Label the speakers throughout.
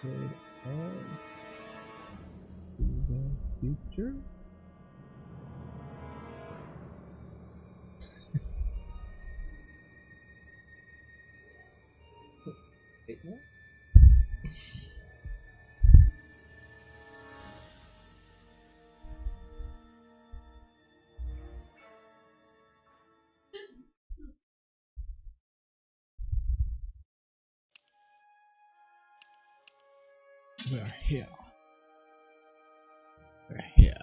Speaker 1: episode of the future. Wait, what? We're here. We're here.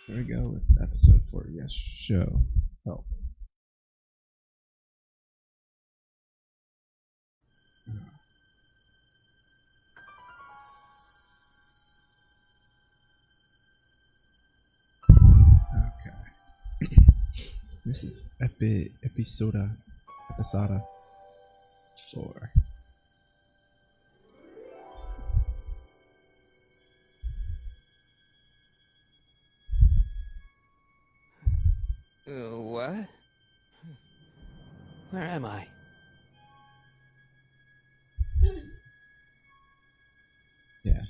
Speaker 1: Here we go with episode 4. Yes, show. Help. Okay. This is episode 4.
Speaker 2: What? Where am I?
Speaker 1: Yeah,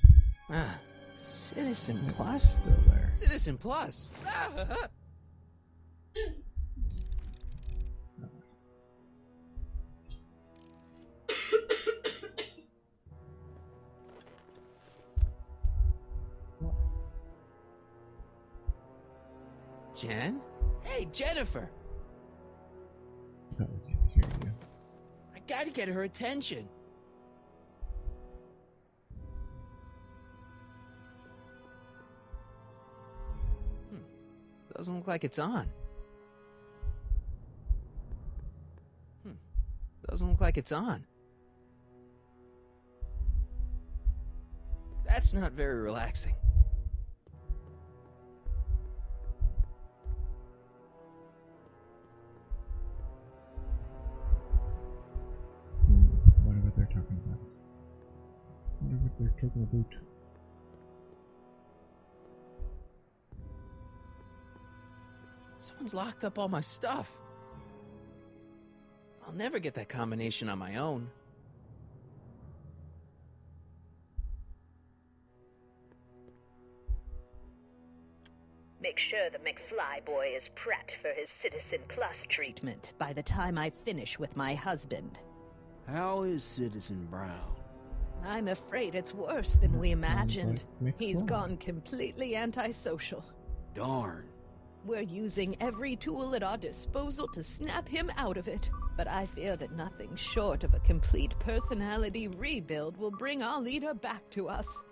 Speaker 2: Ah, Citizen
Speaker 1: it's
Speaker 2: Plus?
Speaker 1: still there.
Speaker 2: Citizen Plus! Jen? Hey, Jennifer!
Speaker 1: Probably didn't hear you.
Speaker 2: I gotta get her attention. Doesn't look like it's on. Doesn't look like it's on. That's not very relaxing.
Speaker 1: Wonder what they're talking about. Wonder what they're talking about.
Speaker 2: Someone's locked up all my stuff. I'll never get that combination on my own.
Speaker 3: Make sure the McFly boy is prepped for his Citizen Plus treatment by the time I finish with my husband.
Speaker 4: How is Citizen Brown?
Speaker 3: I'm afraid it's worse than we
Speaker 1: Sounds
Speaker 3: imagined.
Speaker 1: like
Speaker 3: He's
Speaker 1: McFly.
Speaker 3: gone completely antisocial.
Speaker 4: Darn.
Speaker 3: We're using every tool at our disposal to snap him out of it. But I fear that nothing short of a complete personality rebuild will bring our leader back to us.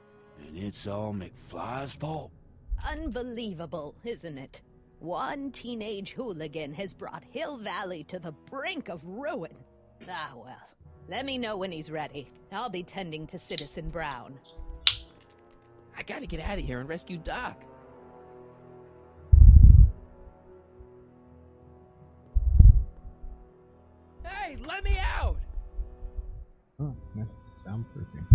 Speaker 4: And it's all McFly's fault?
Speaker 3: Unbelievable, isn't it? One teenage hooligan has brought Hill Valley to the brink of ruin. Ah, well. Let me know when he's ready. I'll be tending to Citizen Brown.
Speaker 2: I gotta get out of here and rescue Doc. Hey, let me out!
Speaker 1: Oh, nice soundproofing.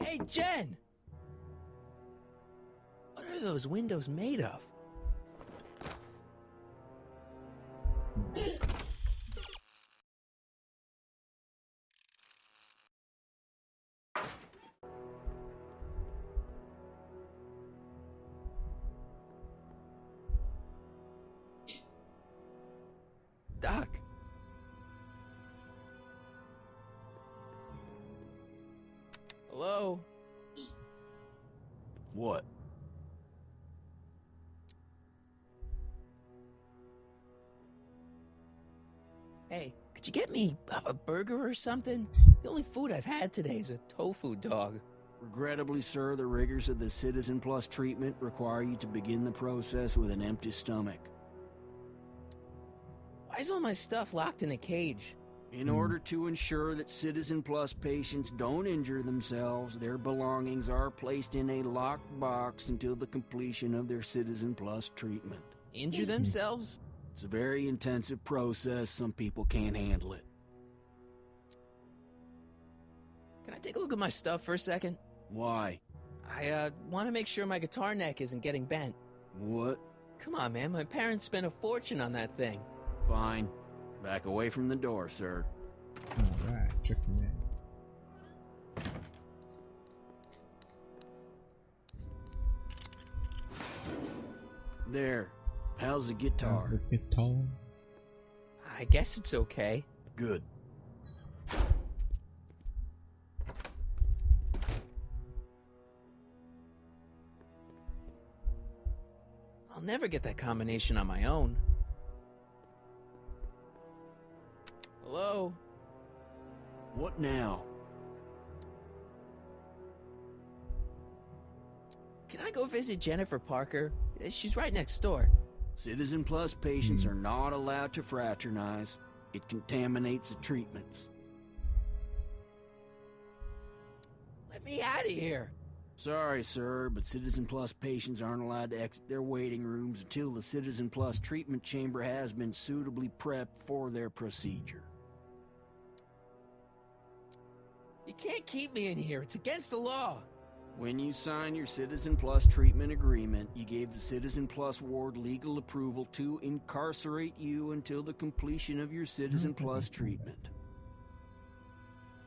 Speaker 2: Hey, Jen! What are those windows made of? Doc. Hello?
Speaker 4: What?
Speaker 2: Hey, could you get me a burger or something? The only food I've had today is a tofu dog.
Speaker 4: Regrettably, sir, the rigors of the Citizen Plus treatment require you to begin the process with an empty stomach.
Speaker 2: Why is all my stuff locked in a cage?
Speaker 4: In order to ensure that Citizen Plus patients don't injure themselves, their belongings are placed in a locked box until the completion of their Citizen Plus treatment.
Speaker 2: Injure themselves?
Speaker 4: It's a very intensive process. Some people can't handle it.
Speaker 2: Can I take a look at my stuff for a second?
Speaker 4: Why?
Speaker 2: I want to make sure my guitar neck isn't getting bent.
Speaker 4: What?
Speaker 2: Come on, man. My parents spent a fortune on that thing.
Speaker 4: Fine. Back away from the door, sir.
Speaker 1: Alright, tricked him in.
Speaker 4: There. How's the guitar?
Speaker 1: How's the guitar?
Speaker 2: I guess it's okay.
Speaker 4: Good.
Speaker 2: I'll never get that combination on my own. Hello?
Speaker 4: What now?
Speaker 2: Can I go visit Jennifer Parker? She's right next door.
Speaker 4: Citizen Plus patients are not allowed to fraternize. It contaminates the treatments.
Speaker 2: Let me out of here.
Speaker 4: Sorry, sir, but Citizen Plus patients aren't allowed to exit their waiting rooms until the Citizen Plus treatment chamber has been suitably prepped for their procedure.
Speaker 2: You can't keep me in here. It's against the law.
Speaker 4: When you signed your Citizen Plus treatment agreement, you gave the Citizen Plus ward legal approval to incarcerate you until the completion of your Citizen Plus treatment.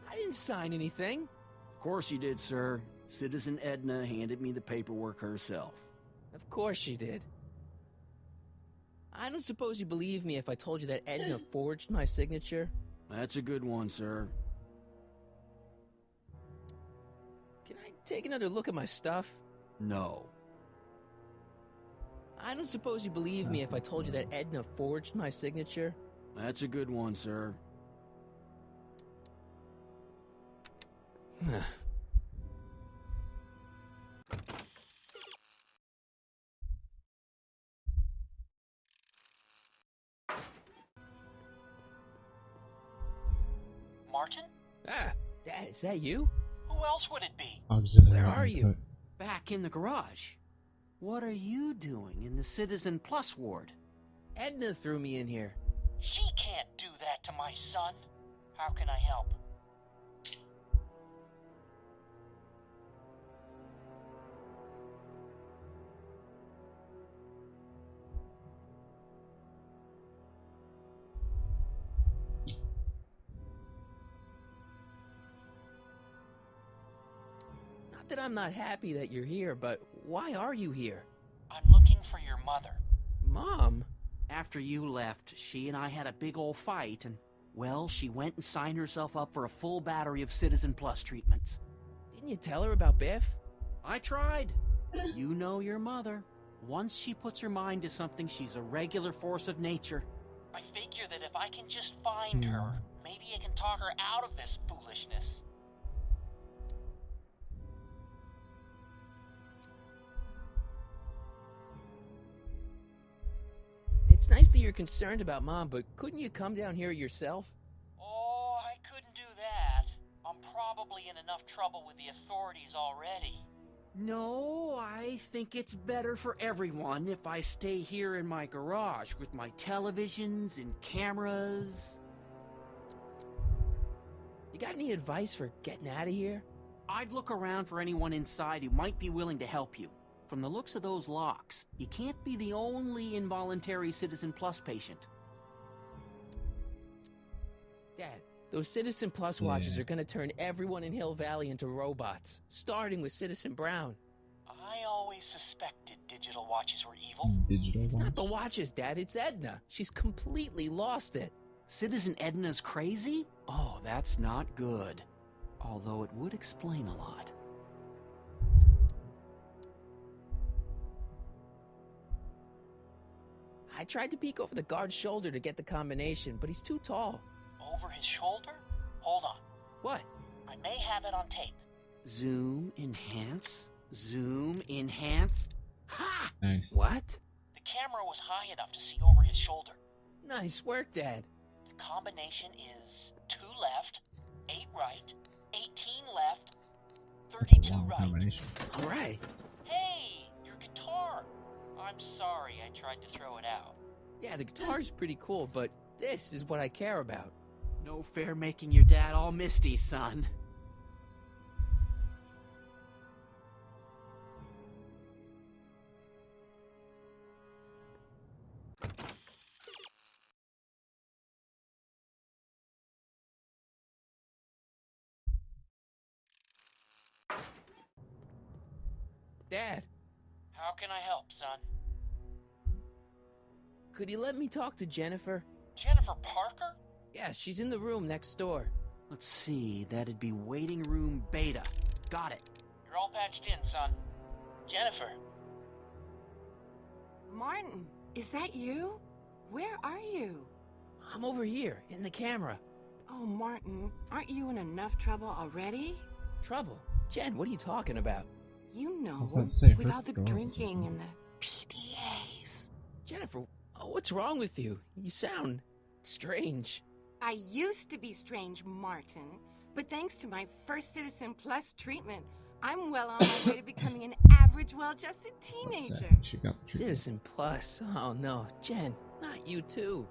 Speaker 2: I didn't sign anything.
Speaker 4: Of course you did, sir. Citizen Edna handed me the paperwork herself.
Speaker 2: Of course she did. I don't suppose you believe me if I told you that Edna forged my signature?
Speaker 4: That's a good one, sir.
Speaker 2: Can I take another look at my stuff?
Speaker 4: No.
Speaker 2: I don't suppose you believe me if I told you that Edna forged my signature?
Speaker 4: That's a good one, sir.
Speaker 5: Martin?
Speaker 2: Ah, Dad, is that you?
Speaker 5: Who else would it be?
Speaker 1: Auxiliary
Speaker 2: Where are you?
Speaker 1: input.
Speaker 4: Back in the garage. What are you doing in the Citizen Plus ward?
Speaker 2: Edna threw me in here.
Speaker 5: She can't do that to my son. How can I help?
Speaker 2: Not that I'm not happy that you're here, but why are you here?
Speaker 5: I'm looking for your mother.
Speaker 2: Mom?
Speaker 6: After you left, she and I had a big old fight, and, well, she went and signed herself up for a full battery of Citizen Plus treatments.
Speaker 2: Didn't you tell her about Biff?
Speaker 6: I tried. You know your mother. Once she puts her mind to something, she's a regular force of nature.
Speaker 5: I figure that if I can just find her, maybe I can talk her out of this foolishness.
Speaker 2: It's nice that you're concerned about Mom, but couldn't you come down here yourself?
Speaker 5: Oh, I couldn't do that. I'm probably in enough trouble with the authorities already.
Speaker 6: No, I think it's better for everyone if I stay here in my garage with my televisions and cameras.
Speaker 2: You got any advice for getting out of here?
Speaker 6: I'd look around for anyone inside who might be willing to help you. From the looks of those locks, you can't be the only involuntary Citizen Plus patient.
Speaker 2: Dad, those Citizen Plus watches are gonna turn everyone in Hill Valley into robots, starting with Citizen Brown.
Speaker 5: I always suspected digital watches were evil.
Speaker 1: Digital
Speaker 2: It's
Speaker 1: watch.
Speaker 2: not the watches, Dad, it's Edna. She's completely lost it.
Speaker 6: Citizen Edna's crazy? Oh, that's not good. Although it would explain a lot.
Speaker 2: I tried to peek over the guard's shoulder to get the combination, but he's too tall.
Speaker 5: his shoulder? Hold on.
Speaker 2: What?
Speaker 5: I may have it on tape.
Speaker 6: Zoom, enhance, zoom, enhance. Ha!
Speaker 1: Nice.
Speaker 2: What?
Speaker 5: The camera was high enough to see over his shoulder.
Speaker 2: Nice work, Dad.
Speaker 5: The combination is 2 left, 8 right, 18 left,
Speaker 1: That's a
Speaker 5: 32
Speaker 1: long
Speaker 5: right.
Speaker 1: combination.
Speaker 2: All right.
Speaker 5: Hey, your guitar. I'm sorry I tried to throw it out.
Speaker 2: Yeah, the guitar's pretty cool, but this is what I care about.
Speaker 6: No fair making your dad all misty, son.
Speaker 2: Dad,
Speaker 5: How can I help, son?
Speaker 2: could you let me talk to Jennifer?
Speaker 5: Jennifer Parker?
Speaker 2: Yeah, she's in the room next door.
Speaker 6: Let's see, that'd be waiting room beta. Got it.
Speaker 5: You're all patched in, son. Jennifer.
Speaker 7: Martin, is that you? Where are you?
Speaker 2: I'm over here, in the camera.
Speaker 7: Oh, Martin, aren't you in enough trouble already?
Speaker 2: Trouble? Jen, what are you talking about?
Speaker 7: You know,
Speaker 1: was about to say,
Speaker 7: with
Speaker 1: her
Speaker 7: all the
Speaker 1: door was
Speaker 7: drinking
Speaker 1: open.
Speaker 7: and the PDAs.
Speaker 2: Jennifer, what's wrong with you? You sound strange.
Speaker 7: I used to be strange, Martin, but thanks to my first Citizen Plus treatment, I'm well on my way to becoming an average, well-adjusted
Speaker 1: That's what I said.
Speaker 7: teenager.
Speaker 1: She got the treatment.
Speaker 2: Citizen Plus. Oh no, Jen, not you too.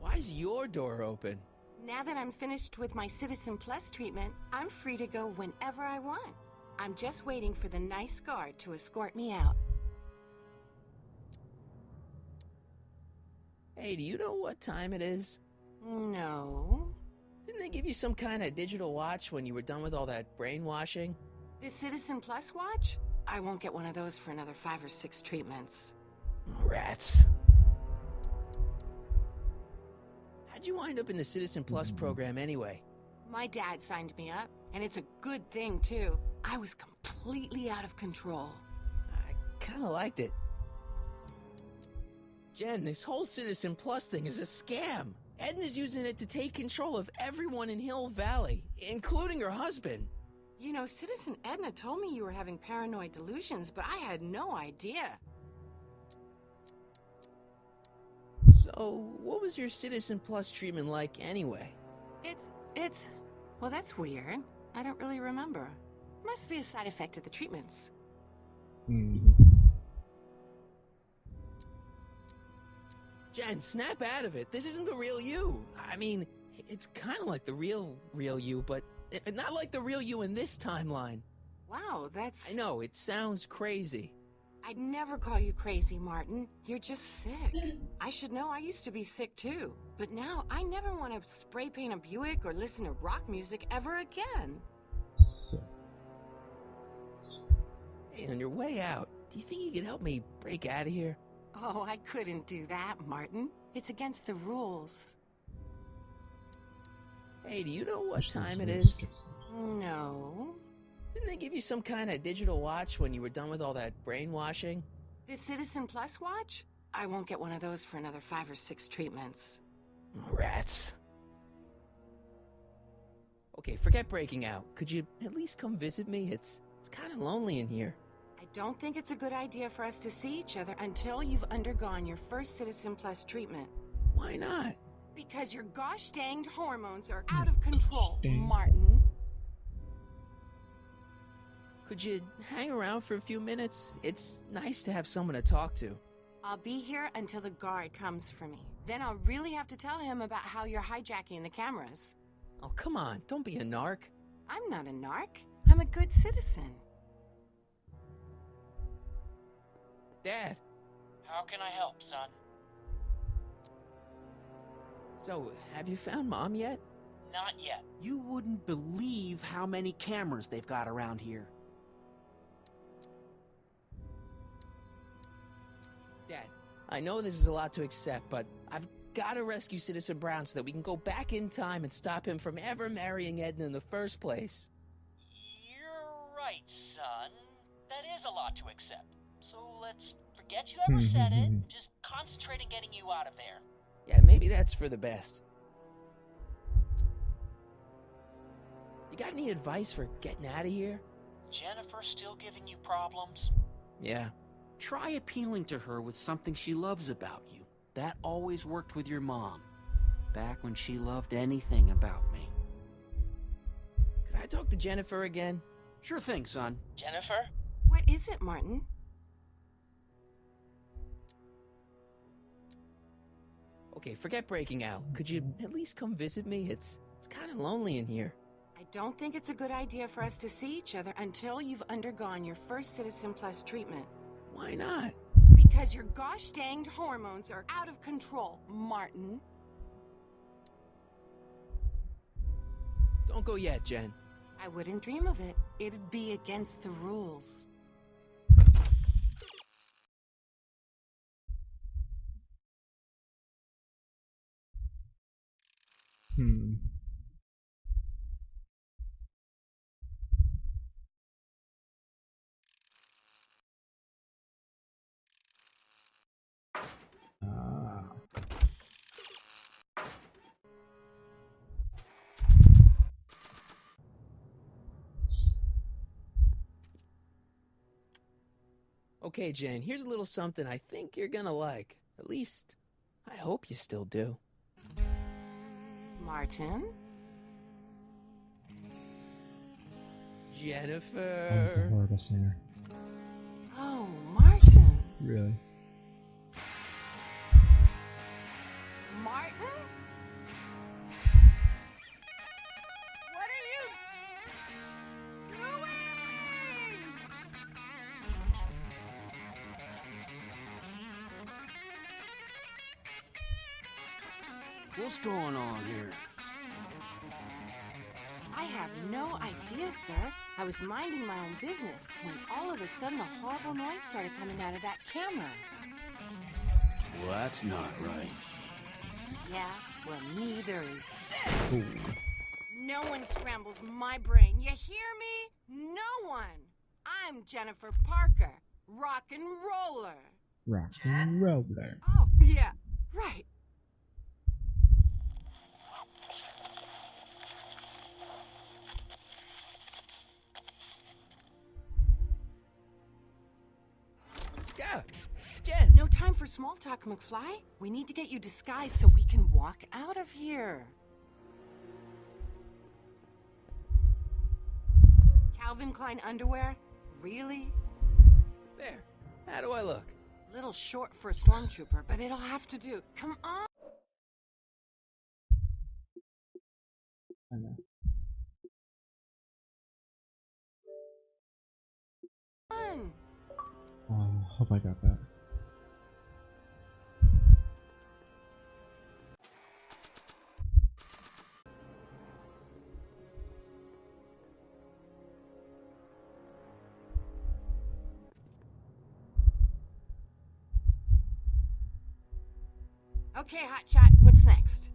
Speaker 2: Why's your door open?
Speaker 7: Now that I'm finished with my Citizen Plus treatment, I'm free to go whenever I want. I'm just waiting for the nice guard to escort me out.
Speaker 2: Hey, do you know what time it is?
Speaker 7: No.
Speaker 2: Didn't they give you some kind of digital watch when you were done with all that brainwashing?
Speaker 7: The Citizen Plus watch? I won't get one of those for another 5 or 6 treatments.
Speaker 2: Oh, rats. How'd you wind up in the Citizen Plus program anyway?
Speaker 7: My dad signed me up, and it's a good thing, too. I was completely out of control.
Speaker 2: I kinda liked it. Jen, this whole Citizen Plus thing is a scam. Edna's using it to take control of everyone in Hill Valley, including her husband.
Speaker 7: You know, Citizen Edna told me you were having paranoid delusions, but I had no idea.
Speaker 2: So, what was your Citizen Plus treatment like anyway?
Speaker 7: Well, that's weird. I don't really remember. Must be a side effect of the treatments.
Speaker 2: Jen, snap out of it. This isn't the real you. I mean, it's kind of like the real you, but not like the real you in this timeline.
Speaker 7: Wow, that's...
Speaker 2: I know, it sounds crazy.
Speaker 7: I'd never call you crazy, Martin. You're just sick. I should know I used to be sick too. But now I never want to spray paint a Buick or listen to rock music ever again.
Speaker 1: So,
Speaker 2: Hey, on your way out, do you think you could help me break out of here?
Speaker 7: Oh, I couldn't do that, Martin. It's against the rules.
Speaker 2: Hey, do you know what
Speaker 1: wish there
Speaker 2: time
Speaker 1: was
Speaker 2: it
Speaker 1: a way to
Speaker 2: is?
Speaker 1: skip stuff.
Speaker 7: No.
Speaker 2: Didn't they give you some kind of digital watch when you were done with all that brainwashing?
Speaker 7: The Citizen Plus watch? I won't get one of those for another 5 or 6 treatments.
Speaker 2: Oh, rats. Okay, forget breaking out. Could you at least come visit me? It's kind of lonely in here.
Speaker 7: I don't think it's a good idea for us to see each other until you've undergone your first Citizen Plus treatment.
Speaker 2: Why not?
Speaker 7: Because your gosh danged hormones are out of control,
Speaker 1: Dang.
Speaker 7: Martin.
Speaker 2: Could you hang around for a few minutes? It's nice to have someone to talk to.
Speaker 7: I'll be here until the guard comes for me. Then I'll really have to tell him about how you're hijacking the cameras.
Speaker 2: Oh, come on, don't be a narc.
Speaker 7: I'm not a narc. I'm a good citizen.
Speaker 2: Dad,
Speaker 5: How can I help, son?
Speaker 2: so have you found Mom yet?
Speaker 5: Not yet.
Speaker 6: You wouldn't believe how many cameras they've got around here.
Speaker 2: Dad, I know this is a lot to accept, but I've got to rescue Citizen Brown so that we can go back in time and stop him from ever marrying Edna in the first place.
Speaker 5: You're right, son. That is a lot to accept. So let's forget you ever said it and just Concentrate on getting you out of there.
Speaker 2: Yeah, maybe that's for the best. You got any advice for getting out of here?
Speaker 5: Jennifer still giving you problems?
Speaker 2: Yeah.
Speaker 6: Try appealing to her with something she loves about you. That always worked with your mom. Back when she loved anything about me.
Speaker 2: Could I talk to Jennifer again?
Speaker 6: Sure thing, son.
Speaker 5: Jennifer?
Speaker 7: What is it, Martin?
Speaker 2: Okay, forget breaking out. Could you at least come visit me? It's kind of lonely in here.
Speaker 7: I don't think it's a good idea for us to see each other until you've undergone your first Citizen Plus treatment.
Speaker 2: Why not?
Speaker 7: Because your gosh danged hormones are out of control, Martin.
Speaker 2: Don't go yet, Jen.
Speaker 7: I wouldn't dream of it. It'd be against the rules.
Speaker 1: Ah.
Speaker 2: Okay, Jen, here's a little something I think you're gonna like. At least, I hope you still do.
Speaker 7: Martin?
Speaker 2: Jennifer.
Speaker 1: I'm so horrible singer.
Speaker 7: Oh, Martin.
Speaker 1: Really?
Speaker 7: Martin? What are you doing?
Speaker 6: What's going on here?
Speaker 7: I have no idea, sir. I was minding my own business when all of a sudden a horrible noise started coming out of that camera.
Speaker 6: Well, that's not right.
Speaker 7: Yeah, well, neither is this.
Speaker 1: Ooh.
Speaker 7: No one scrambles my brain. You hear me? No one. I'm Jennifer Parker, rock and roller.
Speaker 1: Rock and roller.
Speaker 7: Oh, yeah, right.
Speaker 2: Yeah, Jen.
Speaker 7: No time for small talk, McFly. We need to get you disguised so we can walk out of here. Calvin Klein underwear? Really?
Speaker 2: There. How do I look?
Speaker 7: Little short for a stormtrooper, but it'll have to do. Come on.
Speaker 1: I know. Oh, hope I got that.
Speaker 7: Okay, Hotshot, what's next?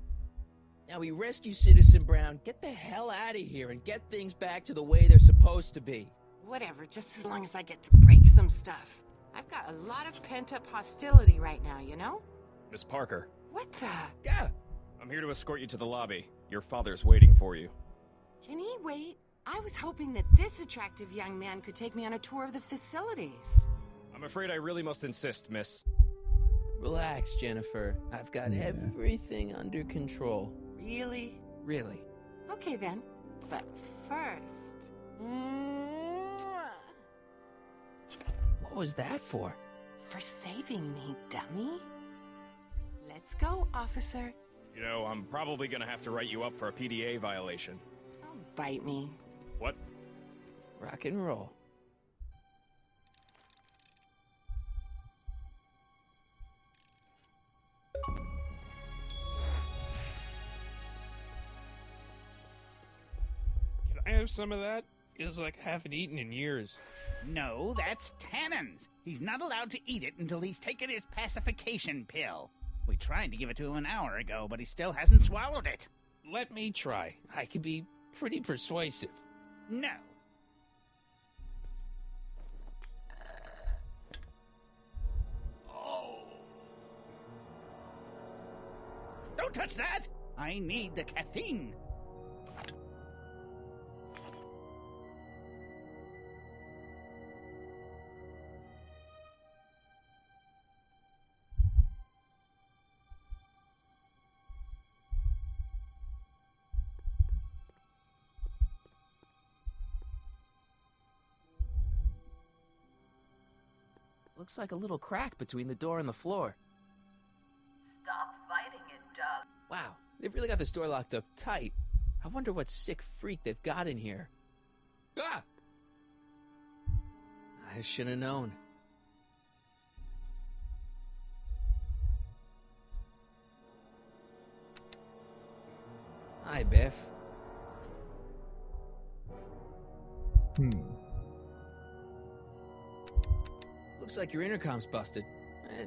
Speaker 2: Now we rescue Citizen Brown, get the hell out of here, and get things back to the way they're supposed to be.
Speaker 7: Whatever, just as long as I get to break some stuff. I've got a lot of pent-up hostility right now, you know?
Speaker 8: Miss Parker,
Speaker 7: What the?
Speaker 2: Yeah.
Speaker 8: I'm here to escort you to the lobby. Your father's waiting for you.
Speaker 7: Can he wait? I was hoping that this attractive young man could take me on a tour of the facilities.
Speaker 8: I'm afraid I really must insist, miss.
Speaker 2: Relax, Jennifer. I've got
Speaker 1: Yeah.
Speaker 2: everything under control.
Speaker 7: Really?
Speaker 2: Really.
Speaker 7: Okay then. But first...
Speaker 2: What was that for?
Speaker 7: For saving me, dummy. Let's go, officer.
Speaker 8: You know, I'm probably gonna have to write you up for a PDA violation.
Speaker 7: Don't bite me.
Speaker 8: What?
Speaker 2: Rock and roll.
Speaker 9: Can I have some of that? Feels like I haven't eaten in years.
Speaker 10: No, that's Tannen's. He's not allowed to eat it until he's taken his pacification pill. We tried to give it to him an hour ago, but he still hasn't swallowed it.
Speaker 9: Let me try. I could be pretty persuasive.
Speaker 10: No. Don't touch that! I need the caffeine.
Speaker 2: Looks like a little crack between the door and the floor.
Speaker 3: Stop fighting it, Doug.
Speaker 2: Wow, they've really got this door locked up tight. I wonder what sick freak they've got in here. Ah! I should have known. Hi, Biff. Looks like your intercom's busted.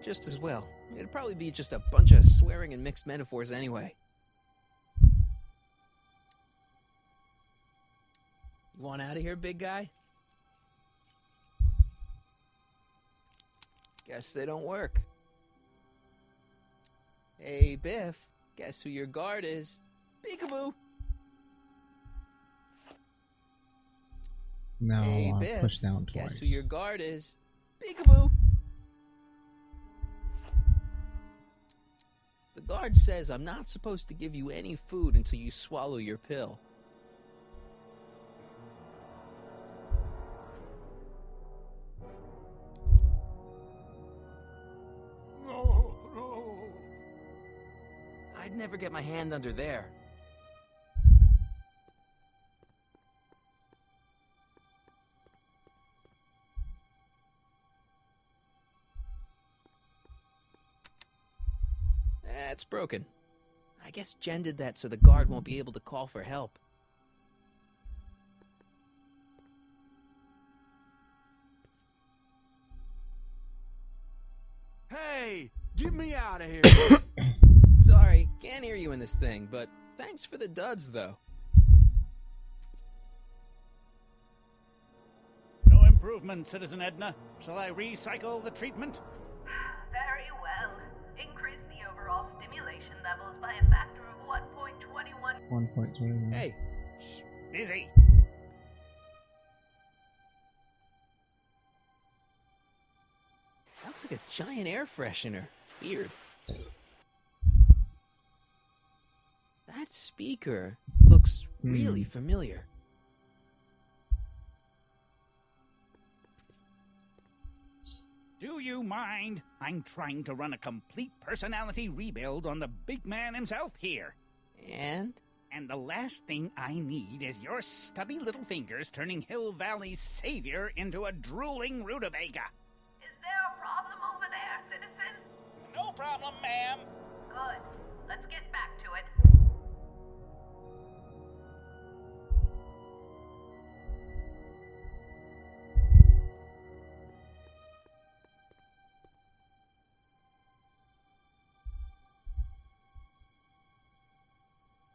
Speaker 2: Just as well. It'd probably be just a bunch of swearing and mixed metaphors anyway. You want out of here, big guy? Guess they don't work. Hey, Biff. Guess who your guard is? Peekaboo!
Speaker 1: Now
Speaker 2: Hey, Biff.
Speaker 1: push down twice.
Speaker 2: Guess who your guard is? Peekaboo! The guard says I'm not supposed to give you any food until you swallow your pill.
Speaker 4: No, no.
Speaker 2: I'd never get my hand under there. It's broken. I guess Jen did that so the guard won't be able to call for help.
Speaker 4: Hey, get me out of here.
Speaker 2: Sorry, can't hear you in this thing, but thanks for the duds, though.
Speaker 10: No improvement, Citizen Edna. Shall I recycle the treatment?
Speaker 3: Very well. Increase the overall stimulation levels by a factor of 1.21.
Speaker 1: 1.21.
Speaker 2: Hey,
Speaker 10: Shh, busy.
Speaker 2: looks like a giant air freshener. Weird. That speaker looks really familiar.
Speaker 10: Do you mind? I'm trying to run a complete personality rebuild on the big man himself here.
Speaker 2: And?
Speaker 10: And the last thing I need is your stubby little fingers turning Hill Valley's savior into a drooling rutabaga.
Speaker 3: Is there a problem over there, citizen?
Speaker 5: No problem, ma'am.
Speaker 3: Good. Let's get back to it.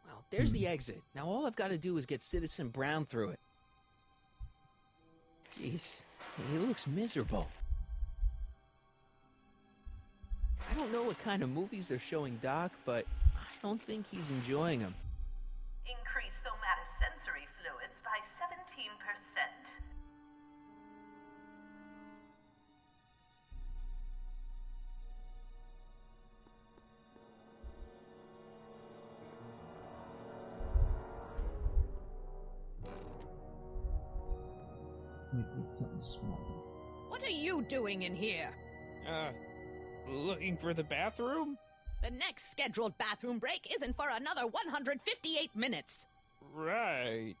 Speaker 2: Well, there's the exit. Now all I've got to do is get Citizen Brown through it. Jeez, he looks miserable. I don't know what kind of movies they're showing Doc, but I don't think he's enjoying them.
Speaker 3: Increase somatosensory fluids by 17%.
Speaker 1: Make it something smaller.
Speaker 3: What are you doing in here?
Speaker 9: Looking for the bathroom?
Speaker 3: The next scheduled bathroom break isn't for another 158 minutes.
Speaker 9: Right.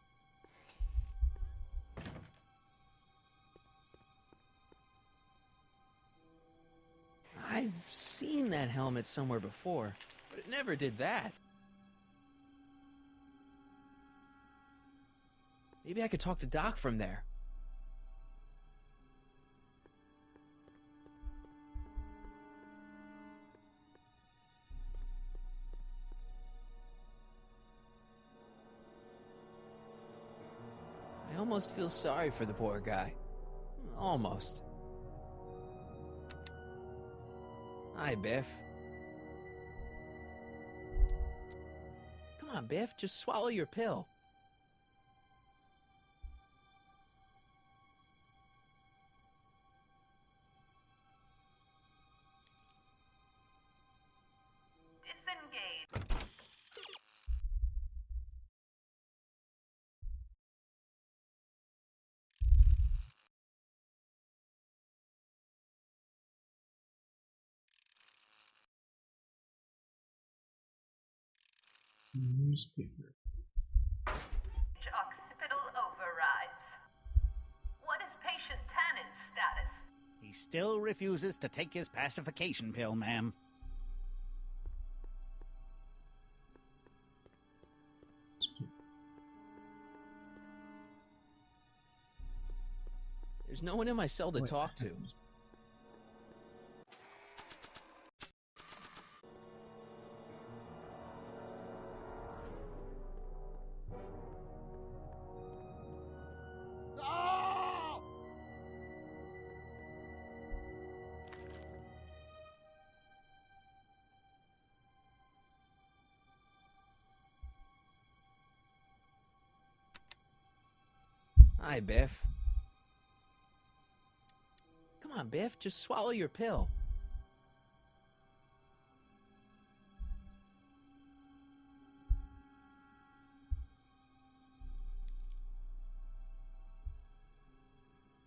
Speaker 2: I've seen that helmet somewhere before, but it never did that. Maybe I could talk to Doc from there. I almost feel sorry for the poor guy. Almost. Hi, Biff. on, Biff, just swallow your pill.
Speaker 3: Disengage.
Speaker 1: Newspaper.
Speaker 3: Occipital overrides. What is patient Tannen's status?
Speaker 10: He still refuses to take his pacification pill, ma'am.
Speaker 2: There's no one in my cell to talk to. Hi, Biff. Come on, Biff, just swallow your pill.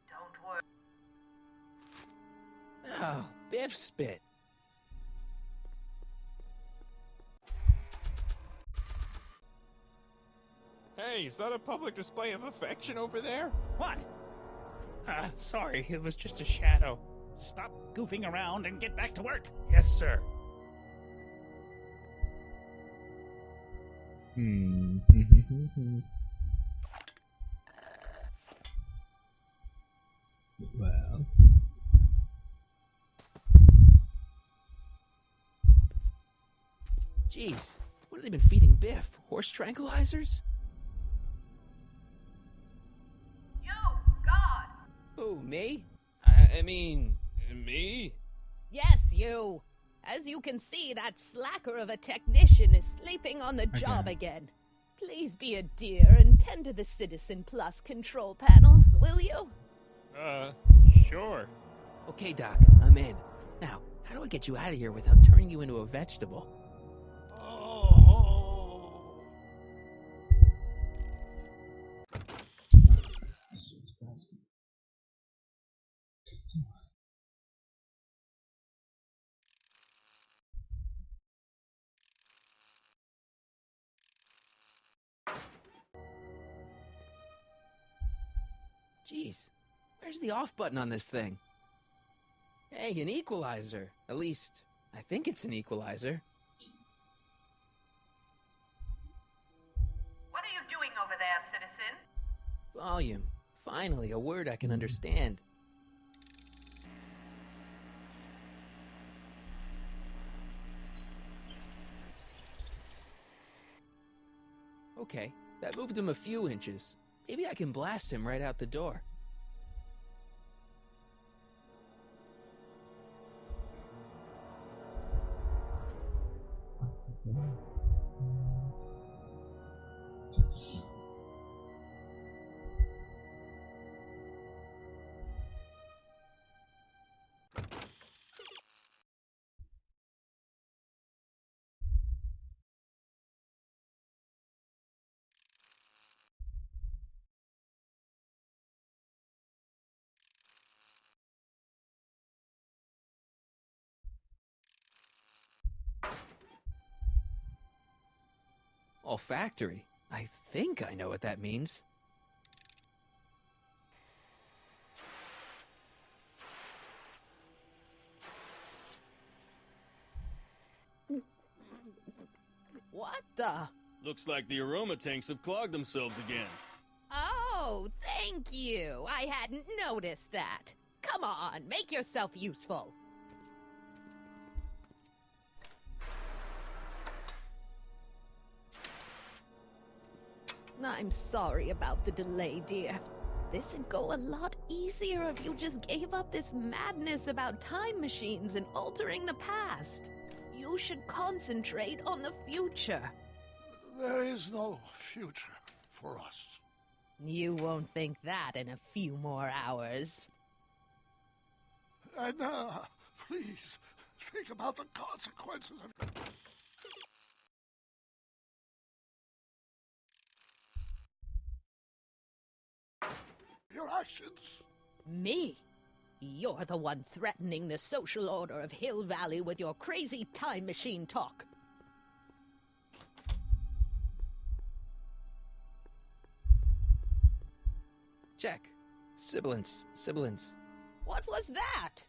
Speaker 3: Don't worry.
Speaker 2: Oh, Biff spit.
Speaker 9: Hey, is that a public display of affection over there?
Speaker 10: What?
Speaker 9: Sorry, it was just a shadow.
Speaker 10: Stop goofing around and get back to work.
Speaker 9: Yes, sir.
Speaker 1: Well.
Speaker 2: Jeez, what have they been feeding Biff? Horse tranquilizers?
Speaker 3: You, God!
Speaker 2: Who, me? I mean, me?
Speaker 3: Yes, you. As you can see, that slacker of a technician is sleeping on the job again. Please be a dear and tend to the Citizen Plus control panel, will you?
Speaker 9: Sure.
Speaker 2: Okay, Doc, I'm in. Now, how do I get you out of here without turning you into a vegetable? Jeez, where's the off button on this thing? Hey, an equalizer. At least, I think it's an equalizer.
Speaker 3: What are you doing over there, citizen?
Speaker 2: Volume. Finally, a word I can understand. Okay, that moved him a few inches. Maybe I can blast him right out the door. Olfactory? I think I know what that means.
Speaker 3: What the?
Speaker 8: Looks like the aroma tanks have clogged themselves again.
Speaker 3: Oh, thank you. I hadn't noticed that. Come on, make yourself useful. I'm sorry about the delay, dear. This would go a lot easier if you just gave up this madness about time machines and altering the past. You should concentrate on the future.
Speaker 11: There is no future for us.
Speaker 3: You won't think that in a few more hours.
Speaker 11: Edna, please, think about the consequences of your actions.
Speaker 3: Me? You're the one threatening the social order of Hill Valley with your crazy time machine talk.
Speaker 2: Check. Sibilance. Sibilance.
Speaker 3: What was that?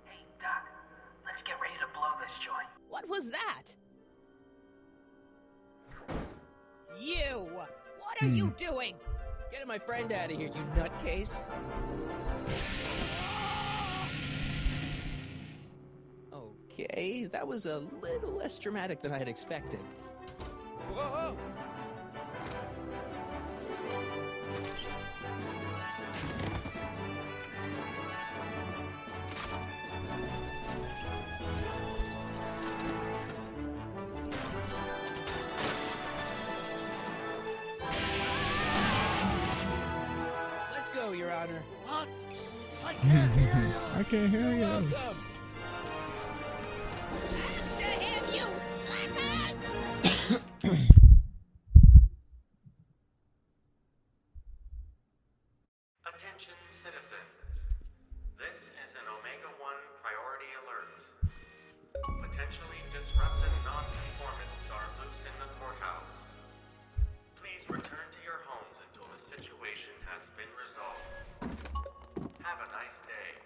Speaker 5: Hey, Doc, let's get ready to blow this joint.
Speaker 3: What was that? You! What are you doing?
Speaker 2: Getting my friend out of here, you nutcase. Okay, that was a little less dramatic than I had expected. Whoa! Let's go, Your Honor.
Speaker 11: What? I can't hear you.
Speaker 1: I can't hear you.
Speaker 2: Welcome.
Speaker 12: Attention citizens. This is an Omega-1 priority alert. Potentially disruptive non-conformists are loose in the courthouse. Please return to your homes until the situation has been resolved. Have a nice day.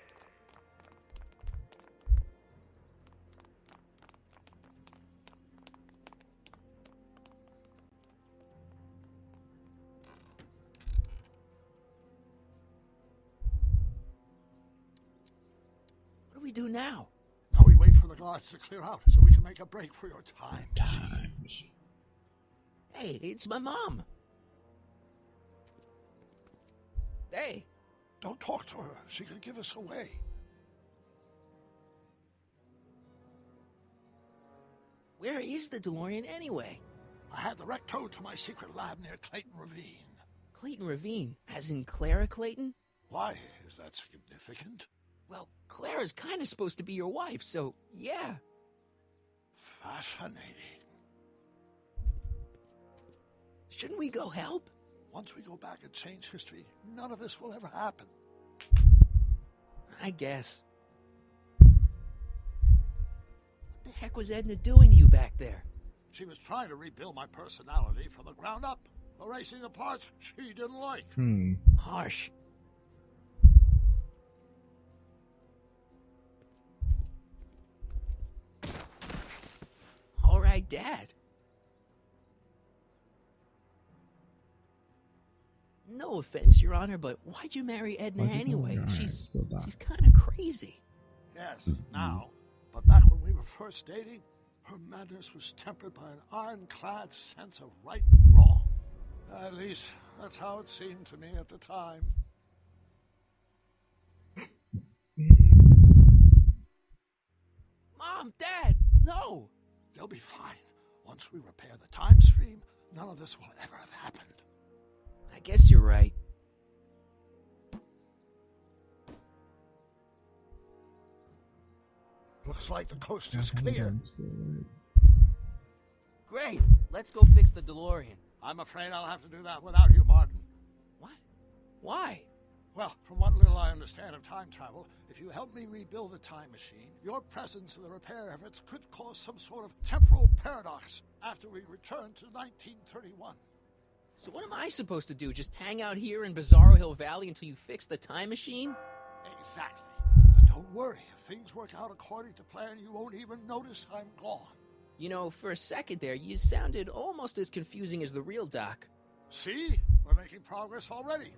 Speaker 2: What do we do now?
Speaker 11: Now we wait for the guards to clear out so we can make a break for your time.
Speaker 1: Time machine.
Speaker 2: Hey, it's my mom. Hey.
Speaker 11: Don't talk to her. She could give us away.
Speaker 2: Where is the DeLorean anyway?
Speaker 11: I had the wreck towed to my secret lab near Clayton Ravine.
Speaker 2: Clayton Ravine, as in Clara Clayton?
Speaker 11: Why? Is that significant?
Speaker 2: Well, Clara's kind of supposed to be your wife, so yeah.
Speaker 11: Fascinating.
Speaker 2: Shouldn't we go help?
Speaker 11: Once we go back and change history, none of this will ever happen.
Speaker 2: I guess. What the heck was Edna doing to you back there?
Speaker 11: She was trying to rebuild my personality from the ground up, erasing the parts she didn't like.
Speaker 2: Harsh. All right, Dad. No offense, Your Honor, but why'd you marry Edna anyway? She's kind of crazy.
Speaker 11: Yes, now. But back when we were first dating, her madness was tempered by an ironclad sense of right and wrong. At least, that's how it seemed to me at the time.
Speaker 2: Mom, Dad, no!
Speaker 11: They'll be fine. Once we repair the time stream, none of this will ever have happened.
Speaker 2: I guess you're right.
Speaker 11: Looks like the coast is clear.
Speaker 2: Great, let's go fix the DeLorean.
Speaker 11: I'm afraid I'll have to do that without you, Martin.
Speaker 2: What? Why?
Speaker 11: Well, from what little I understand of time travel, if you help me rebuild the time machine, your presence in the repair efforts could cause some sort of temporal paradox after we return to 1931.
Speaker 2: So what am I supposed to do? Just hang out here in Bizarro Hill Valley until you fix the time machine?
Speaker 11: Exactly. But don't worry, if things work out according to plan, you won't even notice I'm gone.
Speaker 2: You know, for a second there, you sounded almost as confusing as the real Doc.
Speaker 11: See? We're making progress already.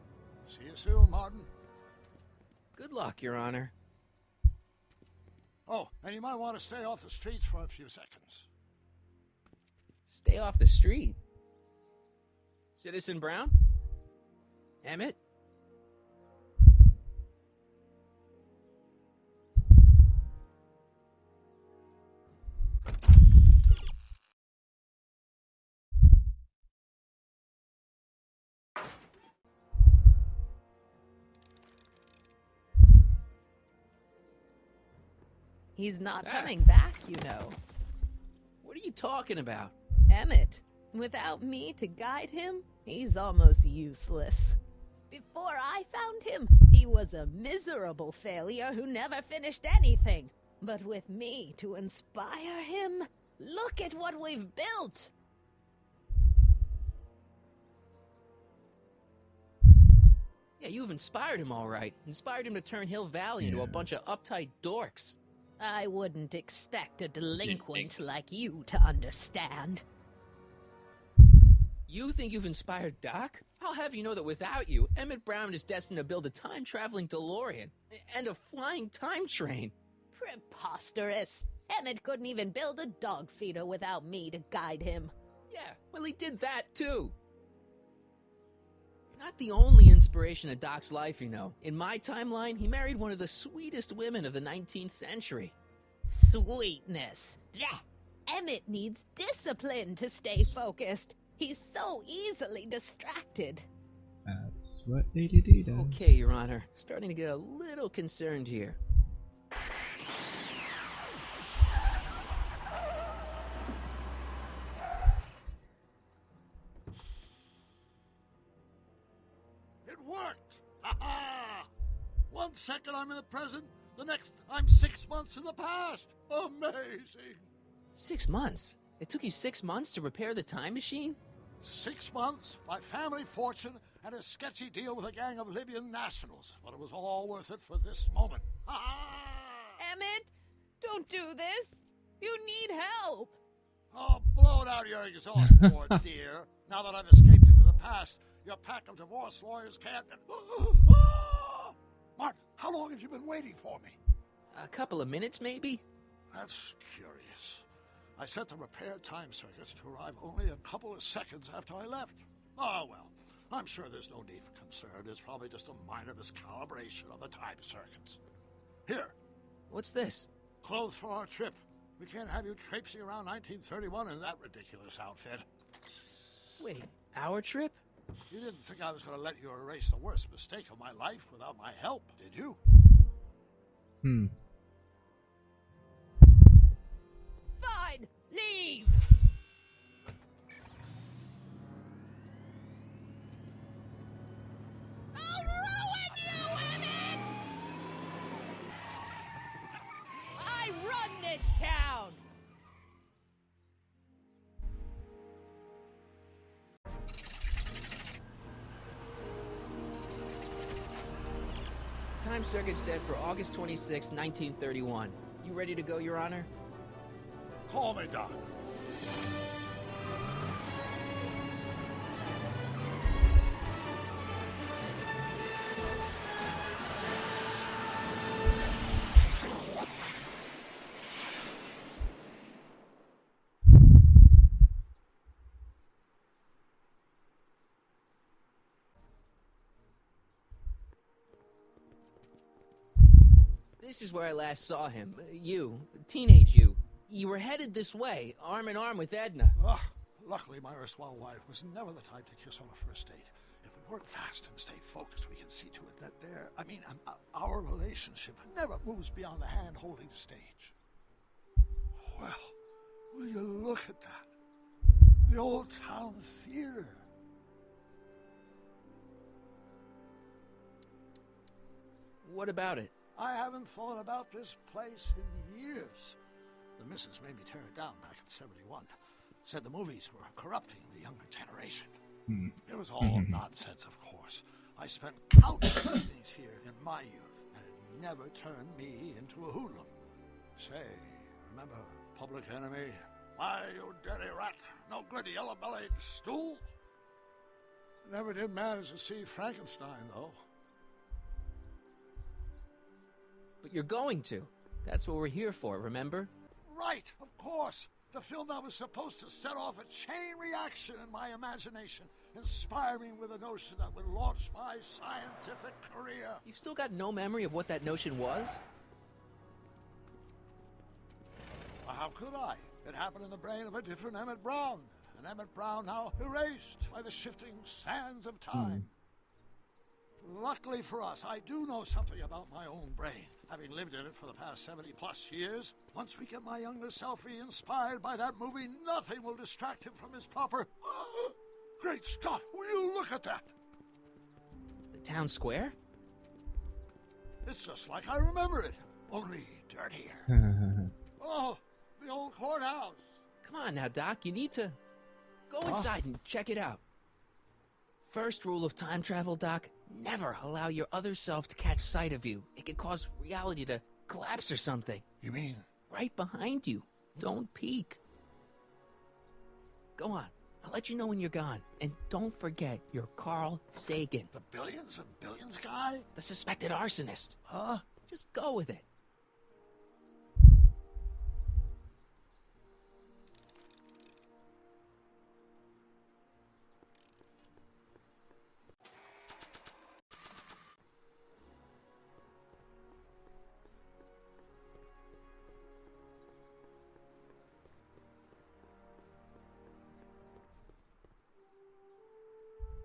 Speaker 11: See you soon, Martin.
Speaker 2: Good luck, Your Honor.
Speaker 11: Oh, and you might want to stay off the streets for a few seconds.
Speaker 2: Stay off the street. Citizen Brown? Emmett?
Speaker 3: He's not coming back, you know.
Speaker 2: What are you talking about?
Speaker 3: Emmett, without me to guide him, he's almost useless. Before I found him, he was a miserable failure who never finished anything. But with me to inspire him, look at what we've built!
Speaker 2: Yeah, you've inspired him all right. Inspired him to turn Hill Valley into a bunch of uptight dorks.
Speaker 3: I wouldn't expect a delinquent like you to understand.
Speaker 2: You think you've inspired Doc? I'll have you know that without you, Emmett Brown is destined to build a time-traveling DeLorean and a flying time train.
Speaker 3: Preposterous. Emmett couldn't even build a dog feeder without me to guide him.
Speaker 2: Yeah, well, he did that, too. You're not the only inspiration of Doc's life, you know. In my timeline, he married one of the sweetest women of the 19th century.
Speaker 3: Sweetness. Blech. Emmett needs discipline to stay focused. He's so easily distracted.
Speaker 1: That's what ADD does.
Speaker 2: Okay, Your Honor. Starting to get a little concerned here.
Speaker 11: It worked! Ha-ha! 1 second I'm in the present, the next I'm 6 months in the past. Amazing!
Speaker 2: 6 months? It took you 6 months to repair the time machine?
Speaker 11: 6 months, my family fortune, and a sketchy deal with a gang of Libyan nationals. But it was all worth it for this moment.
Speaker 3: Emmett, don't do this. You need help.
Speaker 11: Oh, blow it out of your exhaust, poor dear. Now that I've escaped into the past, your pack of divorce lawyers can't... Martin, how long have you been waiting for me?
Speaker 2: A couple of minutes, maybe?
Speaker 11: That's curious. I set the repair time circuits to arrive only a couple of seconds after I left. Oh, well, I'm sure there's no need for concern. It's probably just a minor miscalibration of the time circuits. Here.
Speaker 2: What's this?
Speaker 11: Clothes for our trip. We can't have you traipsing around 1931 in that ridiculous outfit.
Speaker 2: Wait, our trip?
Speaker 11: You didn't think I was going to let you erase the worst mistake of my life without my help, did you?
Speaker 3: Fine, leave. I'll ruin you, Emmett! I run this town!
Speaker 2: Time circuit set for August 26, 1931. You ready to go, Your Honor?
Speaker 11: Call me, Doc.
Speaker 2: This is where I last saw him. You, teenage you. You were headed this way, arm in arm with Edna.
Speaker 11: Luckily, my erstwhile wife was never the type to kiss on a first date. If we work fast and stay focused, we can see to it that our relationship never moves beyond the hand-holding stage. Well, will you look at that? The Old Town Theater.
Speaker 2: What about it?
Speaker 11: I haven't thought about this place in years. The missus made me tear it down back in '71. Said the movies were corrupting the younger generation. It was all nonsense, of course. I spent countless evenings here in my youth, and it never turned me into a hoodlum. Say, remember Public Enemy? Why, you dirty rat, no good yellow-bellied stool? Never did manage to see Frankenstein, though.
Speaker 2: But you're going to. That's what we're here for, remember?
Speaker 11: Right, of course. The film that was supposed to set off a chain reaction in my imagination. inspire me with a notion that would launch my scientific career.
Speaker 2: You've still got no memory of what that notion was?
Speaker 11: Well, how could I? It happened in the brain of a different Emmett Brown. An Emmett Brown now erased by the shifting sands of time. Luckily for us, I do know something about my own brain, having lived in it for the past 70-plus years. Once we get my younger self re-inspired by that movie, nothing will distract him from his proper... Great Scott, will you look at that?
Speaker 2: The town square?
Speaker 11: It's just like I remember it, only dirtier. Oh, the old courthouse.
Speaker 2: Come on now, Doc, you need to... Go inside and check it out. First rule of time travel, Doc, never allow your other self to catch sight of you. It could cause reality to collapse or something.
Speaker 11: You mean?
Speaker 2: Right behind you. Don't peek. Go on. I'll let you know when you're gone. And don't forget, you're Carl Sagan.
Speaker 11: The billions and billions guy?
Speaker 2: The suspected arsonist.
Speaker 11: Huh?
Speaker 2: Just go with it.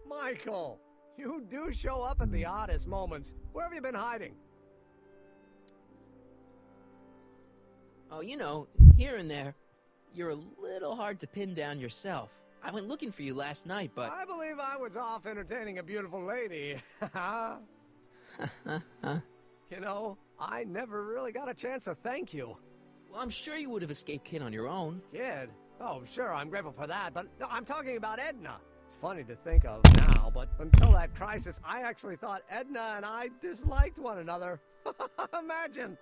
Speaker 13: Michael, you do show up at the oddest moments. Where have you been hiding?
Speaker 2: Oh, you know, here and there. You're a little hard to pin down yourself. I went looking for you last night, but...
Speaker 13: I believe I was off entertaining a beautiful lady. You know, I never really got a chance to thank you.
Speaker 2: Well, I'm sure you would have escaped Kid on your own.
Speaker 13: Kid? Oh, sure, I'm grateful for that, but no, I'm talking about Edna. It's funny to think of now, but until that crisis, I actually thought Edna and I disliked one another. Imagine!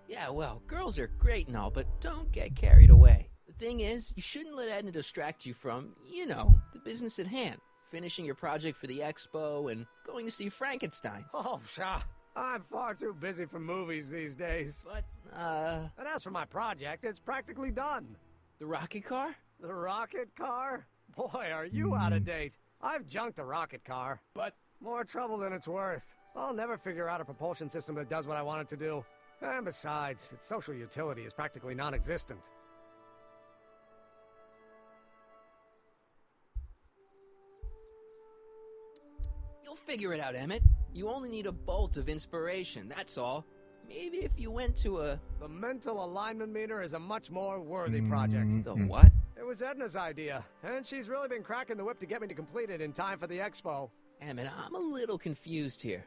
Speaker 2: Yeah, well, girls are great and all, but don't get carried away. The thing is, you shouldn't let Edna distract you from, you know, the business at hand. Finishing your project for the expo and going to see Frankenstein.
Speaker 13: Oh, pshaw. I'm far too busy for movies these days.
Speaker 2: But,
Speaker 13: And as for my project, it's practically done.
Speaker 2: The rocket car?
Speaker 13: The rocket car? Boy, are you out of date. I've junked the rocket car.
Speaker 2: But...
Speaker 13: More trouble than it's worth. I'll never figure out a propulsion system that does what I want it to do. And besides, its social utility is practically non-existent.
Speaker 2: You'll figure it out, Emmett. You only need a bolt of inspiration, that's all. Maybe if you went to a...
Speaker 13: The mental alignment meter is a much more worthy project.
Speaker 2: The what?
Speaker 13: It was Edna's idea, and she's really been cracking the whip to get me to complete it in time for the expo.
Speaker 2: Emmett, I'm a little confused here.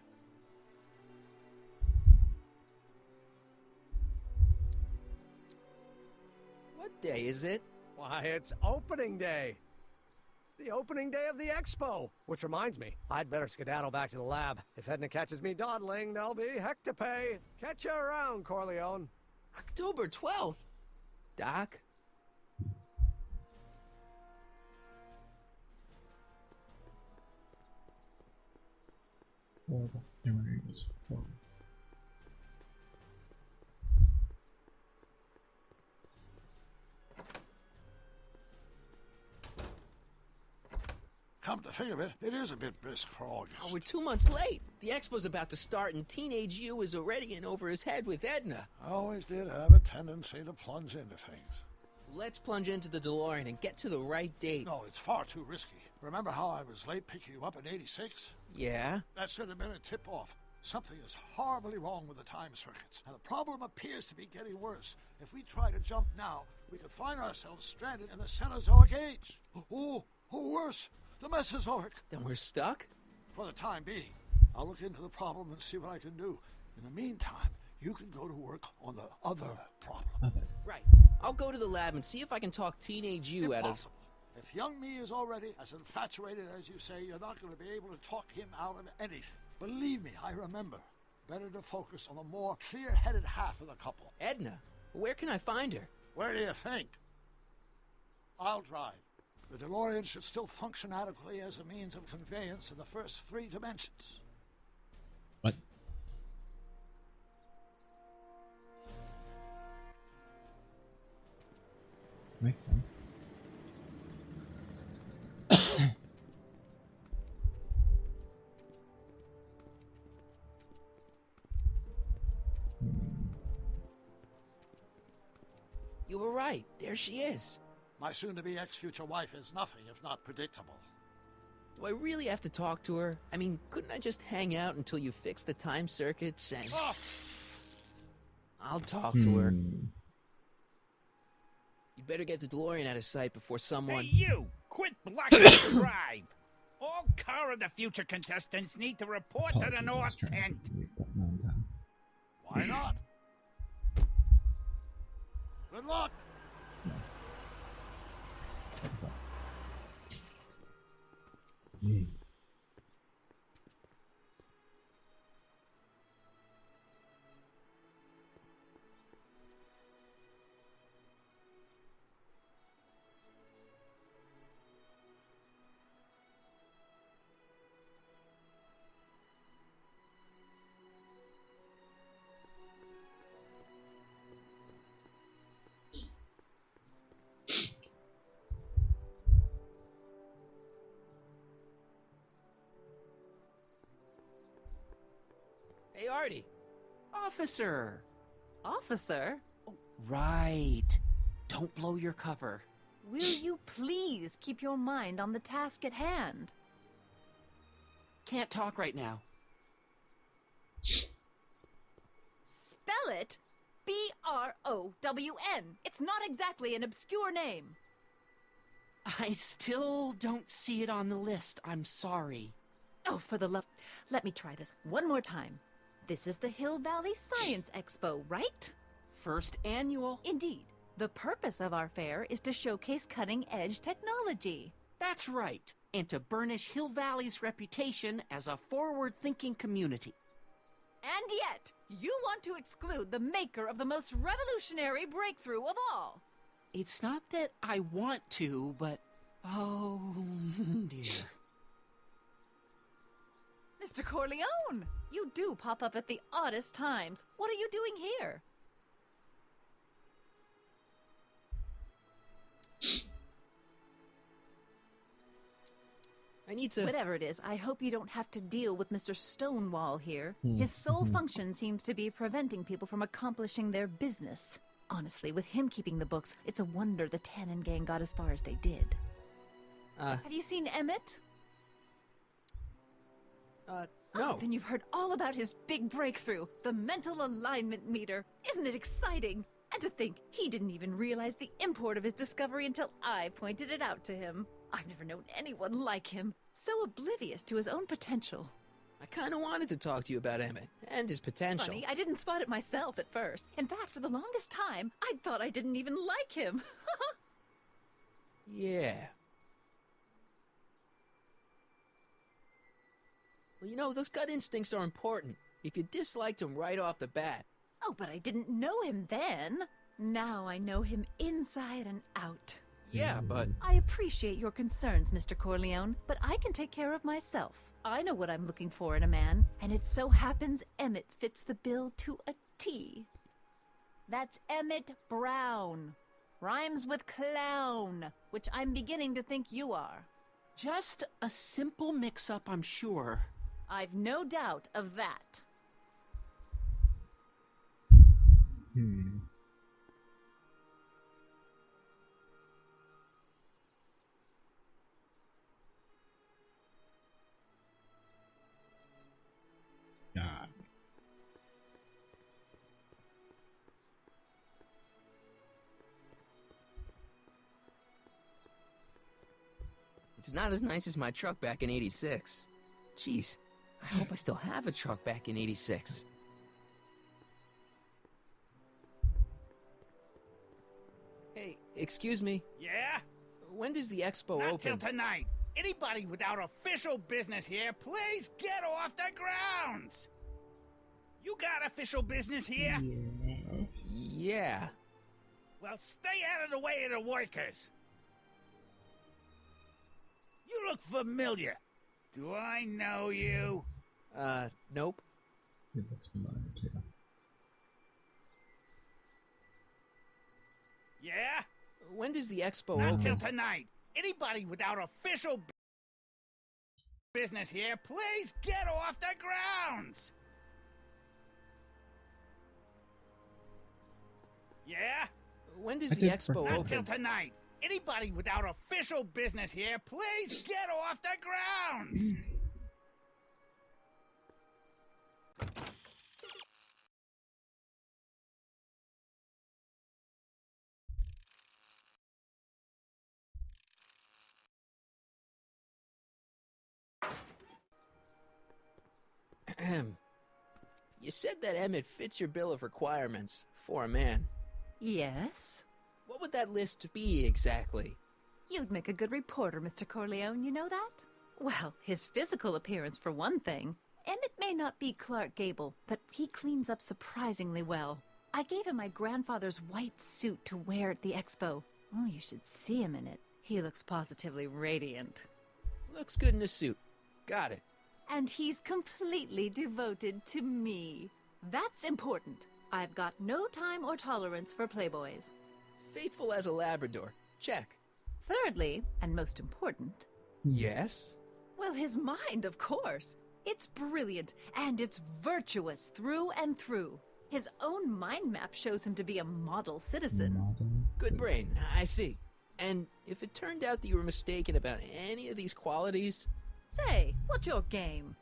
Speaker 2: What day is it?
Speaker 13: Why, it's opening day. The opening day of the expo. Which reminds me, I'd better skedaddle back to the lab. If Edna catches me dawdling, there'll be heck to pay. Catch you around, Corleone.
Speaker 2: October 12th? Doc?
Speaker 1: Horrible memory was horrible.
Speaker 11: Come to think of it, it is a bit brisk for August.
Speaker 2: Oh, we're 2 months late. The expo's about to start and Teenage You is already in over his head with Edna.
Speaker 11: I always did have a tendency to plunge into things.
Speaker 2: Let's plunge into the DeLorean and get to the right date.
Speaker 11: No, it's far too risky. Remember how I was late picking you up in '86?
Speaker 2: Yeah?
Speaker 11: That should have been a tip-off. Something is horribly wrong with the time circuits, and the problem appears to be getting worse. If we try to jump now, we could find ourselves stranded in the Cenozoic age. Or worse, the Mesozoic.
Speaker 2: Then we're stuck?
Speaker 11: For the time being. I'll look into the problem and see what I can do. In the meantime, you can go to work on the other problem.
Speaker 2: Right. I'll go to the lab and see if I can talk Teenage You out of...
Speaker 11: Impossible. If young me is already as infatuated as you say, you're not going to be able to talk him out of anything. Believe me, I remember. Better to focus on the more clear-headed half of the couple.
Speaker 2: Edna? Where can I find her?
Speaker 11: Where do you think? I'll drive. The DeLorean should still function adequately as a means of conveyance in the first 3 dimensions.
Speaker 1: What? Makes sense.
Speaker 2: You were right. There she is.
Speaker 11: My soon-to-be ex-future wife is nothing if not predictable.
Speaker 2: Do I really have to talk to her? I mean, couldn't I just hang out until you fix the time circuits and...
Speaker 11: Oh!
Speaker 2: I'll talk to her. You'd better get the DeLorean out of sight before someone...
Speaker 10: Hey, you! Quit blocking the drive! All Car of the Future contestants need to report to the North Tent.
Speaker 11: Why not? Good luck!
Speaker 2: Hey, Artie.
Speaker 6: Officer!
Speaker 14: Officer?
Speaker 6: Oh, right. Don't blow your cover.
Speaker 14: Will you please keep your mind on the task at hand?
Speaker 6: Can't talk right now.
Speaker 14: Spell it B-R-O-W-N. It's not exactly an obscure name.
Speaker 6: I still don't see it on the list. I'm sorry.
Speaker 14: Oh, for the love... Let me try this one more time. This is the Hill Valley Science Expo, right?
Speaker 6: First annual.
Speaker 14: Indeed. The purpose of our fair is to showcase cutting-edge technology.
Speaker 6: That's right. And to burnish Hill Valley's reputation as a forward-thinking community.
Speaker 14: And yet, you want to exclude the maker of the most revolutionary breakthrough of all.
Speaker 6: It's not that I want to, but... oh, dear.
Speaker 14: Mr. Corleone! You do pop up at the oddest times. What are you doing here?
Speaker 2: I need to...
Speaker 14: Whatever it is, I hope you don't have to deal with Mr. Stonewall here. His sole function seems to be preventing people from accomplishing their business. Honestly, with him keeping the books, it's a wonder the Tannen gang got as far as they did. Have you seen Emmett?
Speaker 2: No.
Speaker 14: Oh, then you've heard all about his big breakthrough, the mental alignment meter. Isn't it exciting? And to think, he didn't even realize the import of his discovery until I pointed it out to him. I've never known anyone like him, so oblivious to his own potential.
Speaker 2: I kind of wanted to talk to you about Emmett and his potential.
Speaker 14: Funny, I didn't spot it myself at first. In fact, for the longest time, I thought I didn't even like him.
Speaker 2: Yeah. Well, you know, those gut instincts are important. If you disliked him right off the bat.
Speaker 14: Oh, but I didn't know him then. Now I know him inside and out.
Speaker 2: Yeah, but...
Speaker 14: I appreciate your concerns, Mr. Corleone, but I can take care of myself. I know what I'm looking for in a man, and it so happens Emmett fits the bill to a T. That's Emmett Brown. Rhymes with clown, which I'm beginning to think you are.
Speaker 6: Just a simple mix-up, I'm sure.
Speaker 14: I've no doubt of that.
Speaker 1: God.
Speaker 2: It's not as nice as my truck back in '86. Jeez, I hope I still have a truck back in '86. Hey, excuse me.
Speaker 10: Yeah?
Speaker 2: When does the expo
Speaker 10: Not
Speaker 2: open?
Speaker 10: till tonight. Anybody without official business here, please get off the grounds! You got official business here?
Speaker 2: Yeah.
Speaker 10: Well, stay out of the way of the workers. You look familiar. Do I know you?
Speaker 2: Nope.
Speaker 1: It looks familiar too.
Speaker 10: Yeah?
Speaker 2: When does the expo
Speaker 10: Not
Speaker 2: open?
Speaker 10: till tonight. Anybody without official business here, please get off the grounds! Yeah?
Speaker 2: When does the expo
Speaker 10: Not till
Speaker 2: open?
Speaker 10: tonight. Anybody without official business here, please get off the grounds!
Speaker 2: You said that Emmett fits your bill of requirements for a man.
Speaker 14: Yes?
Speaker 2: What would that list be exactly?
Speaker 14: You'd make a good reporter, Mr. Corleone, you know that? Well, his physical appearance for one thing. Emmett may not be Clark Gable, but he cleans up surprisingly well. I gave him my grandfather's white suit to wear at the expo. Oh, you should see him in it. He looks positively radiant.
Speaker 2: Looks good in a suit. Got it.
Speaker 14: And he's completely devoted to me. That's important. I've got no time or tolerance for playboys.
Speaker 2: Faithful as a Labrador. Check.
Speaker 14: Thirdly, and most important...
Speaker 2: Yes?
Speaker 14: Well, his mind, of course. It's brilliant, and it's virtuous through and through. His own mind map shows him to be a model citizen.
Speaker 2: Good brain, I see. And if it turned out that you were mistaken about any of these qualities...
Speaker 14: Say, what's your game?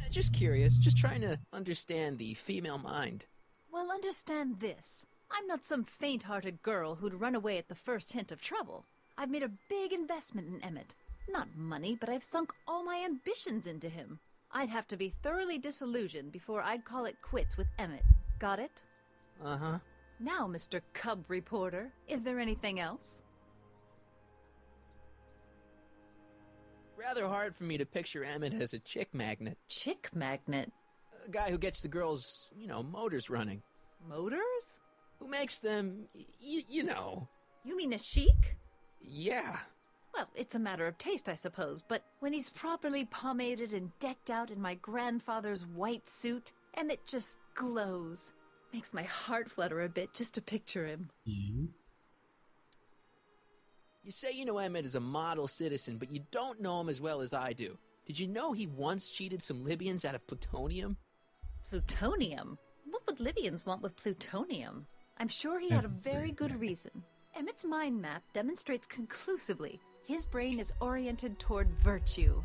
Speaker 2: Just curious, just trying to understand the female mind.
Speaker 14: Well, understand this. I'm not some faint-hearted girl who'd run away at the first hint of trouble. I've made a big investment in Emmett. Not money, but I've sunk all my ambitions into him. I'd have to be thoroughly disillusioned before I'd call it quits with Emmett. Got it?
Speaker 2: Uh-huh.
Speaker 14: Now, Mr. Cub Reporter, is there anything else?
Speaker 2: Rather hard for me to picture Emmett as a chick magnet.
Speaker 14: Chick magnet?
Speaker 2: A guy who gets the girls, motors running.
Speaker 14: Motors?
Speaker 2: Who makes them, you know.
Speaker 14: You mean a chic?
Speaker 2: Yeah.
Speaker 14: Well, it's a matter of taste, I suppose, but when he's properly pomaded and decked out in my grandfather's white suit, Emmett just glows. Makes my heart flutter a bit just to picture him.
Speaker 2: You say you know Emmett is a model citizen, but you don't know him as well as I do. Did you know he once cheated some Libyans out of plutonium?
Speaker 14: Plutonium? What would Libyans want with plutonium? I'm sure he had a very good reason. Emmett's mind map demonstrates conclusively his brain is oriented toward virtue.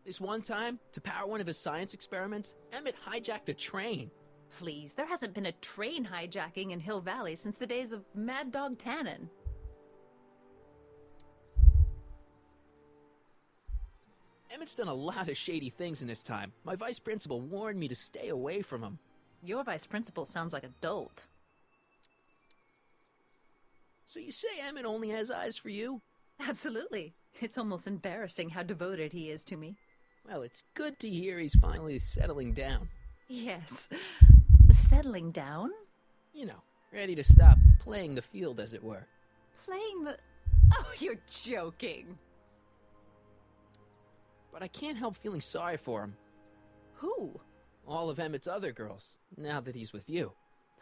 Speaker 2: This one time, to power one of his science experiments, Emmett hijacked a train.
Speaker 14: Please, there hasn't been a train hijacking in Hill Valley since the days of Mad Dog Tannen.
Speaker 2: Emmett's done a lot of shady things in his time. My vice principal warned me to stay away from him.
Speaker 14: Your vice principal sounds like a dolt.
Speaker 2: So you say Emmett only has eyes for you?
Speaker 14: Absolutely. It's almost embarrassing how devoted he is to me.
Speaker 2: Well, it's good to hear he's finally settling down.
Speaker 14: Yes. Settling down?
Speaker 2: You know, ready to stop playing the field, as it were.
Speaker 14: Playing the... Oh, you're joking.
Speaker 2: But I can't help feeling sorry for him.
Speaker 14: Who?
Speaker 2: All of Emmett's other girls, now that he's with you.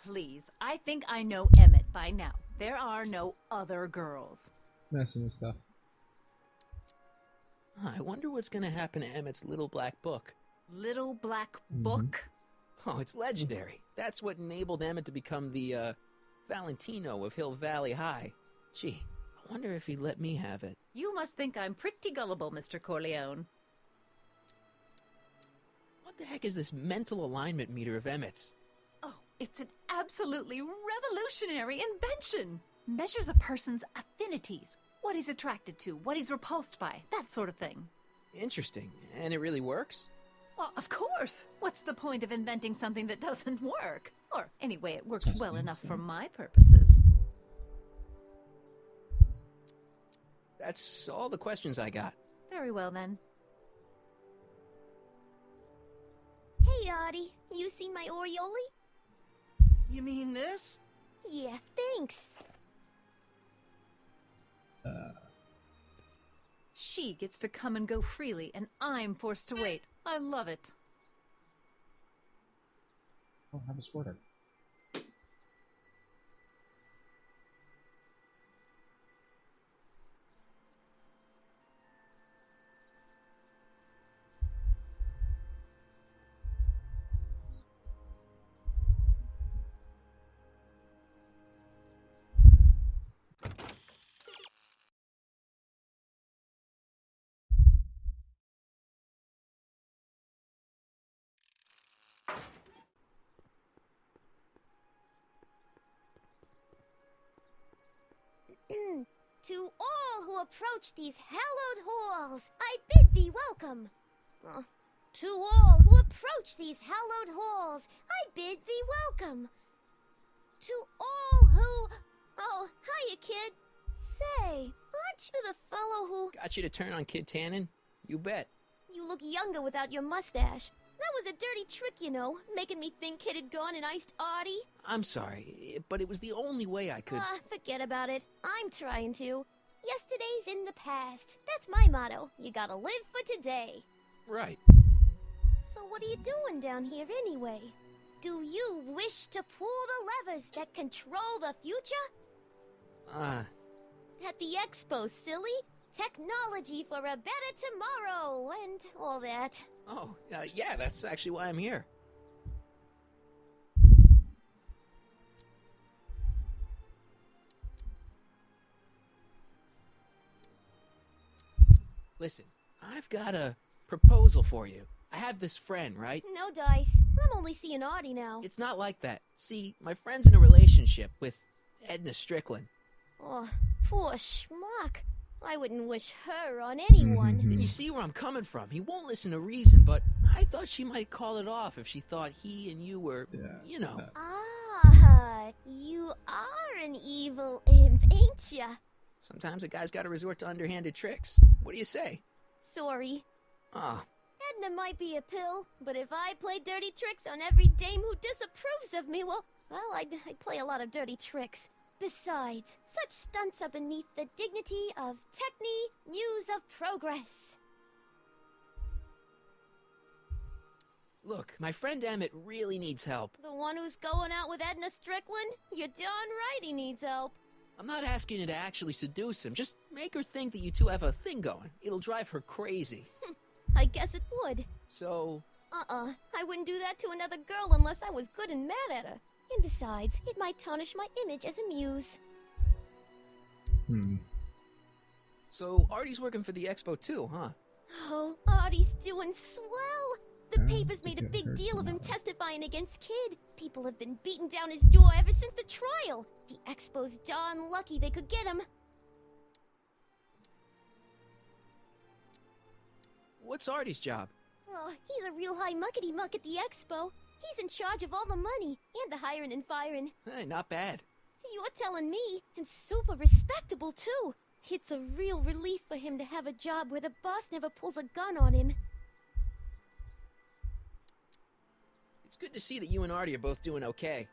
Speaker 14: Please, I think I know Emmett by now. There are no other girls.
Speaker 1: Messing with stuff.
Speaker 2: I wonder what's gonna happen to Emmett's little black book.
Speaker 14: Little black book?
Speaker 2: Oh, it's legendary. That's what enabled Emmett to become the, Valentino of Hill Valley High. Gee, I wonder if he'd let me have it.
Speaker 14: You must think I'm pretty gullible, Mr. Corleone.
Speaker 2: What the heck is this mental alignment meter of Emmett's?
Speaker 14: Oh, it's an absolutely revolutionary invention. Measures a person's affinities, what he's attracted to, what he's repulsed by, that sort of thing.
Speaker 2: Interesting. And it really works?
Speaker 14: Well, of course. What's the point of inventing something that doesn't work? Or, anyway, it works well enough for my purposes.
Speaker 2: That's all the questions I got.
Speaker 14: Very well, then.
Speaker 15: Hey, Audie. You see my Oriole?
Speaker 6: You mean this?
Speaker 15: Yeah, thanks.
Speaker 14: She gets to come and go freely, and I'm forced to wait. I love it.
Speaker 1: Oh, have a squirter.
Speaker 15: To all who approach these hallowed halls, I bid thee welcome. To all who approach these hallowed halls, I bid thee welcome. To all who... Oh, hiya, kid. Say, aren't you the fellow who...
Speaker 2: Got you to turn on Kid Tannen? You bet.
Speaker 15: You look younger without your mustache. That was a dirty trick, you know, making me think Kid had gone and iced Artie.
Speaker 2: I'm sorry, but it was the only way I could...
Speaker 15: Forget about it. I'm trying to. Yesterday's in the past. That's my motto. You gotta live for today.
Speaker 2: Right.
Speaker 15: So what are you doing down here anyway? Do you wish to pull the levers that control the future? At the expo, silly. Technology for a better tomorrow, and all that.
Speaker 2: Oh, yeah, that's actually why I'm here. Listen, I've got a proposal for you. I have this friend, right?
Speaker 15: No dice. I'm only seeing Artie now.
Speaker 2: It's not like that. See, my friend's in a relationship with Edna Strickland.
Speaker 15: Oh, poor schmuck. I wouldn't wish her on anyone.
Speaker 2: And you see where I'm coming from. He won't listen to reason, but I thought she might call it off if she thought he and you were, you know.
Speaker 15: You are an evil imp, ain't ya?
Speaker 2: Sometimes a guy's gotta resort to underhanded tricks. What do you say?
Speaker 15: Sorry.
Speaker 2: Edna
Speaker 15: might be a pill, but if I play dirty tricks on every dame who disapproves of me, well, I'd play a lot of dirty tricks. Besides, such stunts are beneath the dignity of Techne, Muse of Progress.
Speaker 2: Look, my friend Emmett really needs help.
Speaker 15: The one who's going out with Edna Strickland? You're darn right he needs help.
Speaker 2: I'm not asking you to actually seduce him. Just make her think that you two have a thing going. It'll drive her crazy.
Speaker 15: I guess it would.
Speaker 2: So...
Speaker 15: I wouldn't do that to another girl unless I was good and mad at her. And besides, it might tarnish my image as a muse.
Speaker 2: So Artie's working for the expo too, huh?
Speaker 15: Oh, Artie's doing swell. The papers made a big deal of him testifying against Kid. People have been beating down his door ever since the trial. The expo's darn lucky they could get him.
Speaker 2: What's Artie's job?
Speaker 15: Oh, he's a real high muckety-muck at the expo. He's in charge of all the money, and the hiring and firing.
Speaker 2: Hey, not bad.
Speaker 15: You're telling me, and super respectable, too. It's a real relief for him to have a job where the boss never pulls a gun on him.
Speaker 2: It's good to see that you and Artie are both doing okay.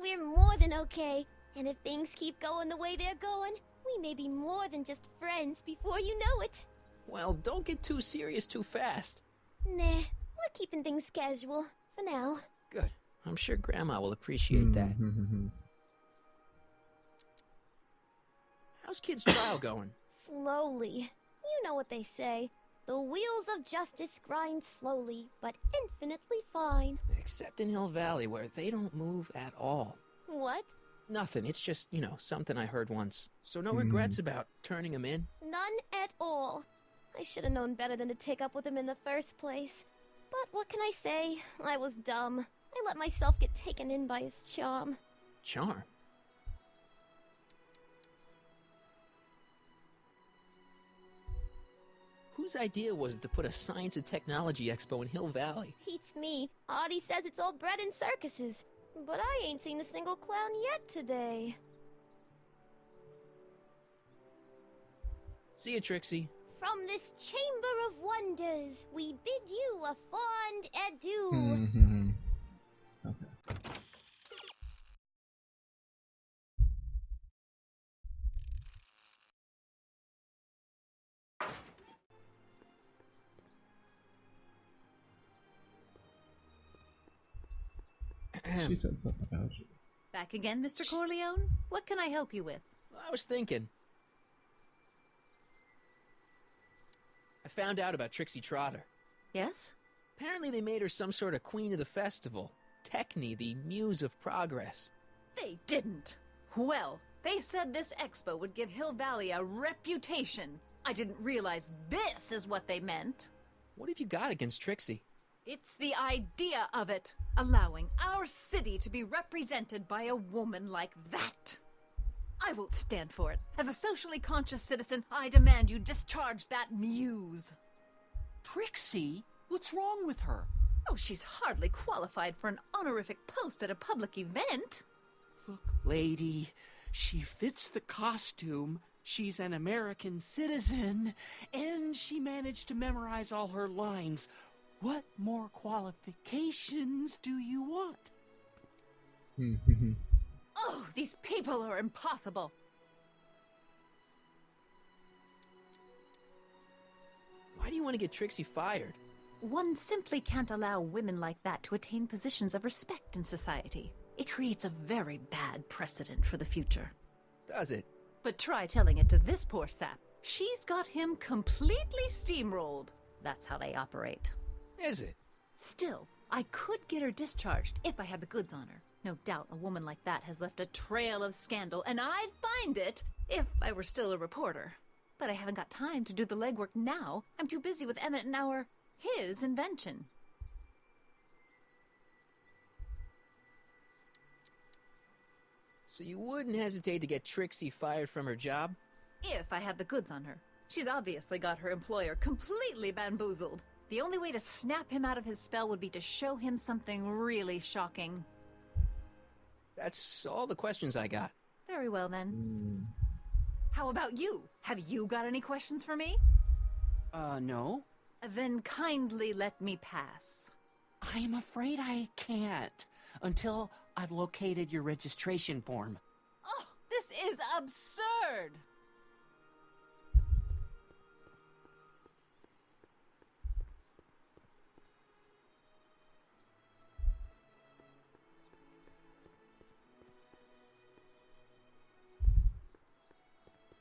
Speaker 15: We're more than okay, and if things keep going the way they're going, we may be more than just friends before you know it.
Speaker 2: Well, don't get too serious too fast.
Speaker 15: Nah, we're keeping things casual. For now.
Speaker 2: Good. I'm sure Grandma will appreciate that. How's Kid's trial going?
Speaker 15: Slowly. You know what they say. The wheels of justice grind slowly, but infinitely fine.
Speaker 2: Except in Hill Valley, where they don't move at all.
Speaker 15: What?
Speaker 2: Nothing. It's just, you know, something I heard once. So no regrets about turning him in?
Speaker 15: None at all. I should have known better than to take up with him in the first place. But what can I say? I was dumb. I let myself get taken in by his charm.
Speaker 2: Charm? Whose idea was it to put a science and technology expo in Hill Valley?
Speaker 15: Beats me. Artie says it's all bred in circuses. But I ain't seen a single clown yet today.
Speaker 2: See you, Trixie.
Speaker 15: From this chamber of wonders, we bid you a fond adieu.
Speaker 1: She said something about you.
Speaker 14: Back again, Mr. Corleone? What can I help you with?
Speaker 2: I was thinking. I found out about Trixie Trotter.
Speaker 14: Yes?
Speaker 2: Apparently they made her some sort of queen of the festival. Techne, the Muse of Progress.
Speaker 14: They didn't. Well, they said this expo would give Hill Valley a reputation. I didn't realize this is what they meant.
Speaker 2: What have you got against Trixie?
Speaker 14: It's the idea of it. Allowing our city to be represented by a woman like that. I won't stand for it. As a socially conscious citizen, I demand you discharge that muse.
Speaker 6: Trixie? What's wrong with her?
Speaker 14: Oh, she's hardly qualified for an honorific post at a public event.
Speaker 6: Look, lady, she fits the costume. She's an American citizen, and she managed to memorize all her lines. What more qualifications do you want?
Speaker 14: Oh, these people are impossible.
Speaker 2: Why do you want to get Trixie fired?
Speaker 14: One simply can't allow women like that to attain positions of respect in society. It creates a very bad precedent for the future.
Speaker 2: Does it?
Speaker 14: But try telling it to this poor sap. She's got him completely steamrolled. That's how they operate.
Speaker 2: Is it?
Speaker 14: Still, I could get her discharged if I had the goods on her. No doubt a woman like that has left a trail of scandal, and I'd find it if I were still a reporter. But I haven't got time to do the legwork now. I'm too busy with Emmett and his invention.
Speaker 2: So you wouldn't hesitate to get Trixie fired from her job?
Speaker 14: If I had the goods on her. She's obviously got her employer completely bamboozled. The only way to snap him out of his spell would be to show him something really shocking.
Speaker 2: That's all the questions I got.
Speaker 14: Very well, then. How about you? Have you got any questions for me?
Speaker 6: No.
Speaker 14: Then kindly let me pass.
Speaker 6: I am afraid I can't, until I've located your registration form.
Speaker 14: Oh, this is absurd!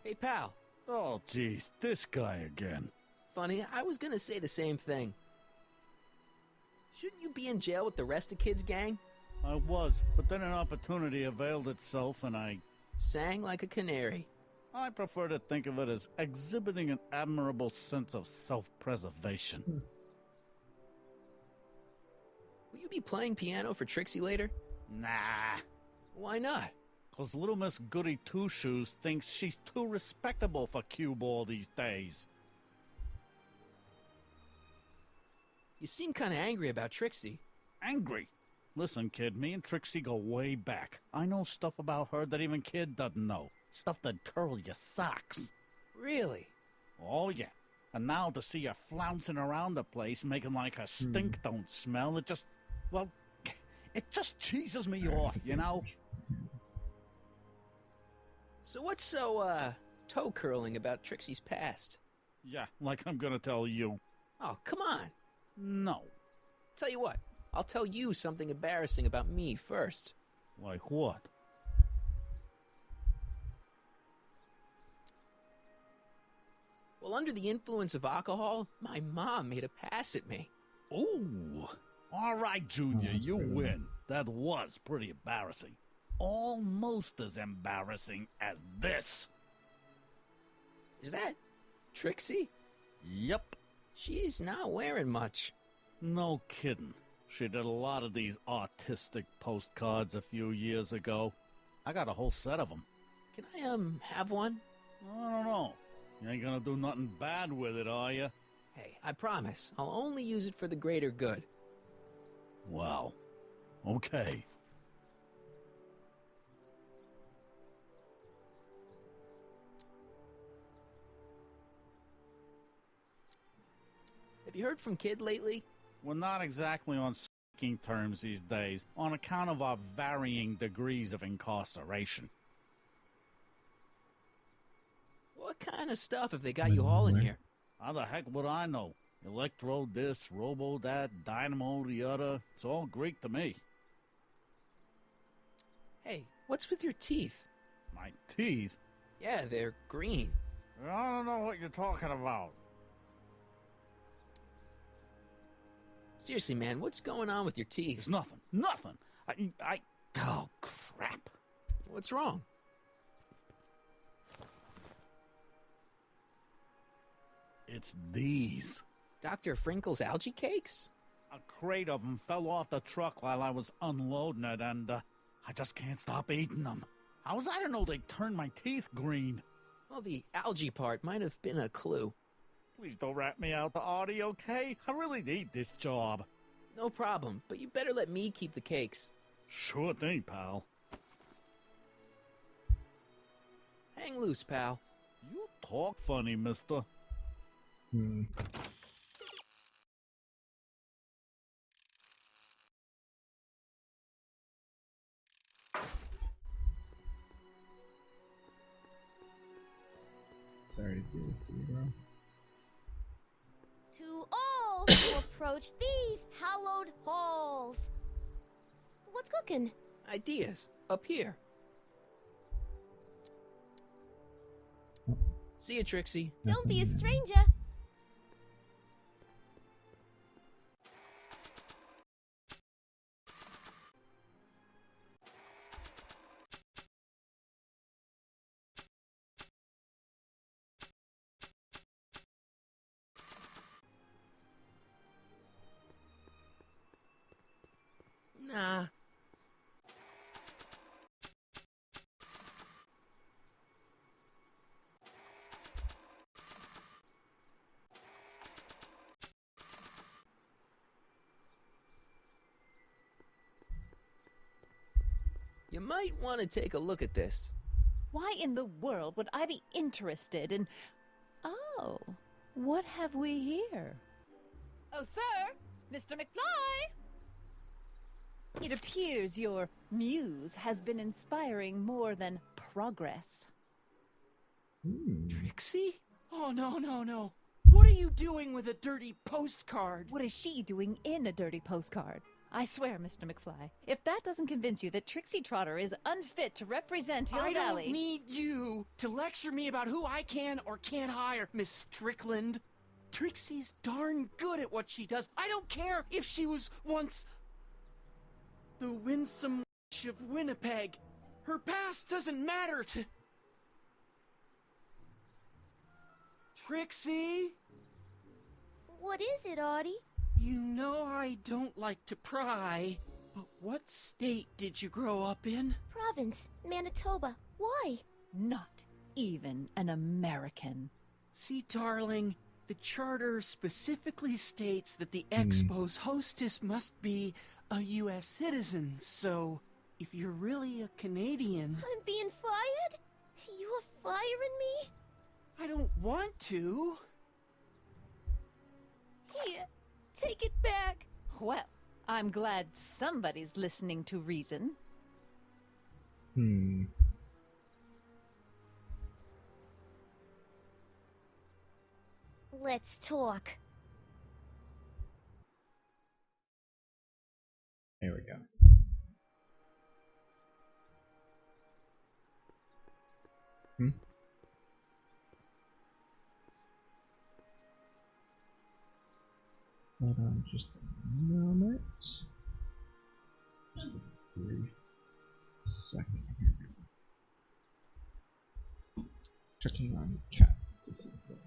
Speaker 2: Hey, pal.
Speaker 16: Oh, geez, this guy again.
Speaker 2: Funny, I was gonna say the same thing. Shouldn't you be in jail with the rest of Kid's gang?
Speaker 16: I was, but then an opportunity availed itself and I...
Speaker 2: sang like a canary.
Speaker 16: I prefer to think of it as exhibiting an admirable sense of self-preservation.
Speaker 2: Will you be playing piano for Trixie later?
Speaker 16: Nah.
Speaker 2: Why not?
Speaker 16: 'Cause little Miss Goody Two-Shoes thinks she's too respectable for cue ball these days.
Speaker 2: You seem kind of angry about Trixie.
Speaker 16: Angry? Listen, kid, me and Trixie go way back. I know stuff about her that even Kid doesn't know. Stuff that curl your socks.
Speaker 2: Really?
Speaker 16: Oh, yeah. And now to see her flouncing around the place, making like her stink don't smell, it just... well, it just cheeses me off, you know?
Speaker 2: So what's so, toe-curling about Trixie's past?
Speaker 16: Yeah, like I'm gonna tell you.
Speaker 2: Oh, come on.
Speaker 16: No.
Speaker 2: Tell you what, I'll tell you something embarrassing about me first.
Speaker 16: Like what?
Speaker 2: Well, under the influence of alcohol, my mom made a pass at me.
Speaker 16: Ooh. All right, Junior, you win. That was pretty embarrassing. Almost as embarrassing as this.
Speaker 2: Is that Trixie?
Speaker 16: Yep.
Speaker 2: She's not wearing much.
Speaker 16: No kidding. She did a lot of these artistic postcards a few years ago. I got a whole set of them.
Speaker 2: Can I, have one?
Speaker 16: I don't know. You ain't gonna do nothing bad with it, are you?
Speaker 2: Hey, I promise. I'll only use it for the greater good.
Speaker 16: Wow. Okay.
Speaker 2: Have you heard from Kid lately?
Speaker 16: We're not exactly on speaking terms these days, on account of our varying degrees of incarceration.
Speaker 2: What kind of stuff have they got you all in here?
Speaker 16: How the heck would I know? Electro this, Robo that, Dynamo the other. It's all Greek to me.
Speaker 2: Hey, what's with your teeth?
Speaker 16: My teeth?
Speaker 2: Yeah, they're green.
Speaker 16: I don't know what you're talking about.
Speaker 2: Seriously, man, what's going on with your teeth?
Speaker 16: It's nothing. Nothing. Oh, crap.
Speaker 2: What's wrong?
Speaker 16: It's these.
Speaker 2: Dr. Frinkle's algae cakes?
Speaker 16: A crate of them fell off the truck while I was unloading it, and I just can't stop eating them. How was I to know they'd turn my teeth green?
Speaker 2: Well, the algae part might have been a clue.
Speaker 16: Please don't rat me out to Artie, okay? I really need this job.
Speaker 2: No problem, but you better let me keep the cakes.
Speaker 16: Sure thing, pal.
Speaker 2: Hang loose, pal.
Speaker 16: You talk funny, mister.
Speaker 1: Sorry to do this to you, bro.
Speaker 15: To all who approach these hallowed halls. What's cooking?
Speaker 2: Ideas. Up here. See you, Trixie.
Speaker 15: Don't be a stranger.
Speaker 2: Nah. You might want to take a look at this.
Speaker 14: Why in the world would I be interested in... Oh, what have we here? Oh, sir! Mr. McFly! It appears your muse has been inspiring more than progress.
Speaker 6: Trixie? Oh, no. What are you doing with a dirty postcard?
Speaker 14: What is she doing in a dirty postcard? I swear, Mr. McFly, if that doesn't convince you that Trixie Trotter is unfit to represent Hill
Speaker 6: I
Speaker 14: Valley...
Speaker 6: don't need you to lecture me about who I can or can't hire, Miss Strickland. Trixie's darn good at what she does. I don't care if she was once the winsome witch of Winnipeg. Her past doesn't matter to... Trixie?
Speaker 15: What is it, Artie?
Speaker 6: You know I don't like to pry, but what state did you grow up in?
Speaker 15: Province, Manitoba. Why?
Speaker 14: Not even an American.
Speaker 6: See, darling, the charter specifically states that the Expo's hostess must be a U.S. citizen, so if you're really a Canadian...
Speaker 15: I'm being fired? You are firing me?
Speaker 6: I don't want to.
Speaker 15: Here, take it back.
Speaker 14: Well, I'm glad somebody's listening to reason.
Speaker 15: Let's talk.
Speaker 1: There we go. Hold on just a moment. Just a brief second here. Checking on cats to see what's up.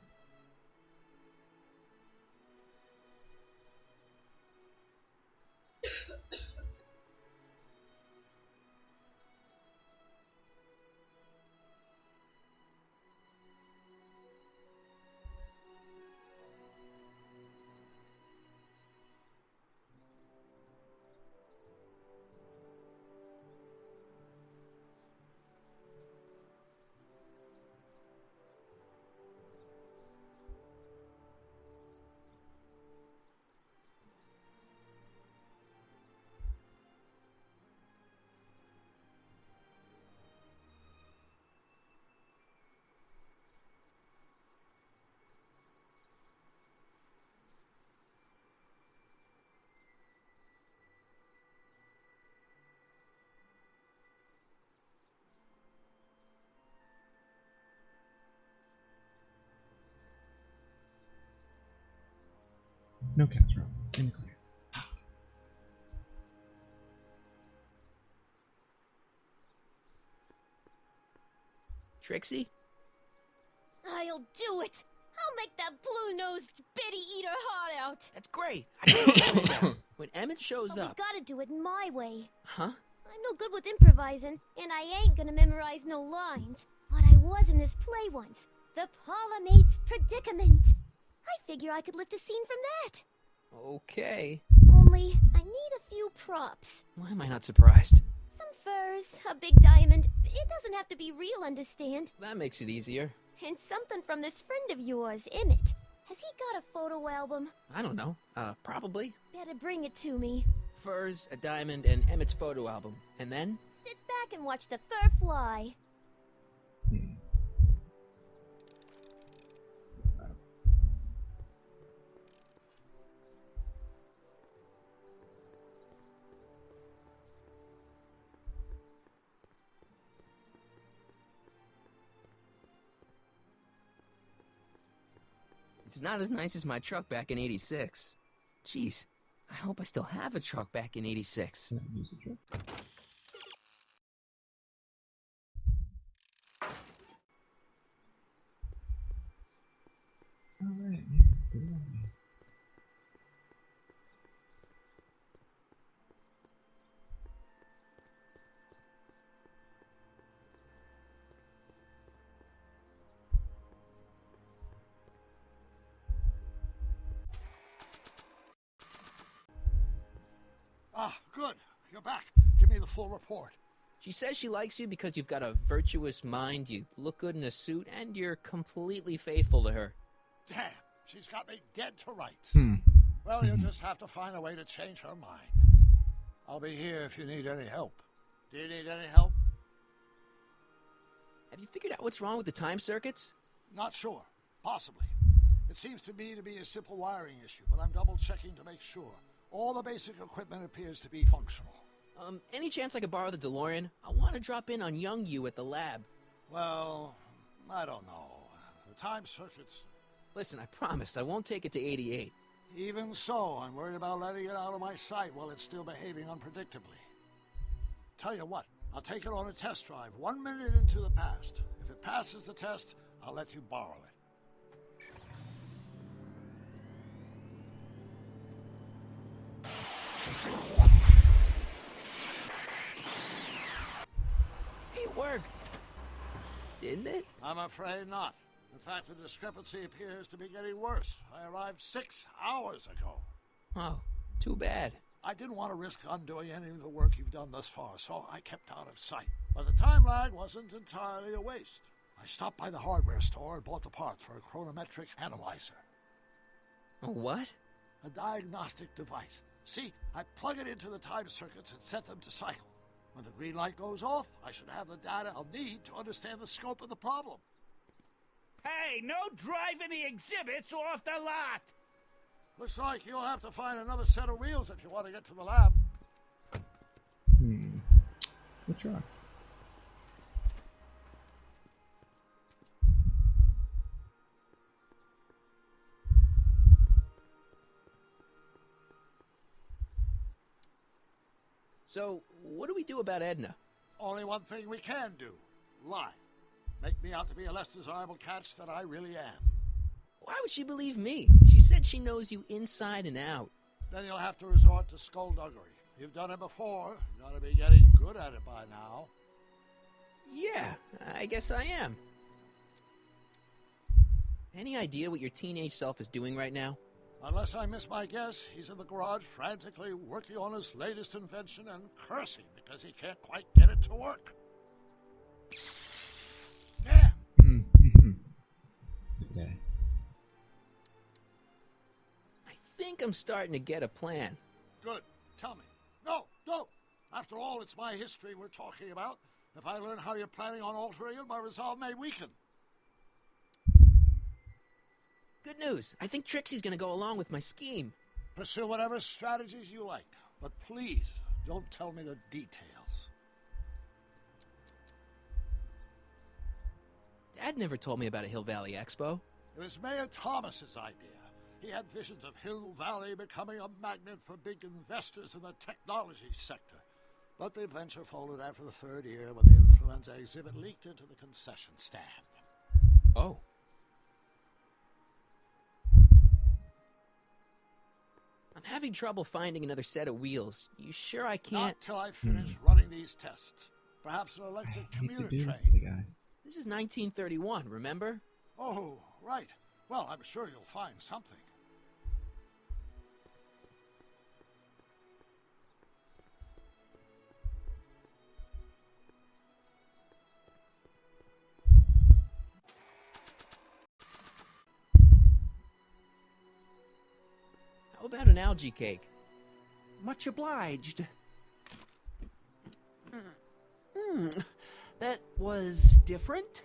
Speaker 1: No cats roam. In the clear.
Speaker 2: Trixie?
Speaker 15: I'll do it. I'll make that blue-nosed bitty eat her heart out.
Speaker 2: That's great. I can do that. When Emmett shows
Speaker 15: But
Speaker 2: up...
Speaker 15: we gotta do it my way.
Speaker 2: Huh?
Speaker 15: I'm no good with improvising, and I ain't gonna memorize no lines. But I was in this play once, The Parlourmaid's Predicament. I figure I could lift a scene from that.
Speaker 2: Okay.
Speaker 15: Only, I need a few props.
Speaker 2: Why am I not surprised?
Speaker 15: Some furs, a big diamond. It doesn't have to be real, understand?
Speaker 2: That makes it easier.
Speaker 15: And something from this friend of yours, Emmett. Has he got a photo album?
Speaker 2: I don't know. Probably.
Speaker 15: Better bring it to me.
Speaker 2: Furs, a diamond, and Emmett's photo album. And then?
Speaker 15: Sit back and watch the fur fly.
Speaker 2: It's not as nice as my truck back in '86. Jeez, I hope I still have a truck back in '86.
Speaker 1: Use the truck. Alright, good on me.
Speaker 11: Ah, good. You're back. Give me the full report.
Speaker 2: She says she likes you because you've got a virtuous mind, you look good in a suit, and you're completely faithful to her.
Speaker 11: Damn, she's got me dead to rights.
Speaker 1: Hmm.
Speaker 11: Well, you'll just have to find a way to change her mind. I'll be here if you need any help. Do you need any help?
Speaker 2: Have you figured out what's wrong with the time circuits?
Speaker 11: Not sure. Possibly. It seems to me to be a simple wiring issue, but I'm double-checking to make sure. All the basic equipment appears to be functional.
Speaker 2: Any chance I could borrow the DeLorean? I want to drop in on young you at the lab.
Speaker 11: Well, I don't know. The time circuits...
Speaker 2: Listen, I promise I won't take it to 88.
Speaker 11: Even so, I'm worried about letting it out of my sight while it's still behaving unpredictably. Tell you what, I'll take it on a test drive 1 minute into the past. If it passes the test, I'll let you borrow it.
Speaker 2: It worked! Didn't it?
Speaker 11: I'm afraid not. In fact, the discrepancy appears to be getting worse. I arrived 6 hours ago.
Speaker 2: Oh, too bad.
Speaker 11: I didn't want to risk undoing any of the work you've done thus far, so I kept out of sight. But the time lag wasn't entirely a waste. I stopped by the hardware store and bought the parts for a chronometric analyzer.
Speaker 2: A what?
Speaker 11: A diagnostic device. See, I plug it into the time circuits and set them to cycle. When the green light goes off, I should have the data I'll need to understand the scope of the problem.
Speaker 10: Hey, no driving the exhibits off the lot!
Speaker 11: Looks like you'll have to find another set of wheels if you want to get to the lab.
Speaker 1: The truck.
Speaker 2: So, what do we do about Edna?
Speaker 11: Only one thing we can do. Lie. Make me out to be a less desirable catch than I really am.
Speaker 2: Why would she believe me? She said she knows you inside and out.
Speaker 11: Then you'll have to resort to skullduggery. You've done it before. You gotta be getting good at it by now.
Speaker 2: Yeah, I guess I am. Any idea what your teenage self is doing right now?
Speaker 11: Unless I miss my guess, he's in the garage frantically working on his latest invention and cursing because he can't quite get it to work. Damn!
Speaker 1: It's okay.
Speaker 2: I think I'm starting to get a plan.
Speaker 11: Good. Tell me. No, no! After all, it's my history we're talking about. If I learn how you're planning on altering it, my resolve may weaken.
Speaker 2: Good news. I think Trixie's gonna go along with my scheme.
Speaker 11: Pursue whatever strategies you like, but please don't tell me the details.
Speaker 2: Dad never told me about a Hill Valley Expo.
Speaker 11: It was Mayor Thomas's idea. He had visions of Hill Valley becoming a magnet for big investors in the technology sector. But the venture folded after the third year when the influenza exhibit leaked into the concession stand.
Speaker 2: I'm having trouble finding another set of wheels. You sure I can't?
Speaker 11: Not till I finish running these tests. Perhaps an electric commuter
Speaker 1: do this
Speaker 11: train.
Speaker 1: to the guy.
Speaker 2: This is 1931, remember?
Speaker 11: Oh, right. Well, I'm sure you'll find something.
Speaker 2: How about an algae cake?
Speaker 6: Much obliged. That was different?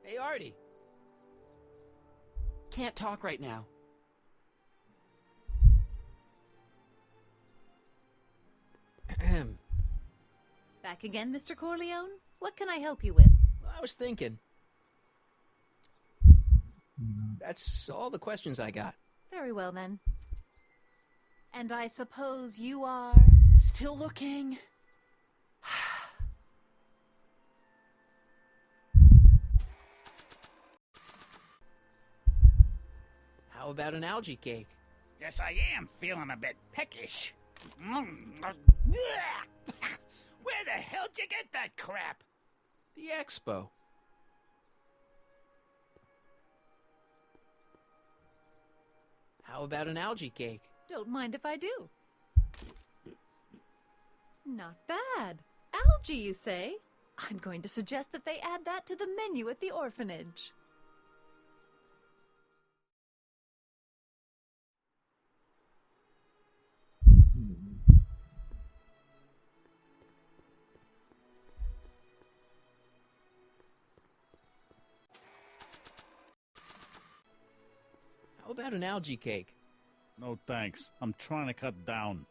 Speaker 2: Hey, Artie.
Speaker 6: Can't talk right now.
Speaker 14: Back again, Mr. Corleone? What can I help you with?
Speaker 2: Well, I was thinking. That's all the questions I got.
Speaker 14: Very well, then. And I suppose you are...
Speaker 6: Still looking.
Speaker 2: How about an algae cake?
Speaker 10: Yes, I am feeling a bit peckish. Where the hell'd you get that crap?
Speaker 2: The expo. How about an algae cake?
Speaker 14: Don't mind if I do. Not bad. Algae, you say? I'm going to suggest that they add that to the menu at the orphanage.
Speaker 2: How about an algae cake?
Speaker 16: No thanks. I'm trying to cut down.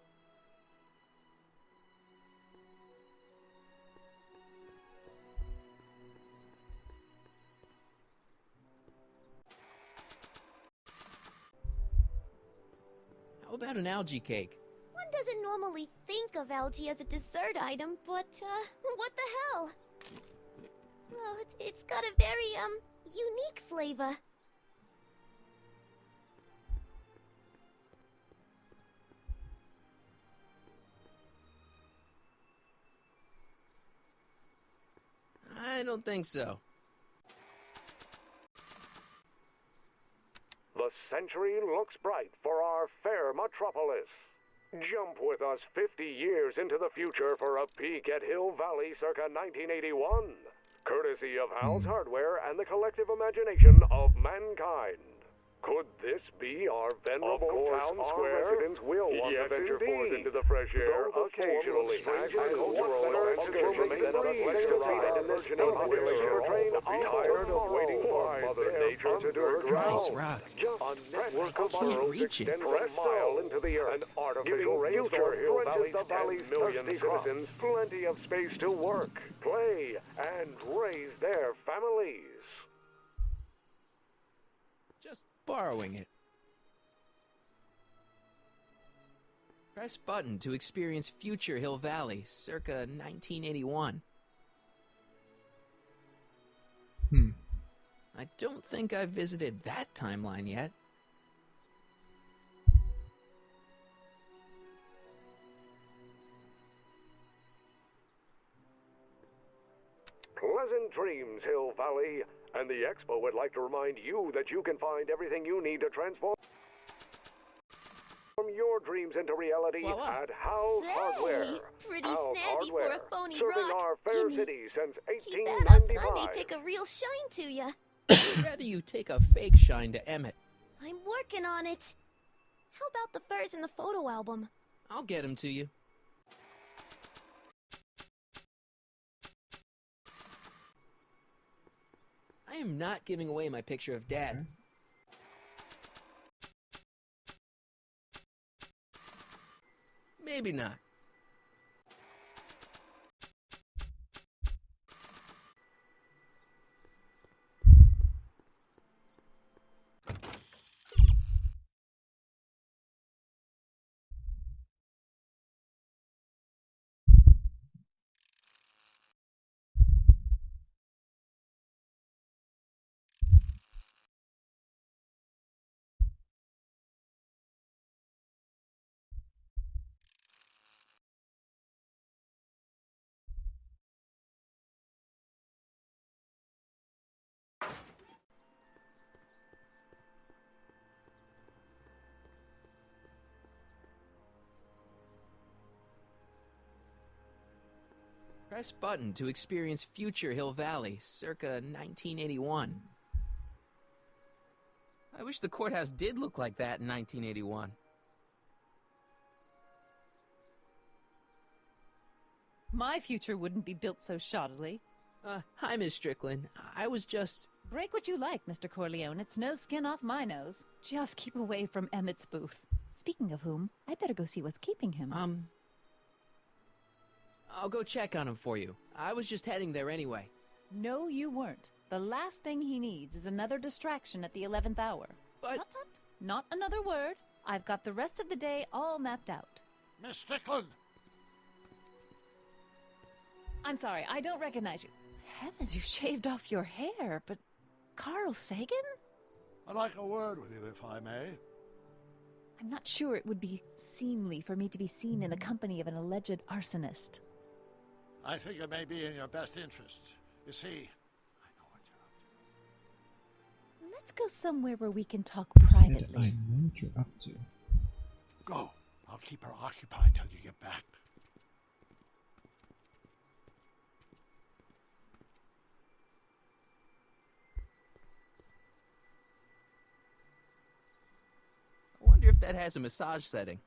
Speaker 2: How about an algae cake?
Speaker 15: One doesn't normally think of algae as a dessert item, but, what the hell? Well, it's got a very, unique flavor.
Speaker 2: I don't think so.
Speaker 17: The century looks bright for our fair metropolis. Jump with us 50 years into the future for a peek at Hill Valley circa 1981. Courtesy of Hal's Hardware and the collective imagination of mankind. Could this be our venerable town square? Residents will want to venture forth into the fresh air, occasionally. Tired of waiting for Mother Nature to do her job.
Speaker 2: Nice rock.
Speaker 17: A network of burrows extends a mile into the earth, giving future Hill Valley's million citizens plenty of space to work, play, and raise their families.
Speaker 2: Just borrowing it. Press button to experience future Hill Valley, circa 1981. I don't think I've visited that timeline yet.
Speaker 17: Pleasant dreams, Hill Valley. And the Expo would like to remind you that you can find everything you need to transform your dreams into reality at Hal's Hardware.
Speaker 15: Pretty
Speaker 17: Hal's
Speaker 15: snazzy for
Speaker 17: Hardware,
Speaker 15: a phony
Speaker 17: serving
Speaker 15: rock.
Speaker 17: our fair
Speaker 15: Gimme.
Speaker 17: city since
Speaker 15: Keep that up, and
Speaker 17: 1895.
Speaker 15: I may take a real shine to ya.
Speaker 2: I'd rather you take a fake shine to Emmett.
Speaker 15: I'm working on it. How about the furs in the photo album?
Speaker 2: I'll get him to you. I am not giving away my picture of Dad. Maybe not. Press button to experience future Hill Valley, circa 1981. I wish the courthouse did look like that in 1981.
Speaker 14: My future wouldn't be built so shoddily.
Speaker 2: Hi, Miss Strickland. I was just...
Speaker 14: Break what you like, Mr. Corleone. It's no skin off my nose. Just keep away from Emmett's booth. Speaking of whom, I better go see what's keeping him.
Speaker 2: I'll go check on him for you. I was just heading there anyway.
Speaker 14: No, you weren't. The last thing he needs is another distraction at the 11th hour.
Speaker 2: But...
Speaker 14: Tut, tut. Not another word. I've got the rest of the day all mapped out.
Speaker 11: Miss Strickland!
Speaker 14: I'm sorry, I don't recognize you. Heavens, you shaved off your hair, but... Carl Sagan?
Speaker 11: I'd like a word with you, if I may.
Speaker 14: I'm not sure it would be seemly for me to be seen in the company of an alleged arsonist.
Speaker 11: I think it may be in your best interest. You see,
Speaker 14: Let's go somewhere where we can talk
Speaker 1: I said,
Speaker 14: privately.
Speaker 1: I know what you're up to.
Speaker 11: go. I'll keep her occupied till you get back.
Speaker 2: I wonder if that has a massage setting.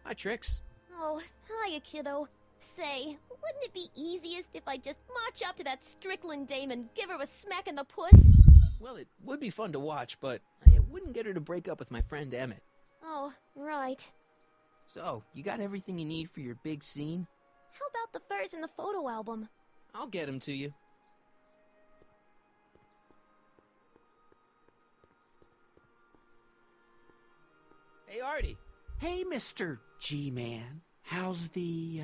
Speaker 2: Hi, Trix.
Speaker 15: Oh, hiya, kiddo. Say, wouldn't it be easiest if I just march up to that Strickland dame and give her a smack in the puss?
Speaker 2: Well, it would be fun to watch, but it wouldn't get her to break up with my friend Emmett.
Speaker 15: Oh, right.
Speaker 2: So, you got everything you need for your big scene?
Speaker 15: How about the furs in the photo album?
Speaker 2: I'll get them to you. Hey, Artie.
Speaker 6: Hey, Mr. G-Man. How's the,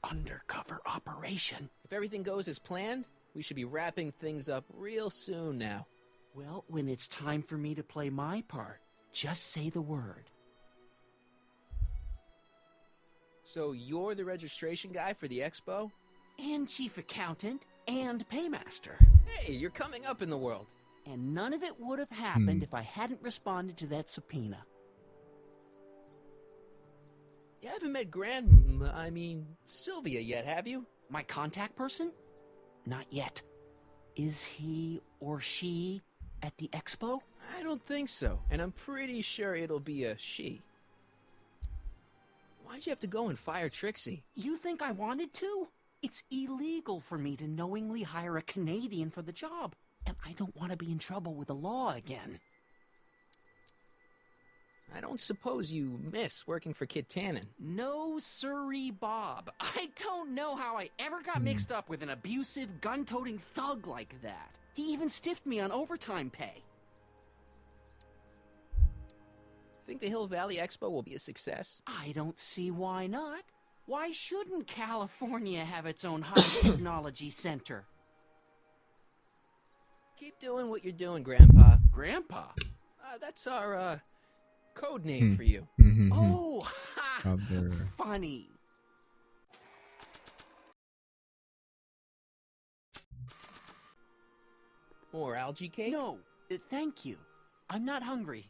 Speaker 6: undercover operation?
Speaker 2: If everything goes as planned, we should be wrapping things up real soon now.
Speaker 6: Well, when it's time for me to play my part, just say the word.
Speaker 2: So you're the registration guy for the expo?
Speaker 6: And chief accountant and paymaster.
Speaker 2: Hey, you're coming up in the world.
Speaker 6: And none of it would have happened if I hadn't responded to that subpoena.
Speaker 2: You haven't met Sylvia yet, have you?
Speaker 6: My contact person? Not yet. Is he or she at the expo?
Speaker 2: I don't think so, and I'm pretty sure it'll be a she. Why'd you have to go and fire Trixie?
Speaker 6: You think I wanted to? It's illegal for me to knowingly hire a Canadian for the job, and I don't want to be in trouble with the law again.
Speaker 2: I don't suppose you miss working for Kit Tannen.
Speaker 6: No sirree, Bob. I don't know how I ever got mixed up with an abusive, gun-toting thug like that. He even stiffed me on overtime pay.
Speaker 2: Think the Hill Valley Expo will be a success?
Speaker 6: I don't see why not. Why shouldn't California have its own high-technology center?
Speaker 2: Keep doing what you're doing, Grandpa.
Speaker 6: Grandpa?
Speaker 2: That's our, code name for you.
Speaker 6: Oh, ha! Funny.
Speaker 2: More algae cake?
Speaker 6: No, thank you. I'm not hungry.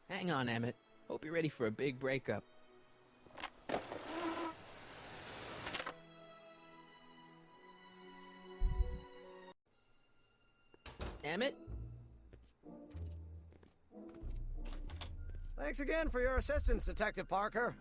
Speaker 2: Hang on, Emmett. Hope you're ready for a big breakup. Emmett?
Speaker 13: Thanks again for your assistance, Detective Parker.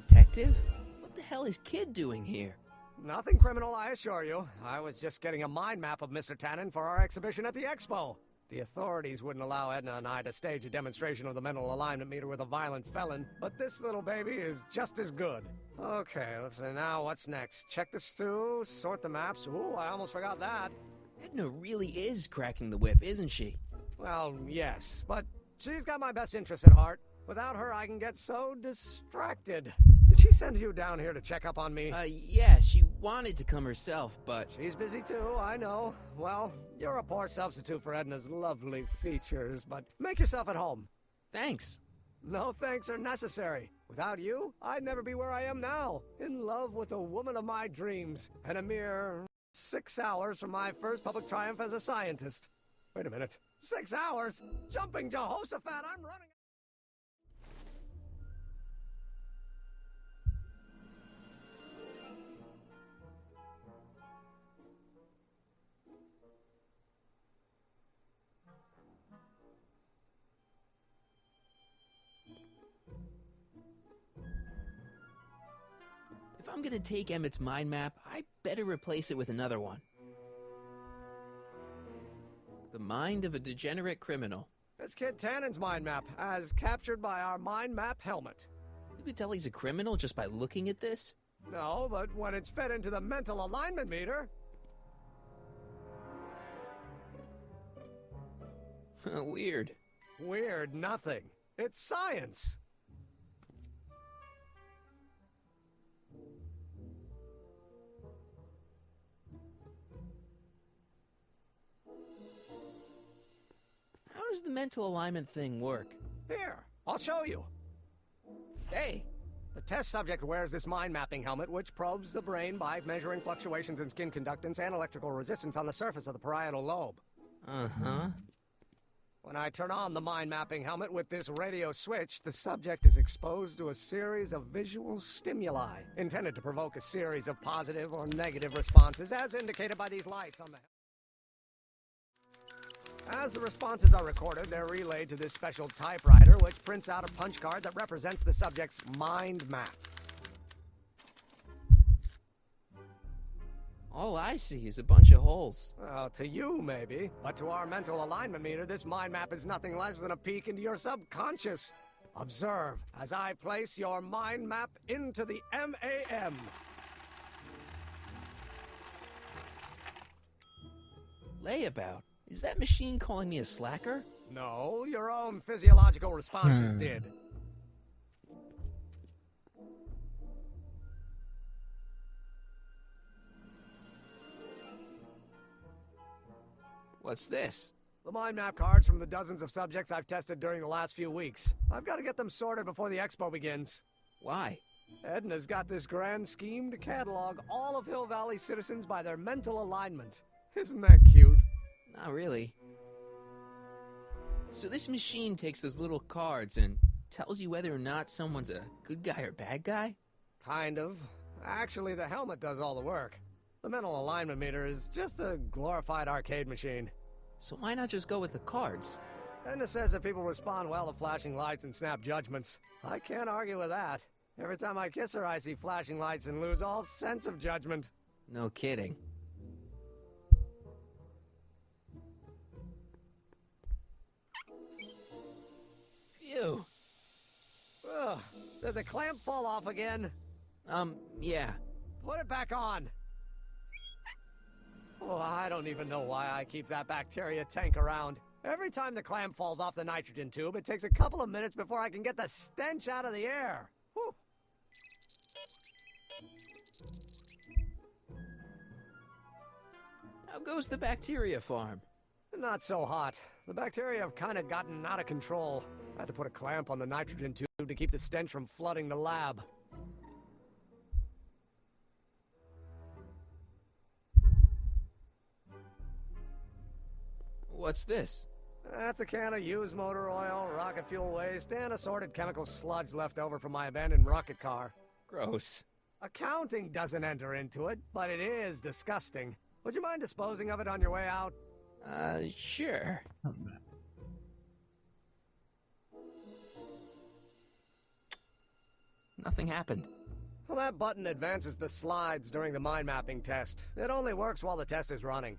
Speaker 2: Detective? What the hell is Kid doing here?
Speaker 13: Nothing criminal, I assure you. I was just getting a mind map of Mr. Tannen for our exhibition at the expo. The authorities wouldn't allow Edna and I to stage a demonstration of the mental alignment meter with a violent felon, but this little baby is just as good. Okay, let's see, now what's next? Check the stew, sort the maps. Ooh, I almost forgot that.
Speaker 2: Edna really is cracking the whip, isn't she?
Speaker 13: Well, yes, but she's got my best interests at heart. Without her, I can get so distracted. Did she send you down here to check up on me?
Speaker 2: Yeah, she wanted to come herself, but...
Speaker 13: She's busy too, I know. Well, you're a poor substitute for Edna's lovely features, but make yourself at home.
Speaker 2: Thanks.
Speaker 13: No thanks are necessary. Without you, I'd never be where I am now, in love with the woman of my dreams, and a mere 6 hours from my first public triumph as a scientist. Wait a minute. 6 hours? Jumping Jehoshaphat, I'm running...
Speaker 2: If I'm gonna take Emmett's mind map, I better replace it with another one. The mind of a degenerate criminal.
Speaker 13: It's Kid Tannen's mind map, as captured by our mind map helmet.
Speaker 2: You could tell he's a criminal just by looking at this?
Speaker 13: No, but when it's fed into the mental alignment meter...
Speaker 2: Weird.
Speaker 13: Weird nothing. It's science.
Speaker 2: How does the mental alignment thing work?
Speaker 13: Here, I'll show you.
Speaker 2: Hey!
Speaker 13: The test subject wears this mind mapping helmet, which probes the brain by measuring fluctuations in skin conductance and electrical resistance on the surface of the parietal lobe.
Speaker 2: Uh-huh.
Speaker 13: When I turn on the mind mapping helmet with this radio switch, the subject is exposed to a series of visual stimuli, intended to provoke a series of positive or negative responses, as indicated by these lights on the helmet. As the responses are recorded, they're relayed to this special typewriter, which prints out a punch card that represents the subject's mind map.
Speaker 2: All I see is a bunch of holes.
Speaker 13: Well, to you, maybe. But to our mental alignment meter, this mind map is nothing less than a peek into your subconscious. Observe as I place your mind map into the MAM.
Speaker 2: Layabout? Is that machine calling me a slacker?
Speaker 13: No, your own physiological responses did.
Speaker 2: What's this?
Speaker 13: The mind map cards from the dozens of subjects I've tested during the last few weeks. I've got to get them sorted before the expo begins.
Speaker 2: Why?
Speaker 13: Edna's got this grand scheme to catalog all of Hill Valley citizens by their mental alignment. Isn't that cute?
Speaker 2: Not really. So this machine takes those little cards and tells you whether or not someone's a good guy or bad guy?
Speaker 13: Kind of. Actually, the helmet does all the work. The mental alignment meter is just a glorified arcade machine.
Speaker 2: So why not just go with the cards?
Speaker 13: Edna says that people respond well to flashing lights and snap judgments. I can't argue with that. Every time I kiss her, I see flashing lights and lose all sense of judgment.
Speaker 2: No kidding. Phew.
Speaker 13: Ugh, did the clamp fall off again?
Speaker 2: Yeah.
Speaker 13: Put it back on. Oh, I don't even know why I keep that bacteria tank around. Every time the clamp falls off the nitrogen tube, it takes a couple of minutes before I can get the stench out of the air. Whew.
Speaker 2: How goes the bacteria farm?
Speaker 13: Not so hot. The bacteria have kind of gotten out of control. I had to put a clamp on the nitrogen tube to keep the stench from flooding the lab.
Speaker 2: What's this?
Speaker 13: That's a can of used motor oil, rocket fuel waste, and assorted chemical sludge left over from my abandoned rocket car.
Speaker 2: Gross.
Speaker 13: Accounting doesn't enter into it, but it is disgusting. Would you mind disposing of it on your way out?
Speaker 2: Sure. Nothing happened.
Speaker 13: Well, that button advances the slides during the mind mapping test. It only works while the test is running.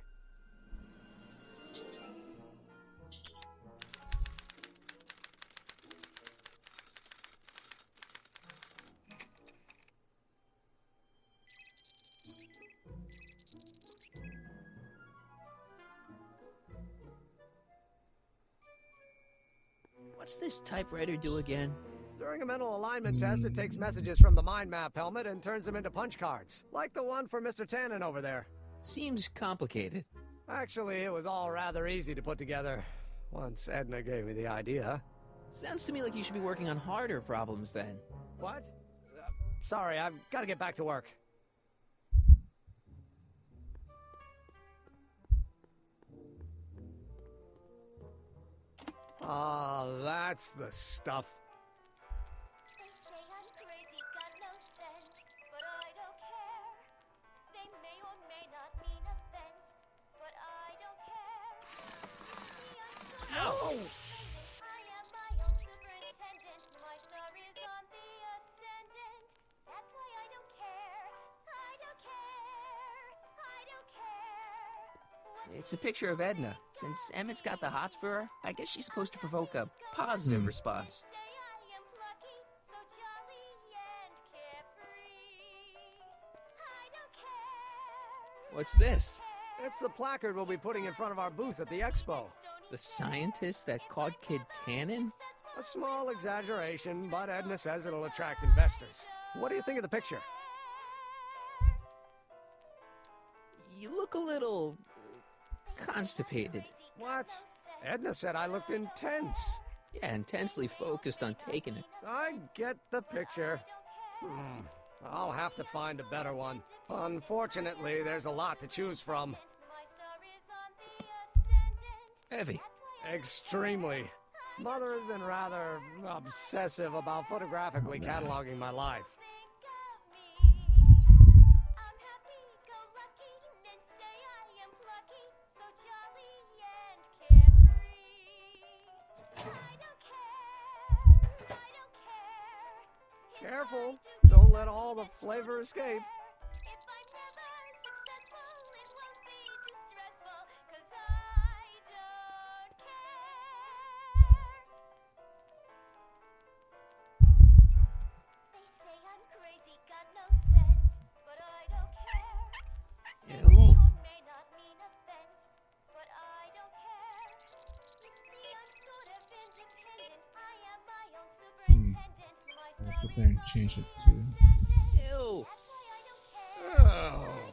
Speaker 2: What's this typewriter do again?
Speaker 13: During a mental alignment test, it takes messages from the mind map helmet and turns them into punch cards, like the one for Mr. Tannen over there.
Speaker 2: Seems complicated.
Speaker 13: Actually, it was all rather easy to put together, once Edna gave me the idea.
Speaker 2: Sounds to me like you should be working on harder problems then.
Speaker 13: What? Sorry, I've got to get back to work. Ah, that's the stuff.
Speaker 15: They say I'm crazy, got no sense, but I don't care. They may or may not mean offense, but I don't care. See, I'm so independent. I am my own superintendent. My star is on the ascendant. That's why I don't care. I don't care. I don't care.
Speaker 2: It's a picture of Edna. Since Emmett's got the hots for her, I guess she's supposed to provoke a positive response. What's this?
Speaker 13: It's the placard we'll be putting in front of our booth at the expo.
Speaker 2: The scientist that caught Kid Tannen?
Speaker 13: A small exaggeration, but Edna says it'll attract investors. What do you think of the picture?
Speaker 2: You look a little constipated.
Speaker 13: What? Edna said I looked intense.
Speaker 2: Yeah, intensely focused on taking it.
Speaker 13: I get the picture. I'll have to find a better one. Unfortunately, there's a lot to choose from.
Speaker 2: Heavy.
Speaker 13: Extremely. Mother has been rather obsessive about photographically cataloging my life. Careful, don't let all the flavor escape.
Speaker 2: Ew.
Speaker 1: I'll sit there and change it to.
Speaker 2: Ew.
Speaker 13: Oh.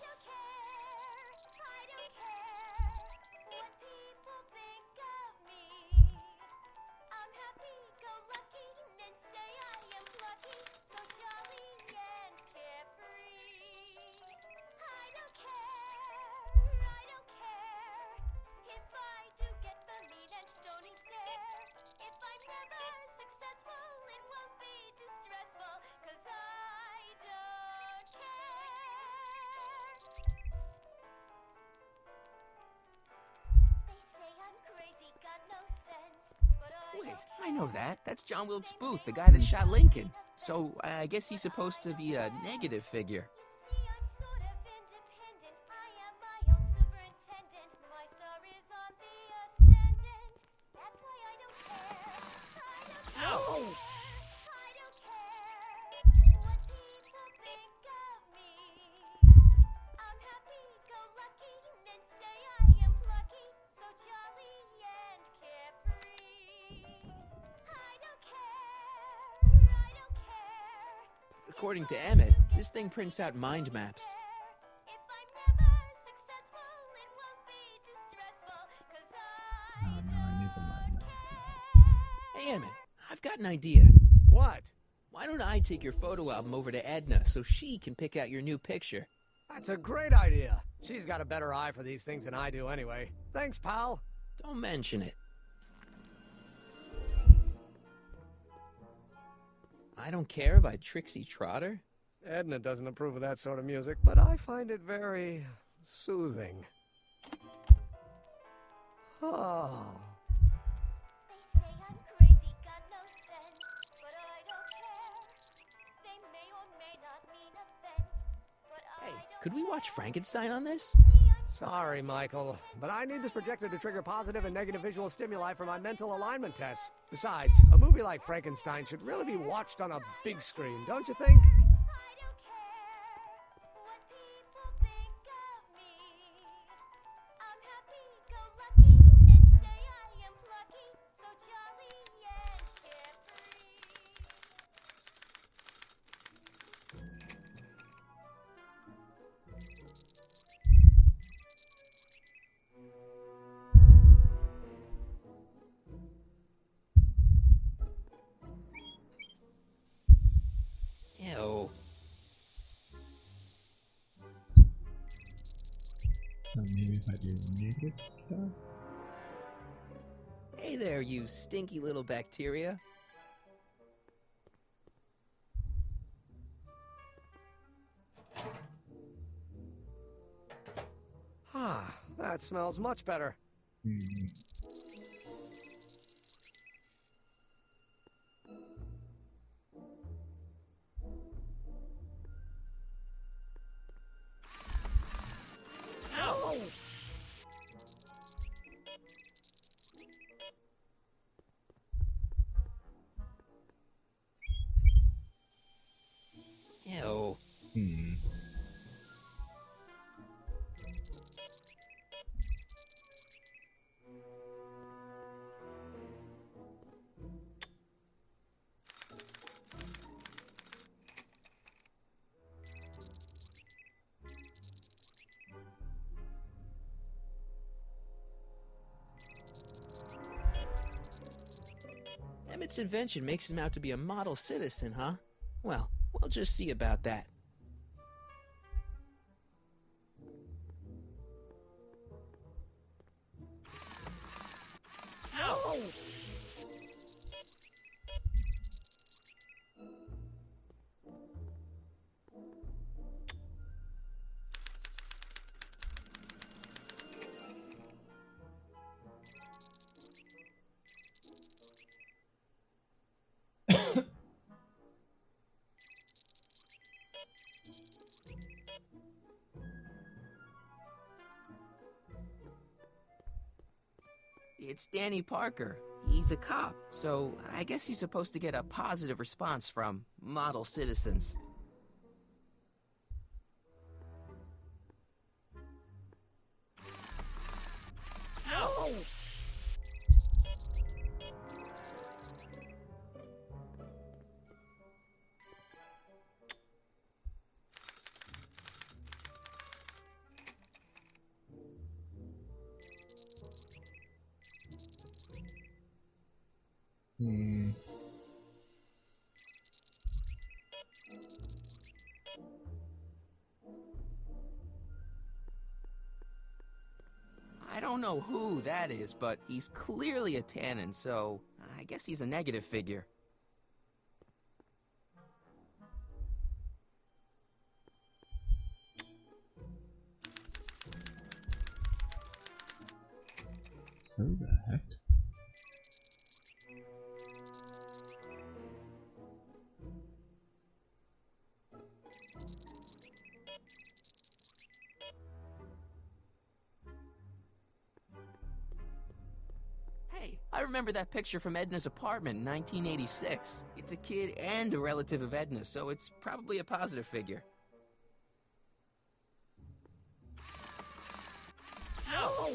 Speaker 2: Wait, I know that. That's John Wilkes Booth, the guy that shot Lincoln. So I guess he's supposed to be a negative figure.
Speaker 13: Oh.
Speaker 2: According to Emmett, this thing prints out mind maps.
Speaker 1: No, I need the mind maps.
Speaker 2: Hey, Emmett, I've got an idea.
Speaker 13: What?
Speaker 2: Why don't I take your photo album over to Edna so she can pick out your new picture?
Speaker 13: That's a great idea. She's got a better eye for these things than I do anyway. Thanks, pal.
Speaker 2: Don't mention it. I Don't Care by Trixie Trotter?
Speaker 13: Edna doesn't approve of that sort of music, but I find it very soothing. Oh.
Speaker 2: Hey, could we watch Frankenstein on this?
Speaker 13: Sorry, Michael, but I need this projector to trigger positive and negative visual stimuli for my mental alignment tests. Besides, a movie like Frankenstein should really be watched on a big screen, don't you think?
Speaker 2: Ew.
Speaker 1: So maybe if I do negative stuff?
Speaker 2: Hey there, you stinky little bacteria.
Speaker 13: Ah, that smells much better.
Speaker 1: Hmm.
Speaker 2: Ow! Ew.
Speaker 1: Hmm.
Speaker 2: Emmett's invention makes him out to be a model citizen, huh? Well, we'll just see about that. Ow! It's Danny Parker. He's a cop, so I guess he's supposed to get a positive response from model citizens. Ow!
Speaker 1: Hmm.
Speaker 2: I don't know who that is, but he's clearly a Tannen, so I guess he's a negative figure.
Speaker 1: Who the heck?
Speaker 2: Hey, I remember that picture from Edna's apartment in 1986. It's a kid and a relative of Edna, so it's probably a positive figure. Ow!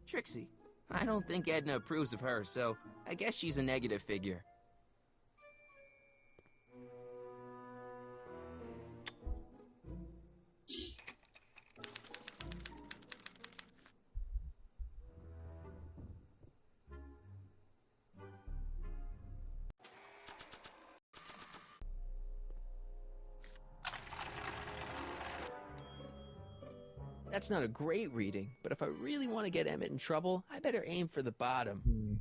Speaker 2: Trixie. I don't think Edna approves of her, so I guess she's a negative figure. That's not a great reading, but if I really want to get Emmett in trouble, I better aim for the bottom.
Speaker 1: Hmm.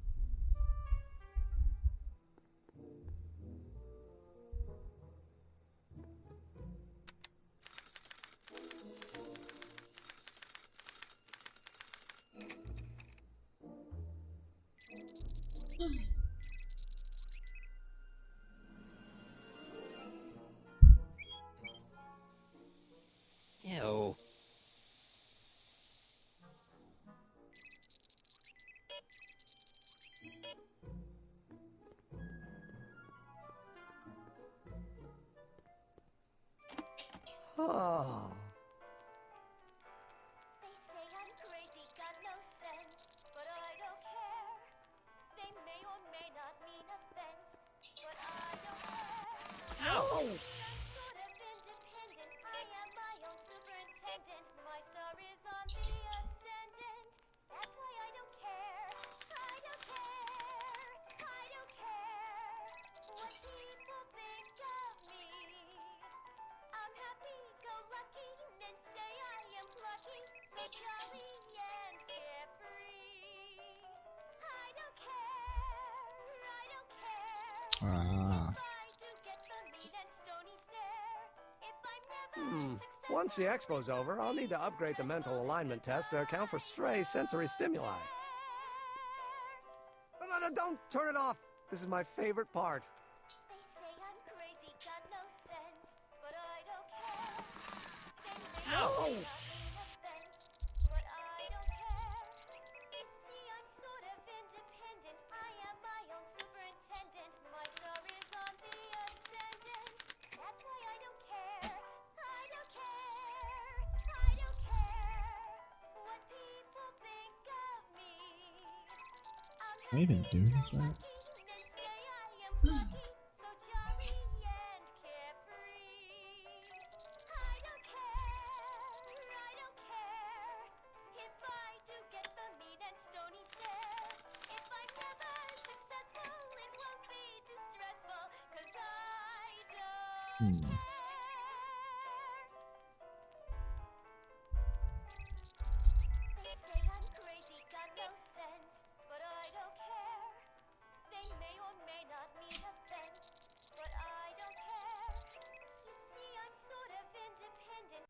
Speaker 2: Ew.
Speaker 13: Oh.
Speaker 15: They say I'm crazy, got no sense, but I don't care. They may or may not mean offense, but I don't care.
Speaker 13: Ow!
Speaker 15: I'm sort of independent. I am my own superintendent. My star is on the ascendant. That's why I don't care. I don't care. I don't care what people think of me. I'm happy-go-lucky and say I am plucky, so jolly and carefree. I don't care. I don't care.
Speaker 1: Ah.
Speaker 15: If I do get the mean and stony stare, if I'm never
Speaker 13: Once the expo's over, I'll need to upgrade the mental alignment test to account for stray sensory stimuli. No, don't turn it off. This is my favorite part.
Speaker 15: They say I'm crazy, got no sense, but I don't care. They may
Speaker 13: Ow!
Speaker 15: not mean offense, but I don't care. You see, I'm sort of independent. I am my own superintendent. My star is on the ascendant. That's why I don't care. I don't care. I don't care what people think of me. I'm
Speaker 1: Am I even doing this right?
Speaker 15: happy and say I am plucky, so jolly and carefree. I don't care. I don't care if I do get the mean and stony stare. If I'm never successful, it won't be distressful, 'cause I don't care. They say I'm crazy, got no sense, but I don't care. They may or may not mean offense, but I don't care. You see, I'm sort of independent.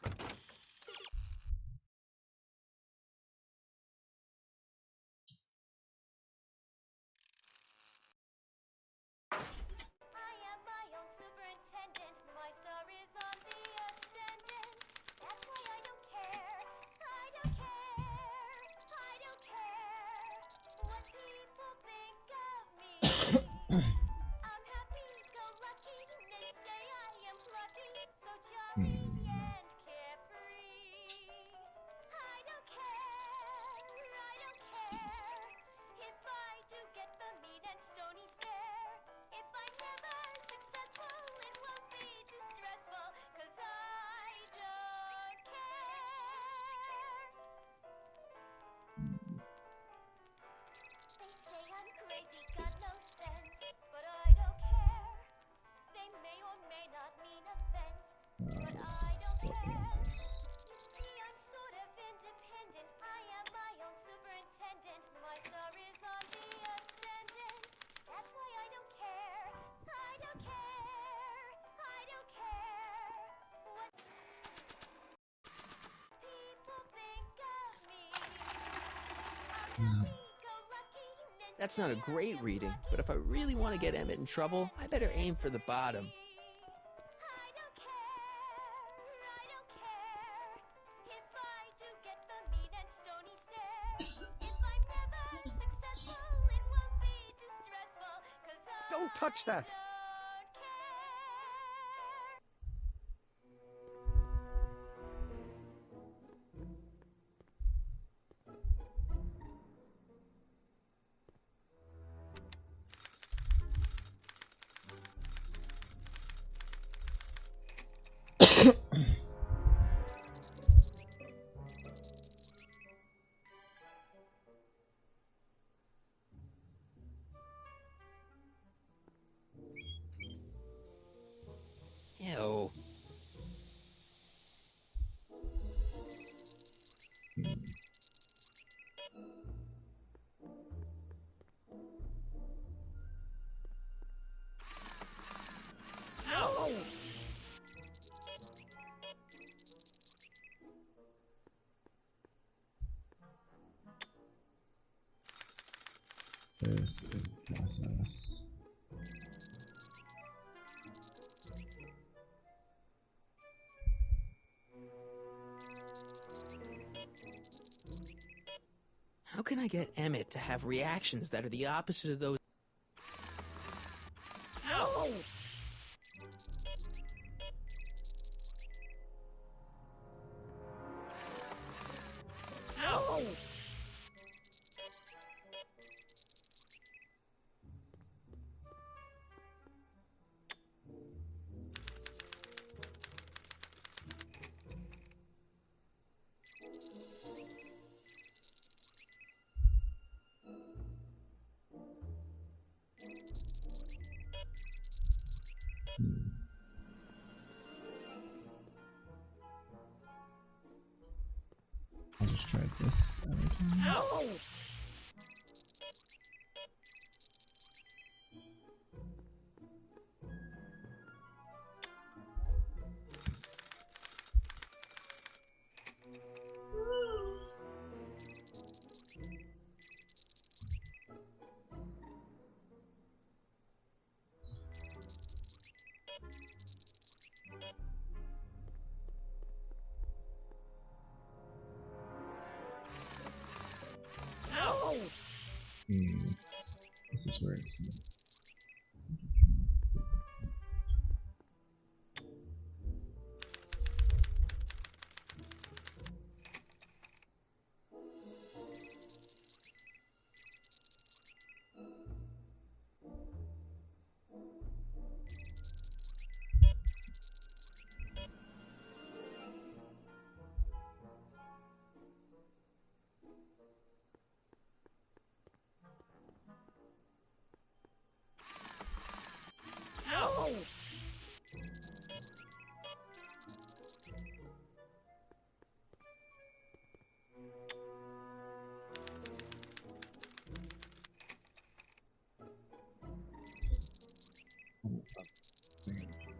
Speaker 15: I am my own superintendent. My star is on the ascendant. That's why I don't care. I don't care. I don't care what people think of me. I'm happy-go-lucky and say I am plucky, so jolly and carefree. I don't care. I don't care if I do get the mean and stony stare. If I'm never successful, it won't be distressful, 'cause I don't care. They say I'm crazy, got no sense, but I don't care. They may or may not mean offense, but
Speaker 1: This
Speaker 15: I
Speaker 1: is the
Speaker 15: don't
Speaker 1: slow
Speaker 15: care.
Speaker 1: process.
Speaker 15: You see, I'm sort of independent. I am my own superintendent. My star is on the ascendant. That's why I don't care. I don't care. I don't care what people think of me. I'm happy-go-lucky and
Speaker 2: That's not a great reading, but if I really want to get Emmett in trouble, I better aim for the bottom.
Speaker 15: I don't care. I don't care if I do get the mean and stony stare. If I'm never successful, it won't be distressful, 'cause I
Speaker 13: Don't touch that.
Speaker 15: don't care.
Speaker 2: Ew.
Speaker 13: Ow!
Speaker 1: This is the process.
Speaker 2: How can I get Emmett to have reactions that are the opposite of those?
Speaker 13: Ow!
Speaker 1: try this out. This is where it's going.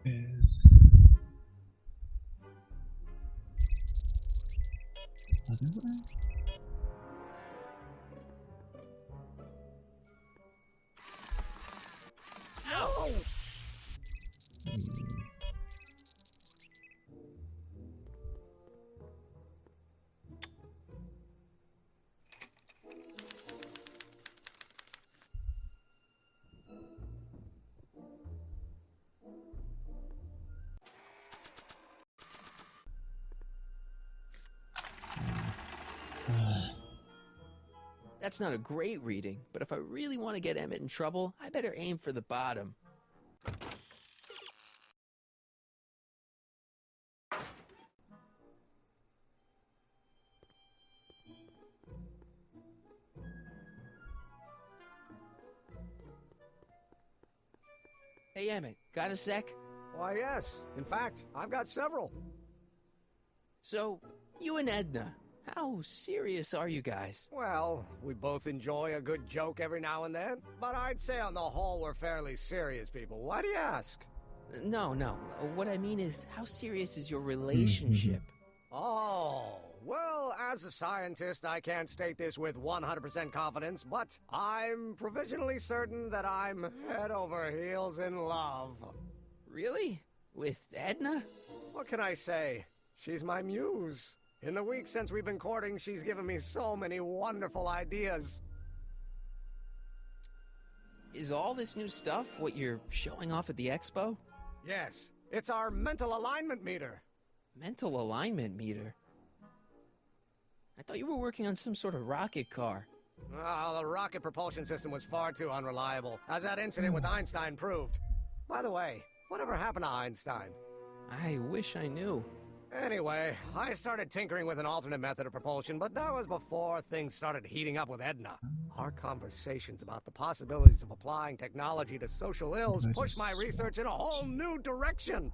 Speaker 1: Is other way?
Speaker 2: That's not a great reading, but if I really want to get Emmett in trouble, I better aim for the bottom. Hey Emmett, got a sec?
Speaker 13: Why, yes. In fact, I've got several.
Speaker 2: So, you and Edna, how serious are you guys?
Speaker 13: Well, we both enjoy a good joke every now and then, but I'd say on the whole we're fairly serious people. Why do you ask?
Speaker 2: No. What I mean is, how serious is your relationship?
Speaker 13: Oh, well, as a scientist, I can't state this with 100% confidence, but I'm provisionally certain that I'm head over heels in love.
Speaker 2: Really? With Edna?
Speaker 13: What can I say? She's my muse. In the week since we've been courting, she's given me so many wonderful ideas.
Speaker 2: Is all this new stuff what you're showing off at the expo?
Speaker 13: Yes, it's our mental alignment meter.
Speaker 2: Mental alignment meter? I thought you were working on some sort of rocket car.
Speaker 13: Oh, the rocket propulsion system was far too unreliable, as that incident with Einstein proved. By the way, whatever happened to Einstein?
Speaker 2: I wish I knew.
Speaker 13: Anyway, I started tinkering with an alternate method of propulsion, but that was before things started heating up with Edna. Our conversations about the possibilities of applying technology to social ills pushed my research in a whole new direction.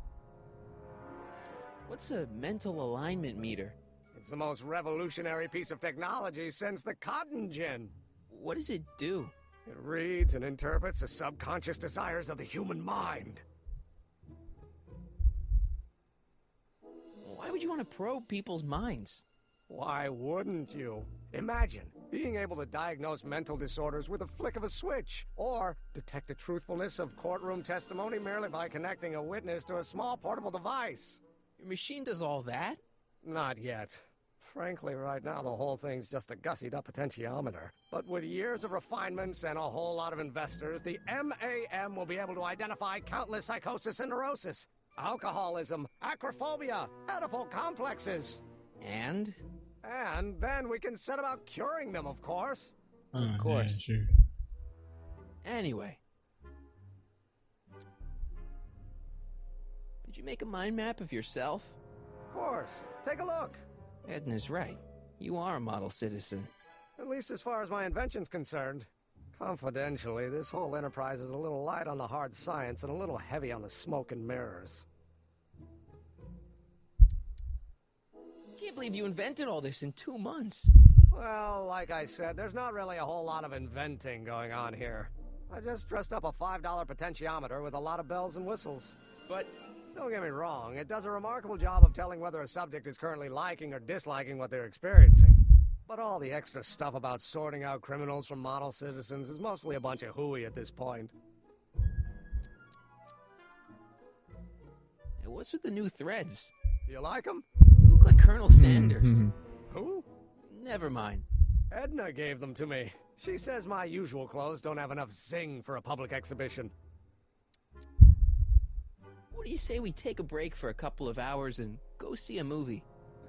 Speaker 2: What's a mental alignment meter?
Speaker 13: It's the most revolutionary piece of technology since the cotton gin.
Speaker 2: What does it do?
Speaker 13: It reads and interprets the subconscious desires of the human mind.
Speaker 2: Why would you want to probe people's minds?
Speaker 13: Why wouldn't you? Imagine being able to diagnose mental disorders with a flick of a switch, or detect the truthfulness of courtroom testimony merely by connecting a witness to a small portable device.
Speaker 2: Your machine does all that?
Speaker 13: Not yet. Frankly, right now the whole thing's just a gussied up potentiometer. But with years of refinements and a whole lot of investors, the MAM will be able to identify countless psychosis and neurosis, alcoholism, acrophobia, Oedipal complexes.
Speaker 2: And?
Speaker 13: And then we can set about curing them, of course.
Speaker 2: Of course.
Speaker 1: Yeah, sure.
Speaker 2: Anyway. Did you make a mind map of yourself?
Speaker 13: Of course. Take a look.
Speaker 2: Edna's right. You are a model citizen.
Speaker 13: At least as far as my invention's concerned. Confidentially, this whole enterprise is a little light on the hard science and a little heavy on the smoke and mirrors.
Speaker 2: can't believe you invented all this in 2 months.
Speaker 13: Well, like I said, there's not really a whole lot of inventing going on here. I just dressed up a $5 potentiometer with a lot of bells and whistles.
Speaker 2: But
Speaker 13: don't get me wrong, it does a remarkable job of telling whether a subject is currently liking or disliking what they're experiencing. But all the extra stuff about sorting out criminals from model citizens is mostly a bunch of hooey at this point.
Speaker 2: Hey, what's with the new threads?
Speaker 13: You like them?
Speaker 2: You look like Colonel Sanders.
Speaker 13: Who?
Speaker 2: Never mind.
Speaker 13: Edna gave them to me. She says my usual clothes don't have enough zing for a public exhibition.
Speaker 2: What do you say we take a break for a couple of hours and go see a movie?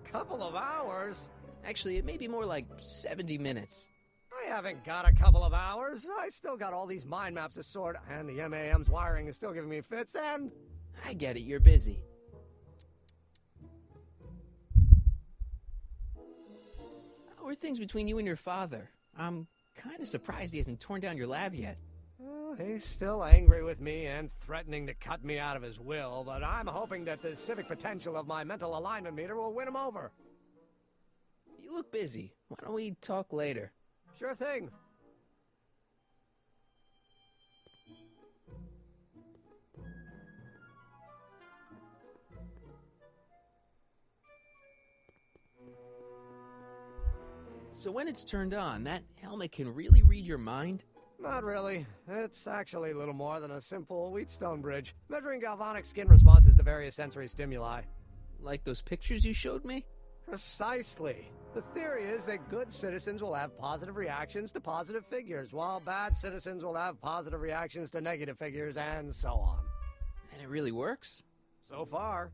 Speaker 13: A couple of hours?
Speaker 2: Actually, it may be more like 70 minutes.
Speaker 13: I haven't got a couple of hours. I still got all these mind maps to sort, and the MAM's wiring is still giving me fits, and...
Speaker 2: I get it, you're busy. How are things between you and your father? I'm kind of surprised he hasn't torn down your lab yet.
Speaker 13: He's still angry with me and threatening to cut me out of his will, but I'm hoping that the civic potential of my mental alignment meter will win him over.
Speaker 2: You look busy. Why don't we talk later?
Speaker 13: Sure thing.
Speaker 2: So when it's turned on, that helmet can really read your mind?
Speaker 13: Not really. It's actually a little more than a simple Wheatstone bridge, measuring galvanic skin responses to various sensory stimuli.
Speaker 2: Like those pictures you showed me?
Speaker 13: Precisely. The theory is that good citizens will have positive reactions to positive figures, while bad citizens will have positive reactions to negative figures, and so on.
Speaker 2: And it really works?
Speaker 13: So far.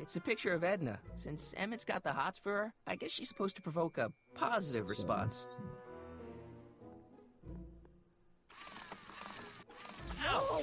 Speaker 2: It's a picture of Edna. Since Emmett's got the hots for her, I guess she's supposed to provoke a positive response.
Speaker 13: No!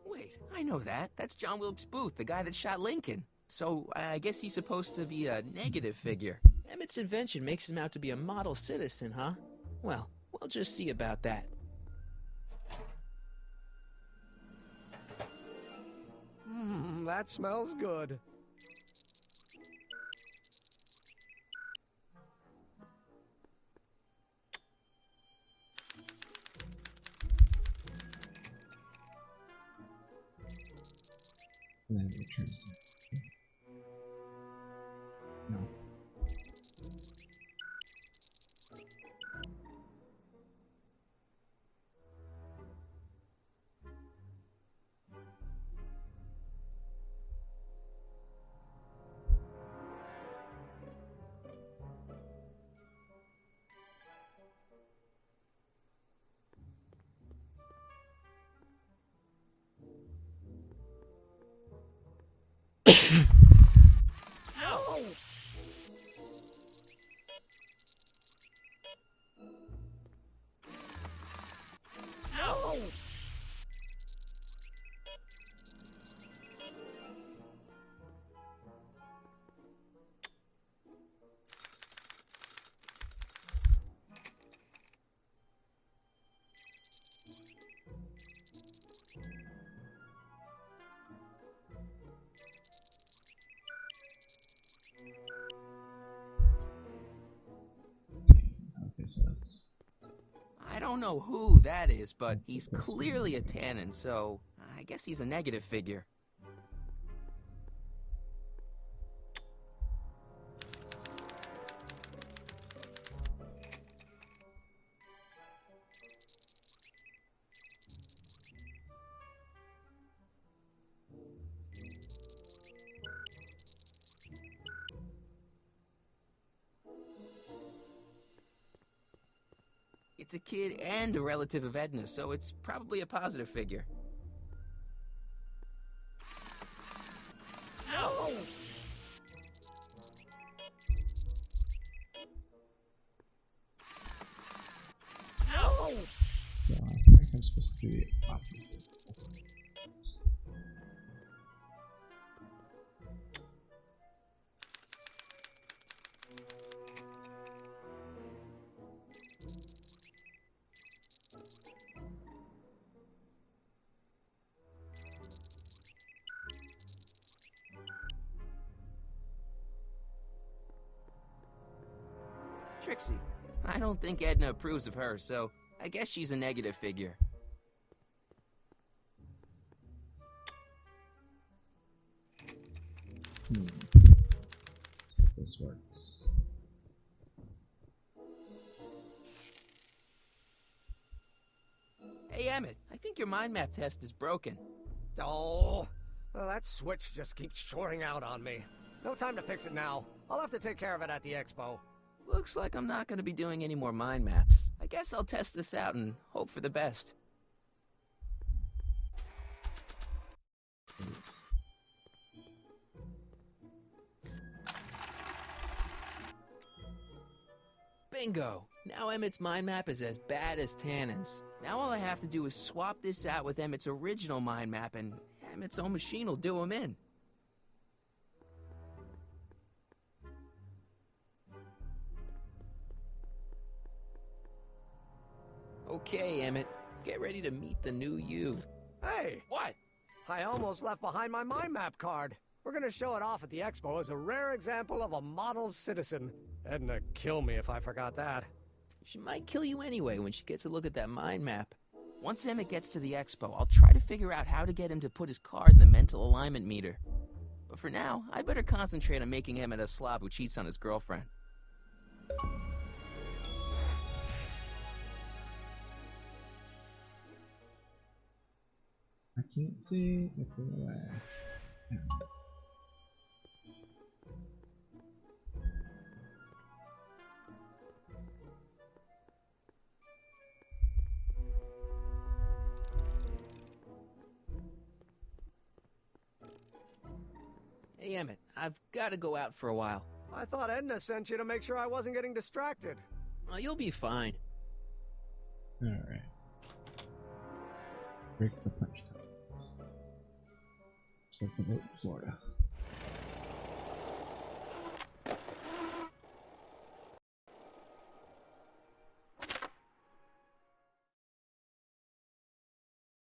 Speaker 2: Wait, I know that. That's John Wilkes Booth, the guy that shot Lincoln. So, I guess he's supposed to be a negative figure. Emmett's invention makes him out to be a model citizen, huh? Well, we'll just see about that.
Speaker 13: That smells good.
Speaker 1: Land returns. No. Okay, so that's...
Speaker 2: I don't know who that is, but he's clearly a Tannen, so I guess he's a negative figure. It's a kid and a relative of Edna, so it's probably a positive figure. Ow! Ow!
Speaker 1: So I think I'm supposed to do the opposite.
Speaker 2: Trixie. I don't think Edna approves of her, so I guess she's a negative figure.
Speaker 1: Let's hope this works.
Speaker 2: Hey, Emmett, I think your mind map test is broken.
Speaker 13: Oh, well, that switch just keeps shorting out on me. No time to fix it now. I'll have to take care of it at the expo.
Speaker 2: Looks like I'm not going to be doing any more mind maps. I guess I'll test this out and hope for the best.
Speaker 1: Oops.
Speaker 2: Bingo! Now Emmett's mind map is as bad as Tannen's. Now all I have to do is swap this out with Emmett's original mind map and Emmett's own machine will do him in. Okay, Emmett. Get ready to meet the new you.
Speaker 13: Hey!
Speaker 2: What?
Speaker 13: I almost left behind my mind map card. We're gonna show it off at the expo as a rare example of a model citizen. Edna kill me if I forgot that.
Speaker 2: She might kill you anyway when she gets a look at that mind map. Once Emmett gets to the expo, I'll try to figure out how to get him to put his card in the mental alignment meter. But for now, I better concentrate on making Emmett a slob who cheats on his girlfriend.
Speaker 1: I can't see. It's in the way. Yeah.
Speaker 2: Hey, Emmett, I've got to go out for a while.
Speaker 13: I thought Edna sent you to make sure I wasn't getting distracted.
Speaker 2: Well, you'll be fine.
Speaker 1: Alright. Break the punch cards. Just like the vote in Florida.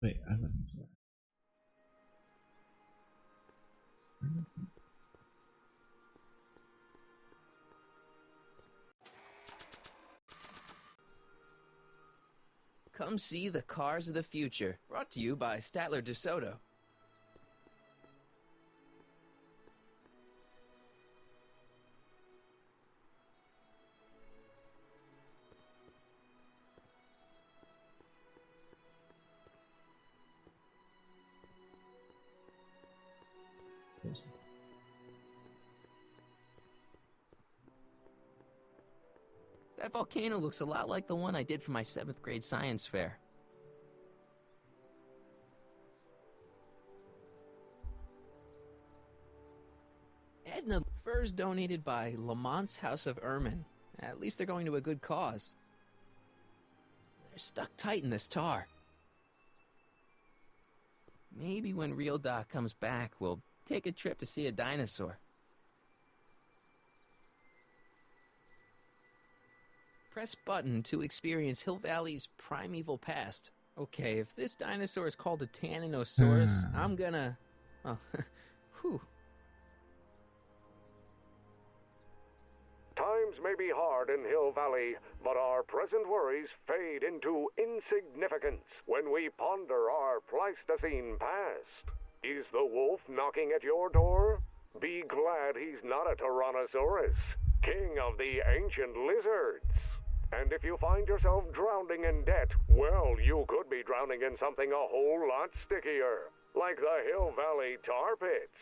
Speaker 1: Wait, I live in Florida. Where is it?
Speaker 2: Come see the Cars of the Future, brought to you by Statler DeSoto. That volcano looks a lot like the one I did for my 7th grade science fair. Edna, furs donated by Lamont's House of Ermine. At least they're going to a good cause. They're stuck tight in this tar. Maybe when Real Doc comes back, we'll take a trip to see a dinosaur. Press button to experience Hill Valley's primeval past. Okay, if this dinosaur is called a Tannenosaurus, I'm gonna... Oh, whew.
Speaker 17: Times may be hard in Hill Valley, but our present worries fade into insignificance when we ponder our Pleistocene past. Is the wolf knocking at your door? Be glad he's not a Tyrannosaurus, king of the ancient lizards. And if you find yourself drowning in debt, well, you could be drowning in something a whole lot stickier, like the Hill Valley tar pits.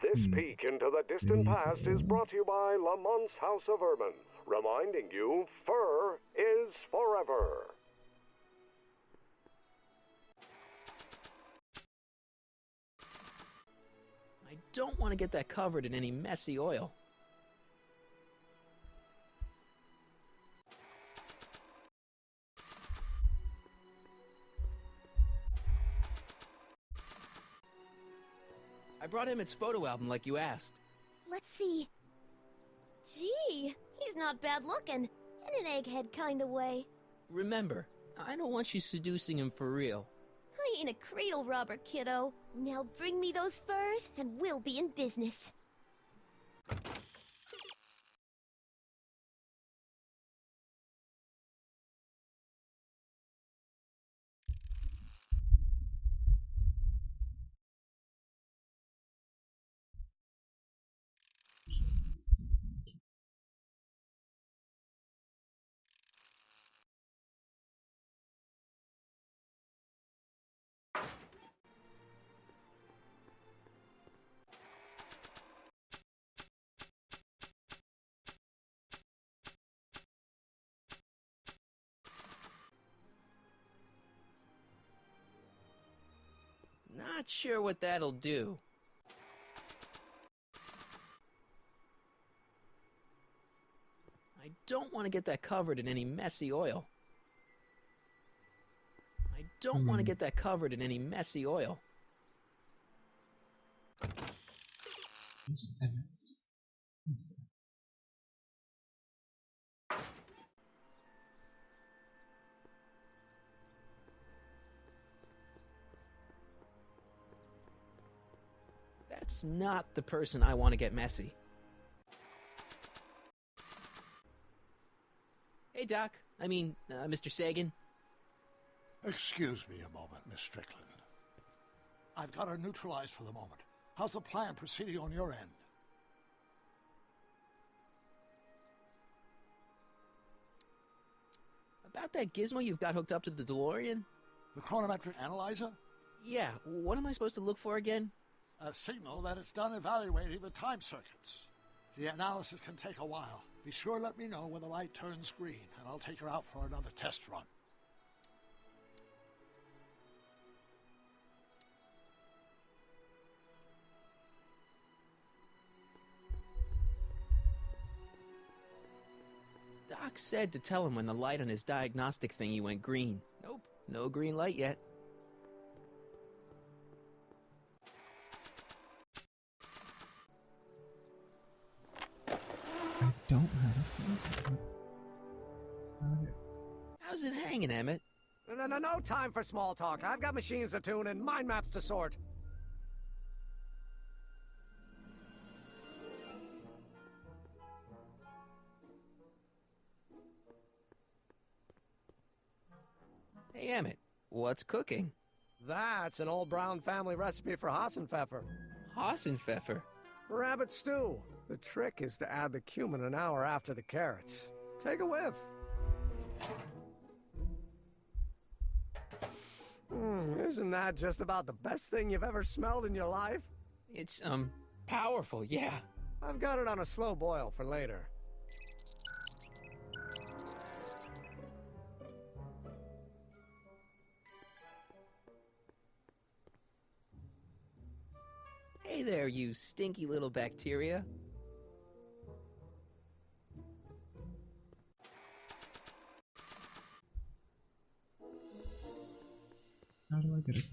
Speaker 17: This peek into the distant past is brought to you by Lamont's House of Ermine, reminding you fur is forever.
Speaker 2: I don't want to get that covered in any messy oil. I brought Emmett's photo album like you asked.
Speaker 15: Let's see. Gee, he's not bad looking. In an egghead kind of way.
Speaker 2: Remember, I don't want you seducing him for real.
Speaker 15: I ain't a cradle robber, kiddo. Now bring me those furs and we'll be in business.
Speaker 2: Not sure what that'll do. I don't want to get that covered in any messy oil. I don't want to get that covered in any messy oil. That's not the person I want to get messy. Hey, Doc. I mean, Mr. Sagan.
Speaker 11: Excuse me a moment, Miss Strickland. I've got her neutralized for the moment. How's the plan proceeding on your end?
Speaker 2: About that gizmo you've got hooked up to the DeLorean?
Speaker 11: The chronometric analyzer?
Speaker 2: Yeah, what am I supposed to look for again?
Speaker 11: A signal that it's done evaluating the time circuits. The analysis can take a while. Be sure to let me know when the light turns green, and I'll take her out for another test run.
Speaker 2: Doc said to tell him when the light on his diagnostic thingy went green. Nope, no green light yet.
Speaker 1: I don't have a phone.
Speaker 2: How's it hanging, Emmett?
Speaker 13: No time for small talk. I've got machines to tune and mind maps to sort.
Speaker 2: Hey, Emmett, what's cooking?
Speaker 13: That's an old Brown family recipe for Hassenpfeffer.
Speaker 2: Hassenpfeffer?
Speaker 13: Rabbit stew. The trick is to add the cumin an hour after the carrots. Take a whiff. Isn't that just about the best thing you've ever smelled in your life?
Speaker 2: It's, powerful, yeah.
Speaker 13: I've got it on a slow boil for later.
Speaker 2: Hey there, you stinky little bacteria.
Speaker 1: How do I get it?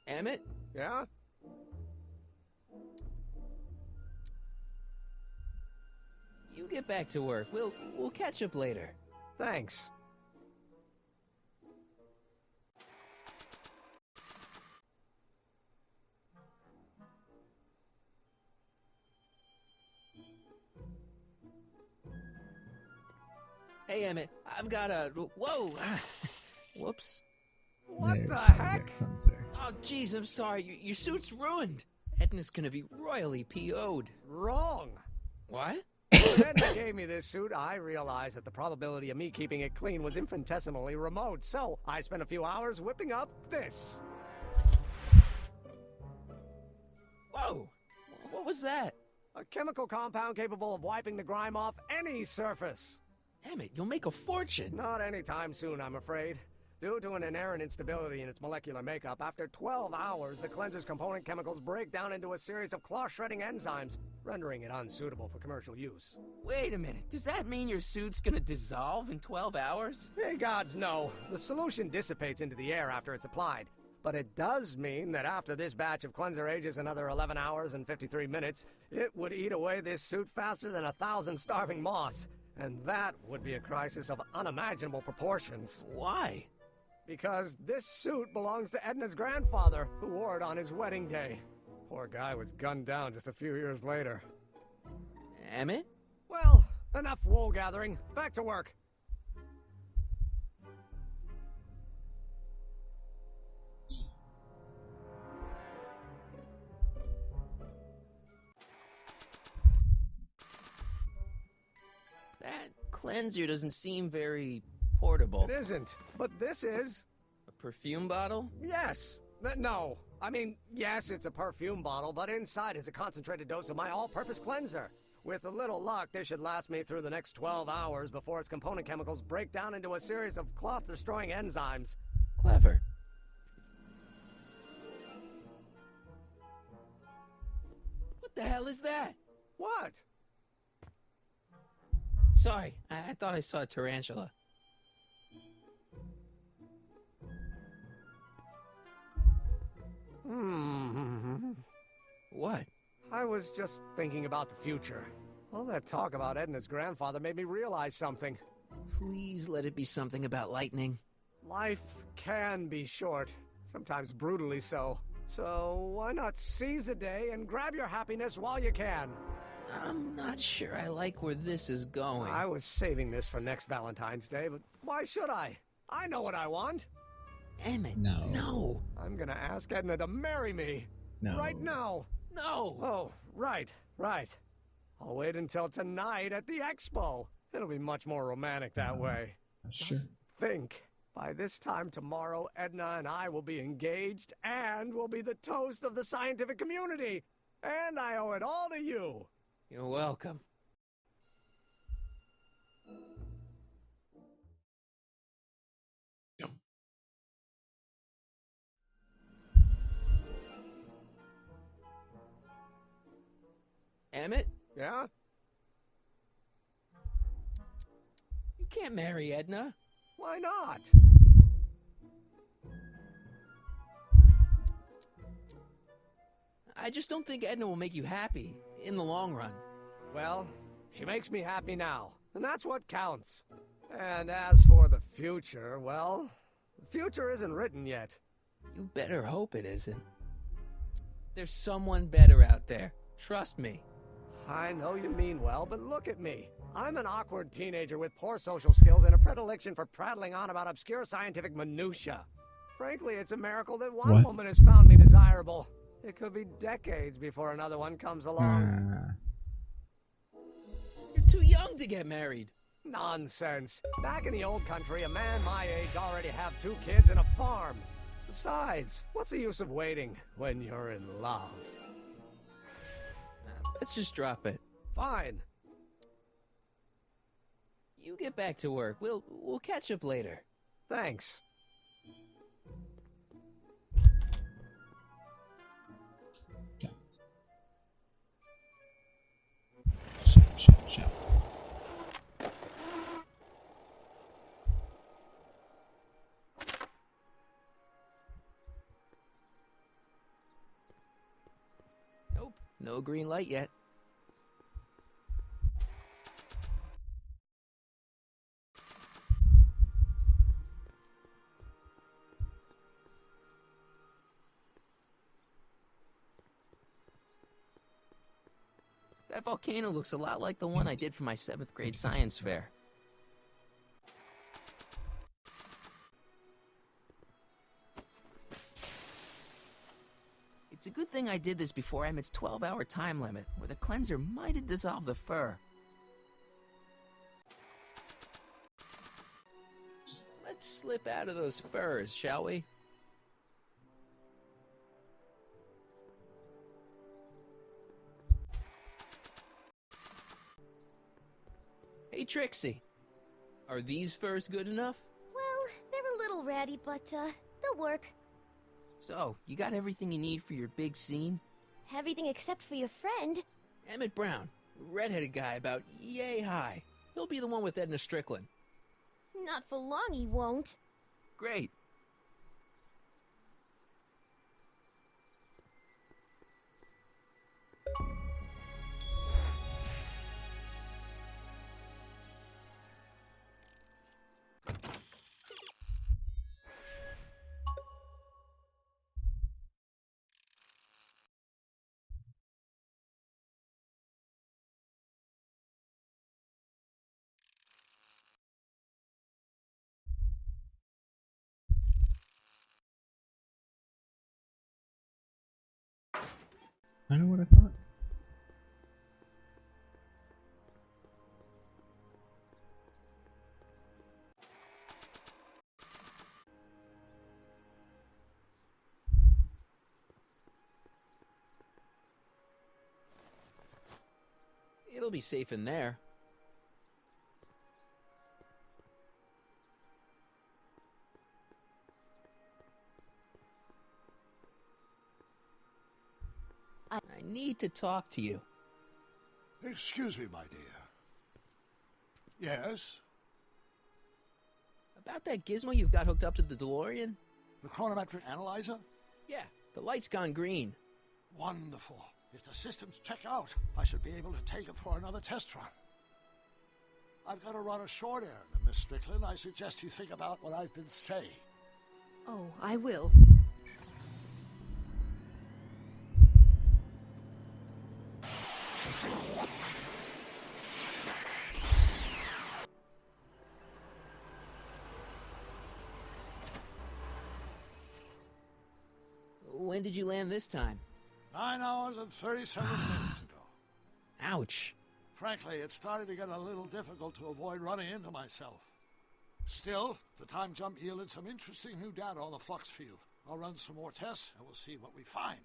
Speaker 2: Emmett?
Speaker 13: Yeah?
Speaker 2: You get back to work. We'll catch up later.
Speaker 13: Thanks.
Speaker 2: Hey, Emmett, I've got a... Whoa! Whoops.
Speaker 13: What the heck?
Speaker 2: Oh, jeez, I'm sorry. Your suit's ruined. Edna's gonna be royally PO'd.
Speaker 13: Wrong.
Speaker 2: What?
Speaker 13: When Edna gave me this suit, I realized that the probability of me keeping it clean was infinitesimally remote, so I spent a few hours whipping up this.
Speaker 2: Whoa! What was that?
Speaker 13: A chemical compound capable of wiping the grime off any surface.
Speaker 2: Emmett, you'll make a fortune.
Speaker 13: Not anytime soon, I'm afraid. Due to an inherent instability in its molecular makeup, after 12 hours, the cleanser's component chemicals break down into a series of cloth-shredding enzymes, rendering it unsuitable for commercial use.
Speaker 2: Wait a minute, does that mean your suit's gonna dissolve in 12 hours?
Speaker 13: Hey gods, no. The solution dissipates into the air after it's applied. But it does mean that after this batch of cleanser ages another 11 hours and 53 minutes, it would eat away this suit faster than 1,000 starving moths. And that would be a crisis of unimaginable proportions.
Speaker 2: Why?
Speaker 13: Because this suit belongs to Edna's grandfather, who wore it on his wedding day. Poor guy was gunned down just a few years later.
Speaker 2: Emmett?
Speaker 13: Well, enough wool gathering. Back to work.
Speaker 2: That cleanser doesn't seem very portable.
Speaker 13: It isn't, but this is.
Speaker 2: A perfume bottle?
Speaker 13: Yes. No. I mean, yes, it's a perfume bottle, but inside is a concentrated dose of my all-purpose cleanser. With a little luck, this should last me through the next 12 hours before its component chemicals break down into a series of cloth-destroying enzymes.
Speaker 2: Clever. What the hell is that?
Speaker 13: What?
Speaker 2: Sorry, I thought I saw a tarantula. What?
Speaker 13: I was just thinking about the future. All that talk about Edna's grandfather made me realize something.
Speaker 2: Please let it be something about lightning.
Speaker 13: Life can be short, sometimes brutally so. So why not seize the day and grab your happiness while you can?
Speaker 2: I'm not sure I like where this is going.
Speaker 13: I was saving this for next Valentine's Day, but why should I? I know what I want.
Speaker 2: Emmett,
Speaker 1: No.
Speaker 2: no.
Speaker 13: I'm gonna ask Edna to marry me.
Speaker 1: No.
Speaker 13: Right now.
Speaker 2: No.
Speaker 13: Oh, right. I'll wait until tonight at the expo. It'll be much more romantic that way.
Speaker 1: Sure.
Speaker 13: Just think. By this time tomorrow, Edna and I will be engaged and will be the toast of the scientific community. And I owe it all to you.
Speaker 2: You're welcome.
Speaker 1: Yep.
Speaker 2: Emmett?
Speaker 13: Yeah?
Speaker 2: You can't marry Edna.
Speaker 13: Why not?
Speaker 2: I just don't think Edna will make you happy in the long run.
Speaker 13: Well, she makes me happy now, and that's what counts. And as for the future, well, the future isn't written yet.
Speaker 2: You better hope it isn't. There's someone better out there. Trust me.
Speaker 13: I know you mean well, but look at me. I'm an awkward teenager with poor social skills and a predilection for prattling on about obscure scientific minutiae. Frankly, it's a miracle that one woman has found me desirable. It could be decades before another one comes along.
Speaker 2: You're too young to get married.
Speaker 13: Nonsense. Back in the old country, a man my age already have 2 kids and a farm. Besides, what's the use of waiting when you're in love?
Speaker 2: Let's just drop it.
Speaker 13: Fine.
Speaker 2: You get back to work. We'll catch up later.
Speaker 13: Thanks.
Speaker 1: Shout.
Speaker 2: Nope, no green light yet. That volcano looks a lot like the one I did for my 7th grade science fair. It's a good thing I did this before Emmett's 12-hour time limit, or the cleanser might have dissolved the fur. Let's slip out of those furs, shall we? Hey, Trixie. Are these furs good enough?
Speaker 15: Well, they're a little ratty, but, they'll work.
Speaker 2: So, you got everything you need for your big scene?
Speaker 15: Everything except for your friend.
Speaker 2: Emmett Brown, redheaded guy about yay high. He'll be the one with Edna Strickland.
Speaker 15: Not for long, he won't.
Speaker 2: Great.
Speaker 1: I know what I thought.
Speaker 2: It'll be safe in there. I need to talk to you.
Speaker 11: Excuse me, my dear. Yes?
Speaker 2: About that gizmo you've got hooked up to the DeLorean?
Speaker 11: The chronometric analyzer?
Speaker 2: Yeah, the light's gone green.
Speaker 11: Wonderful. If the systems check out, I should be able to take it for another test run. I've got to run a short errand, Miss Strickland. I suggest you think about what I've been saying.
Speaker 14: Oh, I will.
Speaker 2: When did you land this time?
Speaker 11: 9 hours and 37 minutes ago.
Speaker 2: Ouch.
Speaker 11: Frankly, it started to get a little difficult to avoid running into myself. Still, the time jump yielded some interesting new data on the flux field. I'll run some more tests, and we'll see what we find.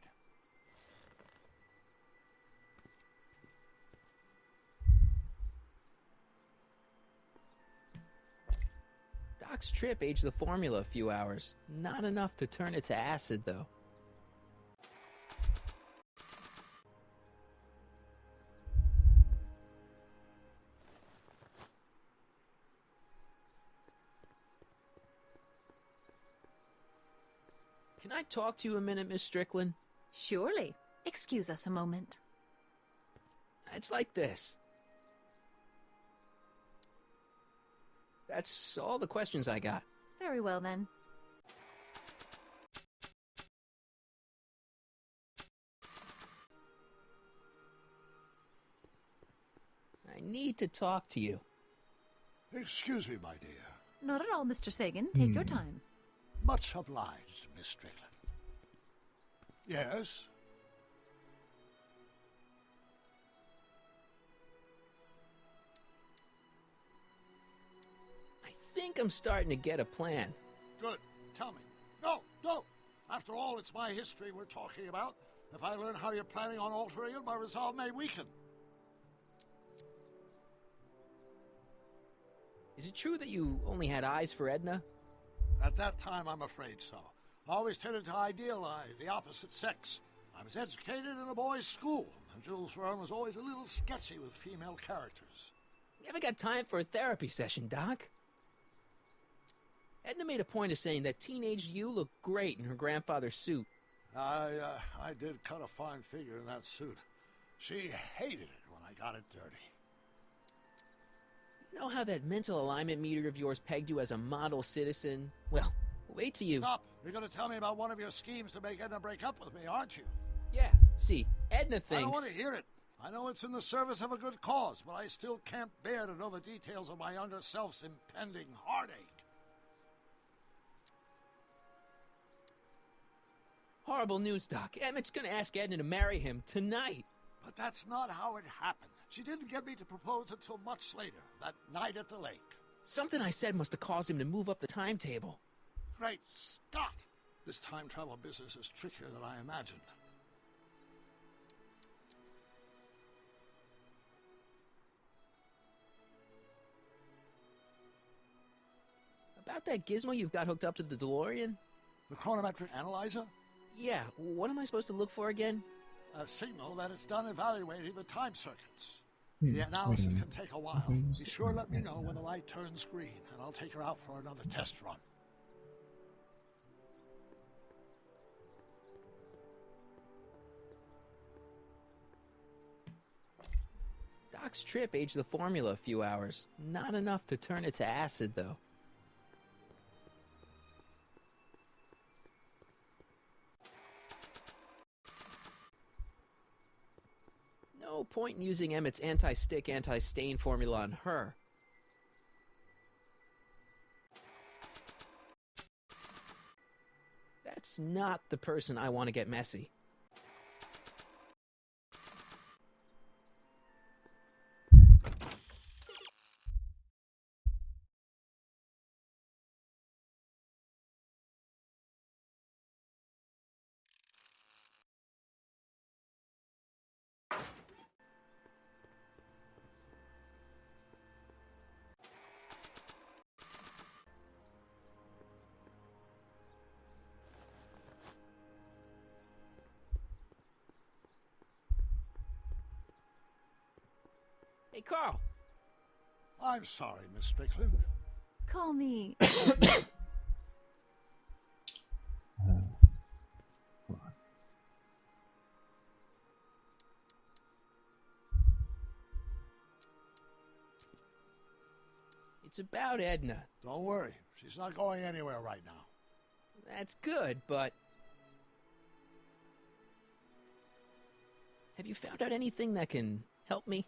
Speaker 2: Doc's trip aged the formula a few hours. Not enough to turn it to acid, though. Can I talk to you a minute, Miss Strickland?
Speaker 14: Surely. Excuse us a moment.
Speaker 2: It's like this. That's all the questions I got.
Speaker 14: Very well, then.
Speaker 2: I need to talk to you.
Speaker 11: Excuse me, my dear.
Speaker 14: Not at all, Mr. Sagan. Take your time.
Speaker 11: Much obliged, Miss Strickland. Yes?
Speaker 2: I think I'm starting to get a plan.
Speaker 11: Good. Tell me. No, no. After all, it's my history we're talking about. If I learn how you're planning on altering it, my resolve may weaken.
Speaker 2: Is it true that you only had eyes for Edna?
Speaker 11: At that time, I'm afraid so. I always tended to idealize the opposite sex. I was educated in a boys' school, and Jules Verne was always a little sketchy with female characters.
Speaker 2: You haven't got time for a therapy session, Doc. Edna made a point of saying that teenage you looked great in her grandfather's suit.
Speaker 11: I did cut a fine figure in that suit. She hated it when I got it dirty.
Speaker 2: You know how that mental alignment meter of yours pegged you as a model citizen? Well, wait till you...
Speaker 11: Stop! You're going to tell me about one of your schemes to make Edna break up with me, aren't you?
Speaker 2: Yeah, see, Edna thinks...
Speaker 11: I don't want to hear it. I know it's in the service of a good cause, but I still can't bear to know the details of my younger self's impending heartache.
Speaker 2: Horrible news, Doc. Emmett's gonna ask Edna to marry him tonight.
Speaker 11: But that's not how it happened. She didn't get me to propose until much later, that night at the lake.
Speaker 2: Something I said must have caused him to move up the timetable.
Speaker 11: Great Scott! This time travel business is trickier than I imagined.
Speaker 2: that gizmo you've got hooked up to the DeLorean?
Speaker 11: The chronometric analyzer?
Speaker 2: Yeah, what am I supposed to look for again?
Speaker 11: A signal that it's done evaluating the time circuits. The analysis can take a while. Be sure let me know when the light turns green, and I'll take her out for another test run.
Speaker 2: Doc's trip aged the formula a few hours. Not enough to turn it to acid, though. No point in using Emmett's anti-stick, anti-stain formula on her. That's not the person I want to get messy. Hey, Carl!
Speaker 11: I'm sorry, Miss Strickland.
Speaker 14: Call me.
Speaker 2: It's about Edna.
Speaker 11: Don't worry. She's not going anywhere right now.
Speaker 2: That's good, but... Have you found out anything that can help me?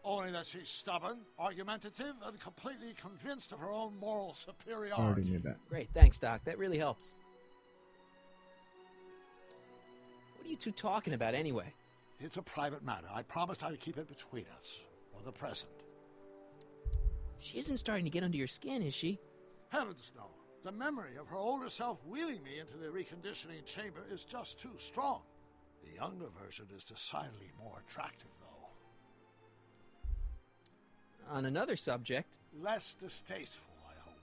Speaker 11: Only that she's stubborn, argumentative, and completely convinced of her own moral
Speaker 1: Already
Speaker 11: superiority.
Speaker 1: knew that.
Speaker 2: Great, thanks, Doc. That really helps. What are you two talking about, anyway?
Speaker 11: It's a private matter. I promised I'd keep it between us, for the present.
Speaker 2: She isn't starting to get under your skin, is she?
Speaker 11: Heavens, no. The memory of her older self wheeling me into the reconditioning chamber is just too strong. The younger version is decidedly more attractive, though.
Speaker 2: On another subject...
Speaker 11: Less distasteful, I hope.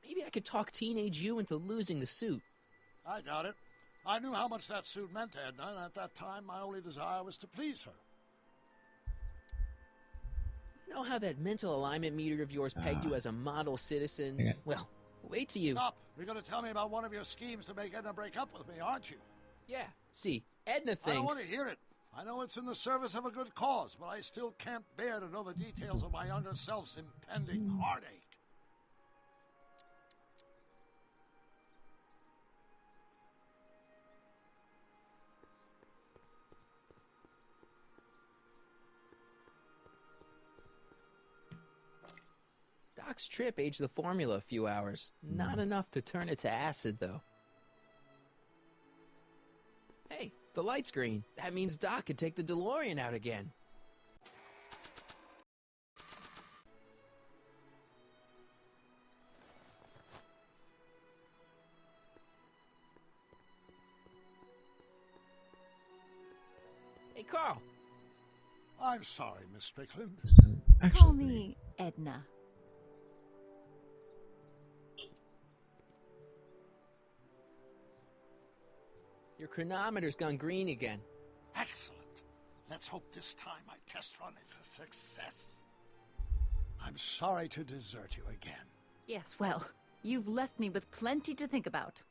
Speaker 2: Maybe I could talk teenage you into losing the suit.
Speaker 11: I doubt it. I knew how much that suit meant to Edna, and at that time my only desire was to please her.
Speaker 2: You know how that mental alignment meter of yours pegged you as a model citizen?
Speaker 1: Okay.
Speaker 2: Well, wait till you...
Speaker 11: Stop! You're going to tell me about one of your schemes to make Edna break up with me, aren't you?
Speaker 2: Yeah, see, Edna thinks...
Speaker 11: I don't want to hear it. I know it's in the service of a good cause, but I still can't bear to know the details of my younger self's impending heartache.
Speaker 2: Doc's trip aged the formula a few hours. Not enough to turn it to acid, though. Hey, the light's green. That means Doc could take the DeLorean out again. Hey, Carl!
Speaker 11: I'm sorry, Miss Strickland.
Speaker 14: Call me Edna.
Speaker 2: Your chronometer's gone green again.
Speaker 11: Excellent. Let's hope this time my test run is a success. I'm sorry to desert you again.
Speaker 14: Yes, well, you've left me with plenty to think about.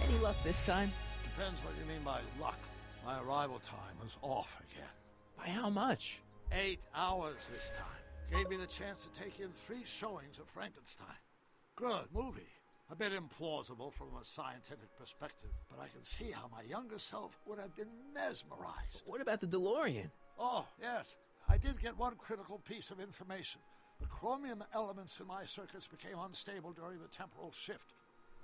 Speaker 2: Any luck this time?
Speaker 11: Depends what you mean by luck. My arrival time was off again.
Speaker 2: By how much?
Speaker 11: 8 hours this time. Gave me the chance to take in 3 showings of Frankenstein. Good movie. A bit implausible from a scientific perspective, but I can see how my younger self would have been mesmerized.
Speaker 2: What about the DeLorean?
Speaker 11: Oh, yes. I did get one critical piece of information. The chromium elements in my circuits became unstable during the temporal shift.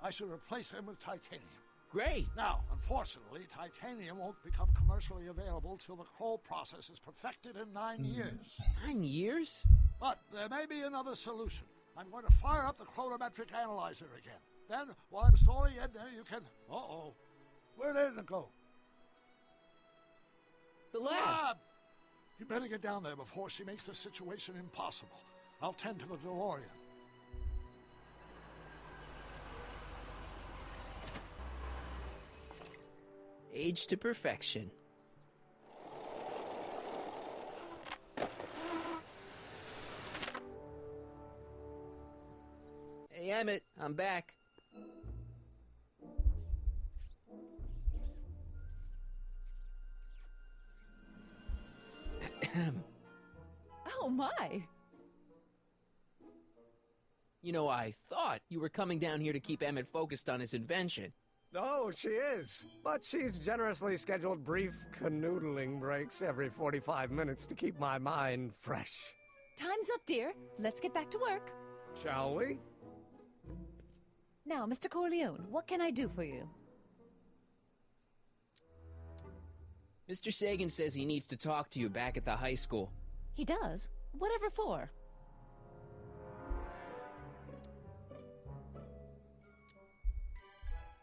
Speaker 11: I should replace them with titanium.
Speaker 2: Great.
Speaker 11: Now, unfortunately, titanium won't become commercially available till the Kroll process is perfected in 9 years.
Speaker 2: 9 years?
Speaker 11: But there may be another solution. I'm going to fire up the chronometric analyzer again. Then, while I'm stalling Edna, you can... Uh-oh. Where did Edna go?
Speaker 2: The lab!
Speaker 11: You better get down there before she makes the situation impossible. I'll tend to the DeLorean.
Speaker 2: Age to perfection. Hey, Emmett, I'm back.
Speaker 14: Oh, my.
Speaker 2: You know, I thought you were coming down here to keep Emmett focused on his invention.
Speaker 13: Oh, she is. But she's generously scheduled brief canoodling breaks every 45 minutes to keep my mind fresh.
Speaker 14: Time's up, dear. Let's get back to work.
Speaker 13: Shall we?
Speaker 14: Now, Mr. Corleone, what can I do for you?
Speaker 2: Mr. Sagan says he needs to talk to you back at the high school.
Speaker 14: He does? Whatever for?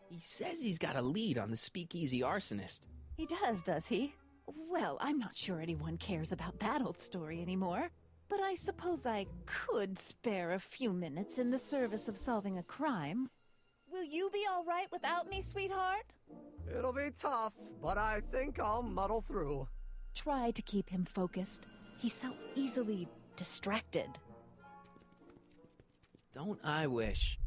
Speaker 2: He says he's got a lead on the speakeasy arsonist.
Speaker 14: He does he? Well, I'm not sure anyone cares about that old story anymore. But I suppose I could spare a few minutes in the service of solving a crime. Will you be all right without me, sweetheart?
Speaker 13: It'll be tough, but I think I'll muddle through.
Speaker 14: Try to keep him focused. He's so easily distracted.
Speaker 2: Don't I wish?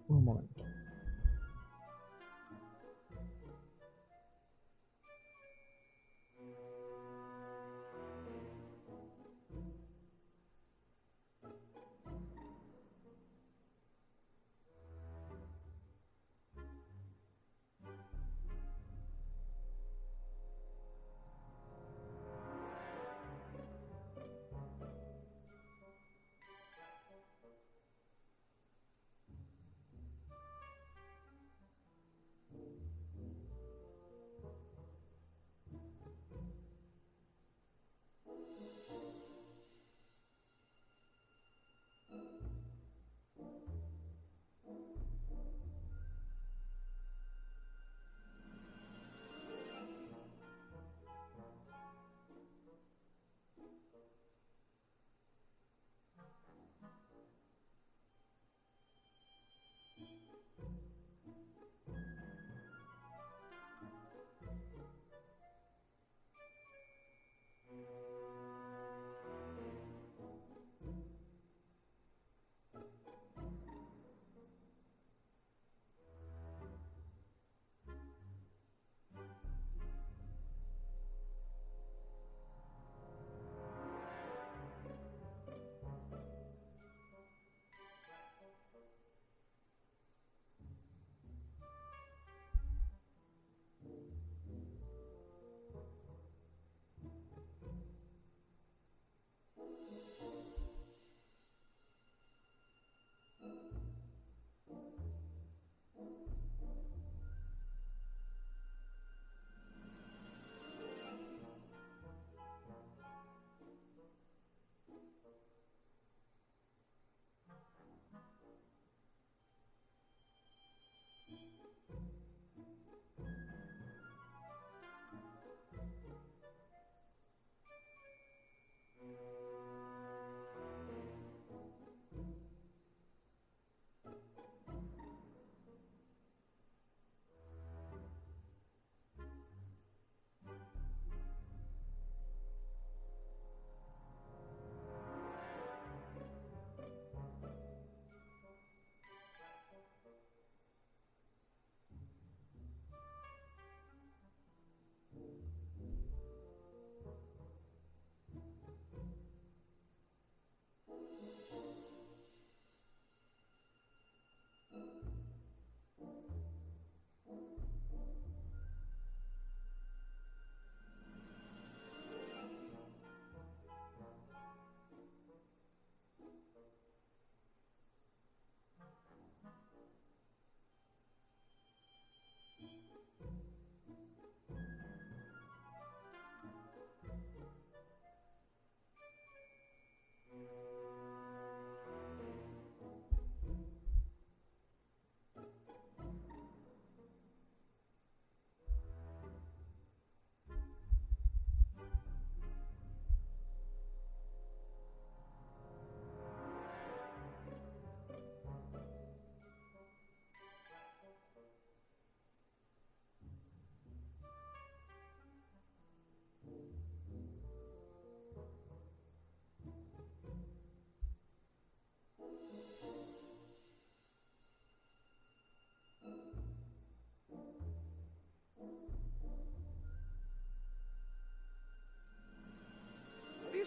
Speaker 1: Un momento.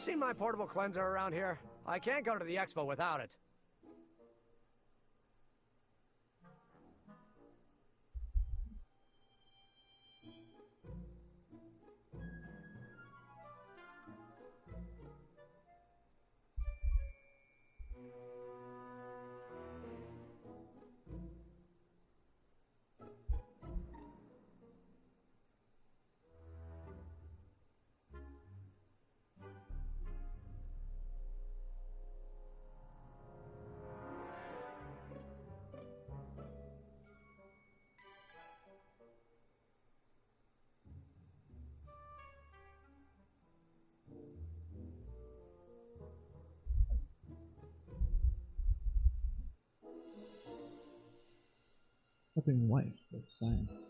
Speaker 13: seen my portable cleanser around here? I can't go to the expo without it.
Speaker 1: Helping wife with science.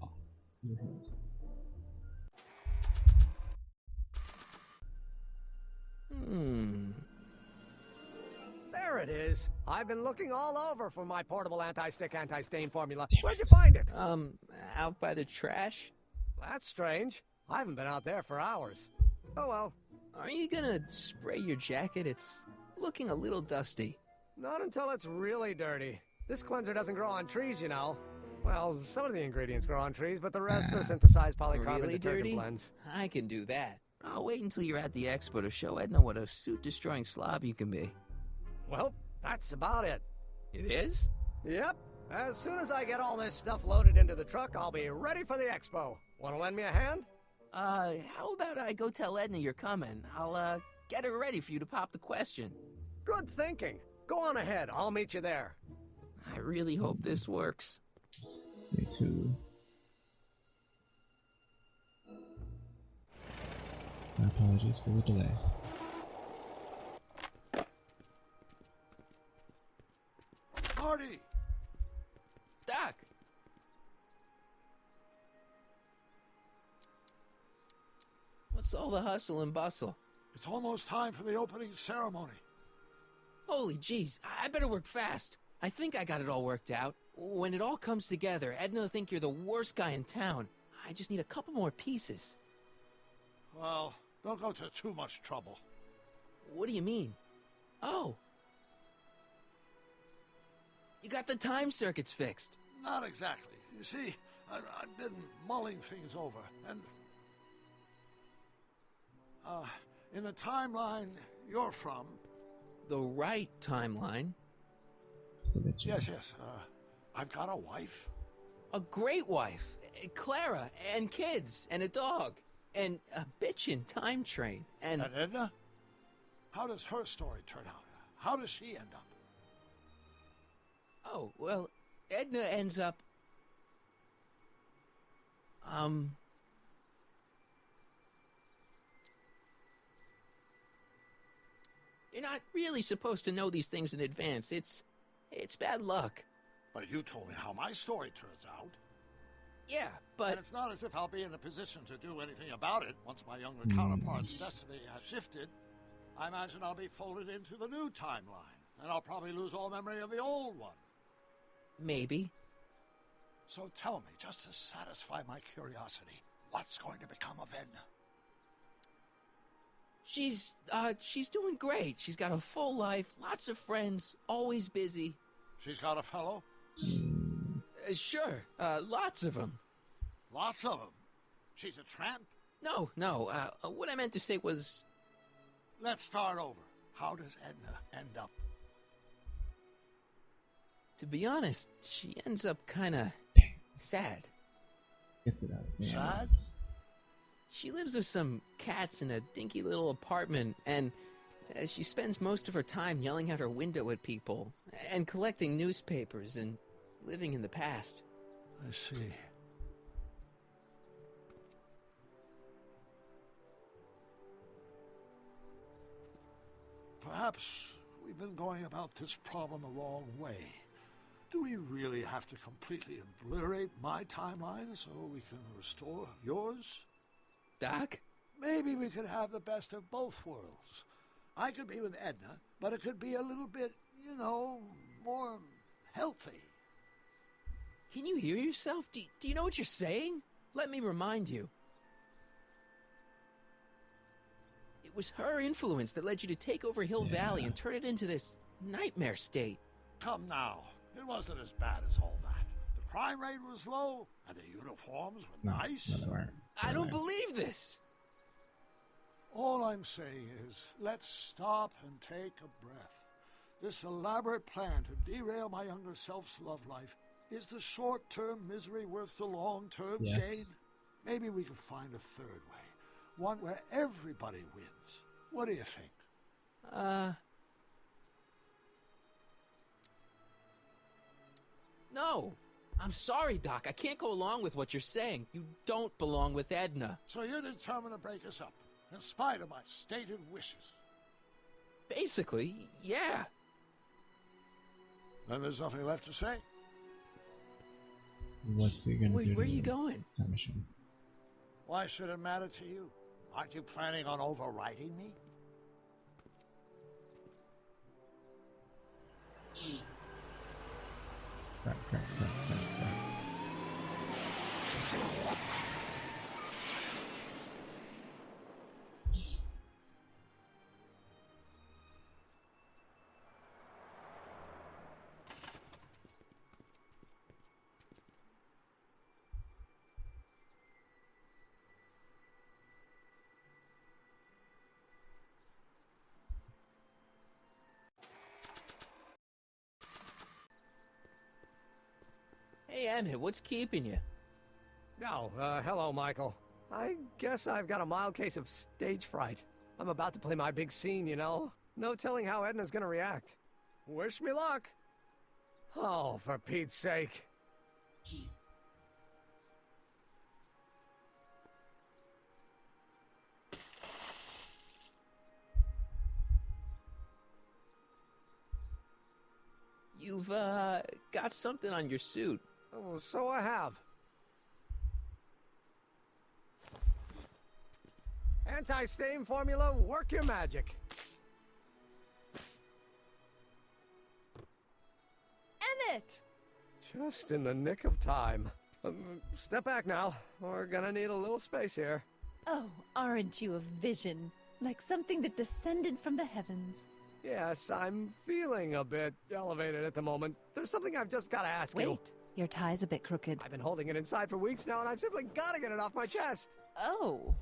Speaker 1: Oh, your hands.
Speaker 13: There it is. I've been looking all over for my portable anti-stick, anti-stain formula. Where'd you find it?
Speaker 2: Out by the trash.
Speaker 13: That's strange. I haven't been out there for hours. Oh well.
Speaker 2: Are you gonna spray your jacket? It's looking a little dusty.
Speaker 13: Not until it's really dirty. This cleanser doesn't grow on trees, you know. Well, some of the ingredients grow on trees, but the rest are synthesized polycarbonate
Speaker 2: Really
Speaker 13: detergent
Speaker 2: dirty?
Speaker 13: blends.
Speaker 2: I can do that. I'll wait until you're at the expo to show Edna what a suit-destroying slob you can be.
Speaker 13: Well, that's about it.
Speaker 2: It is?
Speaker 13: Yep. As soon as I get all this stuff loaded into the truck, I'll be ready for the expo. Want to lend me a hand?
Speaker 2: How about I go tell Edna you're coming? I'll, get her ready for you to pop the question.
Speaker 13: Good thinking. Go on ahead. I'll meet you there.
Speaker 2: I really hope this works.
Speaker 1: Me too. My apologies for the delay.
Speaker 11: Marty!
Speaker 2: Doc! What's all the hustle and bustle?
Speaker 11: It's almost time for the opening ceremony.
Speaker 2: Holy jeez, I better work fast. I think I got it all worked out. When it all comes together, Edna will think you're the worst guy in town. I just need a couple more pieces.
Speaker 11: Well, don't go to too much trouble.
Speaker 2: What do you mean? Oh. You got the time circuits fixed.
Speaker 11: Not exactly. You see, I've been mulling things over, and... in the timeline you're from...
Speaker 2: The right timeline?
Speaker 11: Yes, I've got a wife.
Speaker 2: A great wife. Clara, and kids, and a dog, and a bitchin' time train, and...
Speaker 11: And Edna? How does her story turn out? How does she end up?
Speaker 2: Oh, well, Edna ends up... You're not really supposed to know these things in advance. It's bad luck.
Speaker 11: But you told me how my story turns out.
Speaker 2: Yeah, but...
Speaker 11: And it's not as if I'll be in a position to do anything about it once my younger counterpart's destiny has shifted. I imagine I'll be folded into the new timeline, and I'll probably lose all memory of the old one.
Speaker 2: Maybe.
Speaker 11: So tell me, just to satisfy my curiosity, what's going to become of Edna?
Speaker 2: She's doing great. She's got a full life, lots of friends, always busy.
Speaker 11: She's got a fellow?
Speaker 2: Sure, lots of them.
Speaker 11: Lots of them? She's a tramp?
Speaker 2: No, what I meant to say was...
Speaker 11: Let's start over. How does Edna end up?
Speaker 2: To be honest, she ends up kinda... sad.
Speaker 1: Gets it out.
Speaker 11: Sad?
Speaker 2: She lives with some cats in a dinky little apartment, and she spends most of her time yelling out her window at people, and collecting newspapers, and living in the past.
Speaker 11: I see. Perhaps we've been going about this problem the wrong way. Do we really have to completely obliterate my timeline so we can restore yours?
Speaker 2: Doc?
Speaker 11: Maybe we could have the best of both worlds. I could be with Edna, but it could be a little bit, you know, more healthy.
Speaker 2: Can you hear yourself? Do you know what you're saying? Let me remind you. It was her influence that led you to take over Hill Valley and turn it into this nightmare state.
Speaker 11: Come now. It wasn't as bad as all that. The crime rate was low, and the uniforms were nice.
Speaker 1: No, they weren't.
Speaker 2: I don't believe this.
Speaker 11: All I'm saying is, let's stop and take a breath. This elaborate plan to derail my younger self's love life, is the short-term misery worth the long-term gain? Maybe we could find a third way. One where everybody wins. What do you think?
Speaker 2: No. I'm sorry, Doc. I can't go along with what you're saying. You don't belong with Edna.
Speaker 11: So you're determined to break us up, in spite of my stated wishes?
Speaker 2: Basically, yeah.
Speaker 11: Then there's nothing left to say.
Speaker 1: What's he gonna do?
Speaker 2: Where are you going?
Speaker 1: Time machine.
Speaker 11: Why should it matter to you? Aren't you planning on overriding me?
Speaker 1: Crap.
Speaker 2: Hey, Emmett, what's keeping you?
Speaker 13: Oh, hello, Michael. I guess I've got a mild case of stage fright. I'm about to play my big scene, you know? No telling how Edna's gonna react. Wish me luck. Oh, for Pete's sake.
Speaker 2: You've, got something on your suit.
Speaker 13: Oh, so I have. Anti-stain formula, work your magic.
Speaker 14: Emmett!
Speaker 13: Just in the nick of time. Step back now. We're gonna need a little space here.
Speaker 14: Oh, aren't you a vision? Like something that descended from the heavens.
Speaker 13: Yes, I'm feeling a bit elevated at the moment. There's something I've just gotta ask you.
Speaker 14: Wait, your tie's a bit crooked.
Speaker 13: I've been holding it inside for weeks now, and I've simply gotta get it off my chest.
Speaker 14: Oh.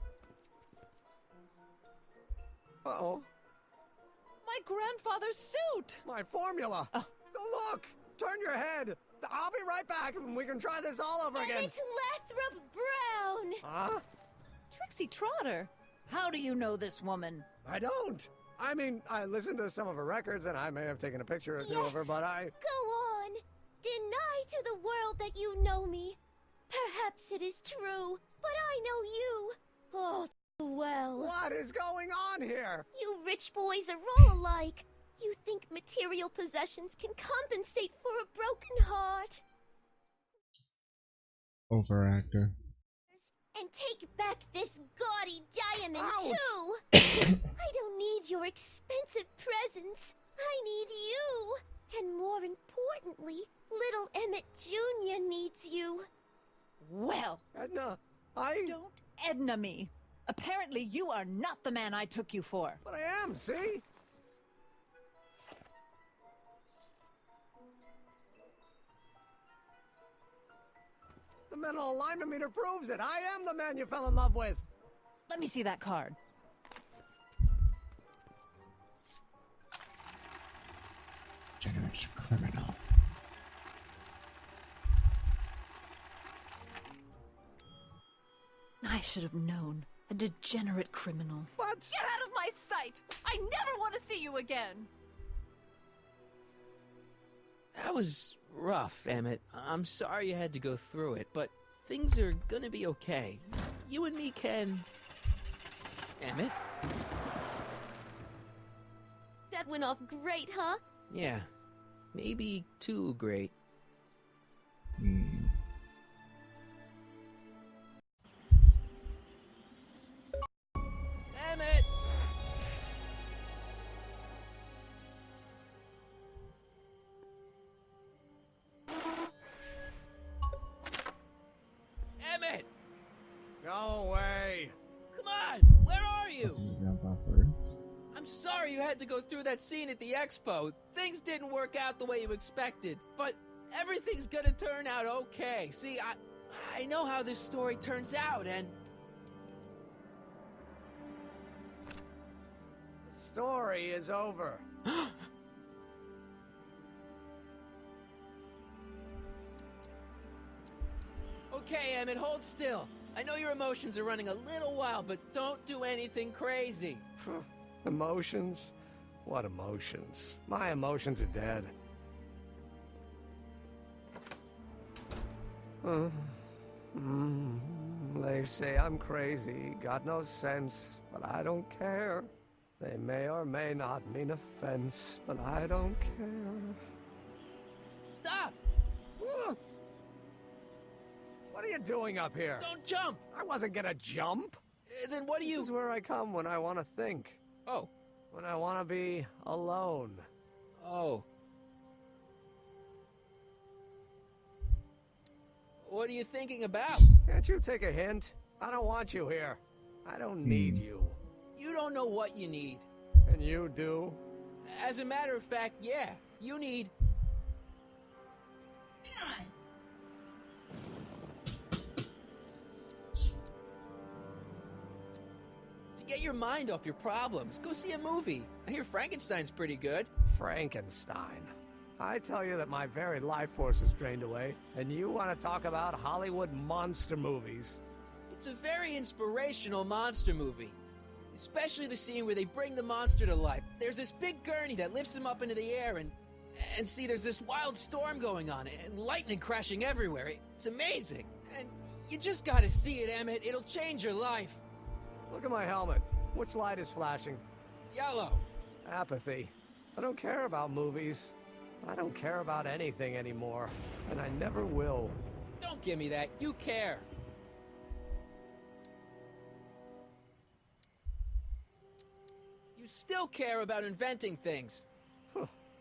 Speaker 13: Uh-oh.
Speaker 14: My grandfather's suit!
Speaker 13: My formula!
Speaker 14: Oh.
Speaker 13: Look! Turn your head! I'll be right back, and we can try this all over again.
Speaker 15: It's Lathrop Brown!
Speaker 13: Huh?
Speaker 14: Trixie Trotter! How do you know this woman?
Speaker 13: I don't! I mean, I listened to some of her records, and I may have taken a picture or two of her, but I...
Speaker 15: Go on! Deny to the world that you know me. Perhaps it is true, but I know you. Oh, too well.
Speaker 13: What is going on here?
Speaker 15: You rich boys are all alike. You think material possessions can compensate for a broken heart.
Speaker 1: Overactor.
Speaker 15: And take back this gaudy diamond,
Speaker 13: Ouch.
Speaker 15: too! I don't need your expensive presents. I need you. And more importantly, little Emmett Jr. needs you.
Speaker 14: Well,
Speaker 13: Edna,
Speaker 14: don't Edna me. Apparently you are not the man I took you for.
Speaker 13: But I am, see? The mental alignment meter proves it. I am the man you fell in love with.
Speaker 14: Let me see that card.
Speaker 1: Generous criminal.
Speaker 14: I should have known. A degenerate criminal.
Speaker 13: What?
Speaker 14: Get out of my sight! I never want to see you again!
Speaker 2: That was rough, Emmett. I'm sorry you had to go through it, but things are gonna be okay. You and me can... Emmett?
Speaker 15: That went off great, huh?
Speaker 2: Yeah. Maybe too great. Emmett! Emmett!
Speaker 13: Go away.
Speaker 2: Come on! Where are you? you?
Speaker 1: Jump off the roof.
Speaker 2: I'm sorry you had to go through that scene at the expo. Things didn't work out the way you expected, but everything's gonna turn out okay. See, I know how this story turns out, and...
Speaker 13: The story is over.
Speaker 2: Okay, Emmett, hold still. I know your emotions are running a little wild, but don't do anything crazy.
Speaker 13: Emotions? What emotions? My emotions are dead. They say I'm crazy, got no sense, but I don't care. They may or may not mean offense, but I don't care.
Speaker 2: Stop!
Speaker 13: What are you doing up here?
Speaker 2: Don't jump!
Speaker 13: I wasn't gonna jump.
Speaker 2: Then what do you...
Speaker 13: This is where I come when I want to think.
Speaker 2: Oh.
Speaker 13: When I want to be alone.
Speaker 2: Oh. What are you thinking about?
Speaker 13: Can't you take a hint? I don't want you here. I don't need you.
Speaker 2: You don't know what you need.
Speaker 13: And you do?
Speaker 2: As a matter of fact, yeah. You need... To get your mind off your problems, go see a movie. I hear Frankenstein's pretty good.
Speaker 13: Frankenstein. I tell you that my very life force is drained away, and you want to talk about Hollywood monster movies.
Speaker 2: It's a very inspirational monster movie. Especially the scene where they bring the monster to life. There's this big gurney that lifts him up into the air, and see, there's this wild storm going on, and lightning crashing everywhere. It's amazing. And you just gotta see it, Emmett. It'll change your life.
Speaker 13: Look at my helmet. Which light is flashing?
Speaker 2: Yellow.
Speaker 13: Apathy. I don't care about movies. I don't care about anything anymore, and I never will.
Speaker 2: Don't give me that. You care. You still care about inventing things.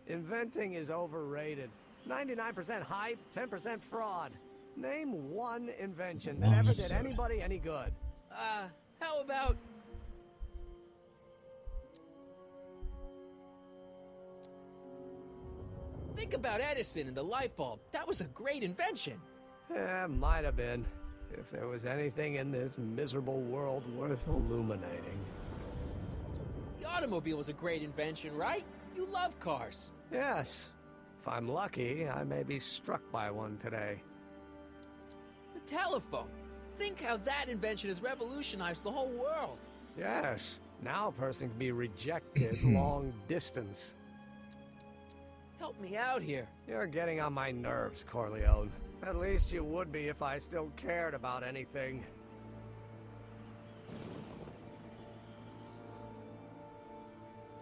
Speaker 13: Inventing is overrated. 99% hype, 10% fraud. Name one invention that ever did anybody any good.
Speaker 2: How about... Think about Edison and the light bulb. That was a great invention.
Speaker 13: Yeah, might have been. If there was anything in this miserable world worth illuminating.
Speaker 2: The automobile was a great invention, right? You love cars.
Speaker 13: Yes. If I'm lucky, I may be struck by one today.
Speaker 2: The telephone. Think how that invention has revolutionized the whole world.
Speaker 13: Yes. Now a person can be rejected long distance.
Speaker 2: Help me out here.
Speaker 13: You're getting on my nerves, Corleone. At least you would be if I still cared about anything.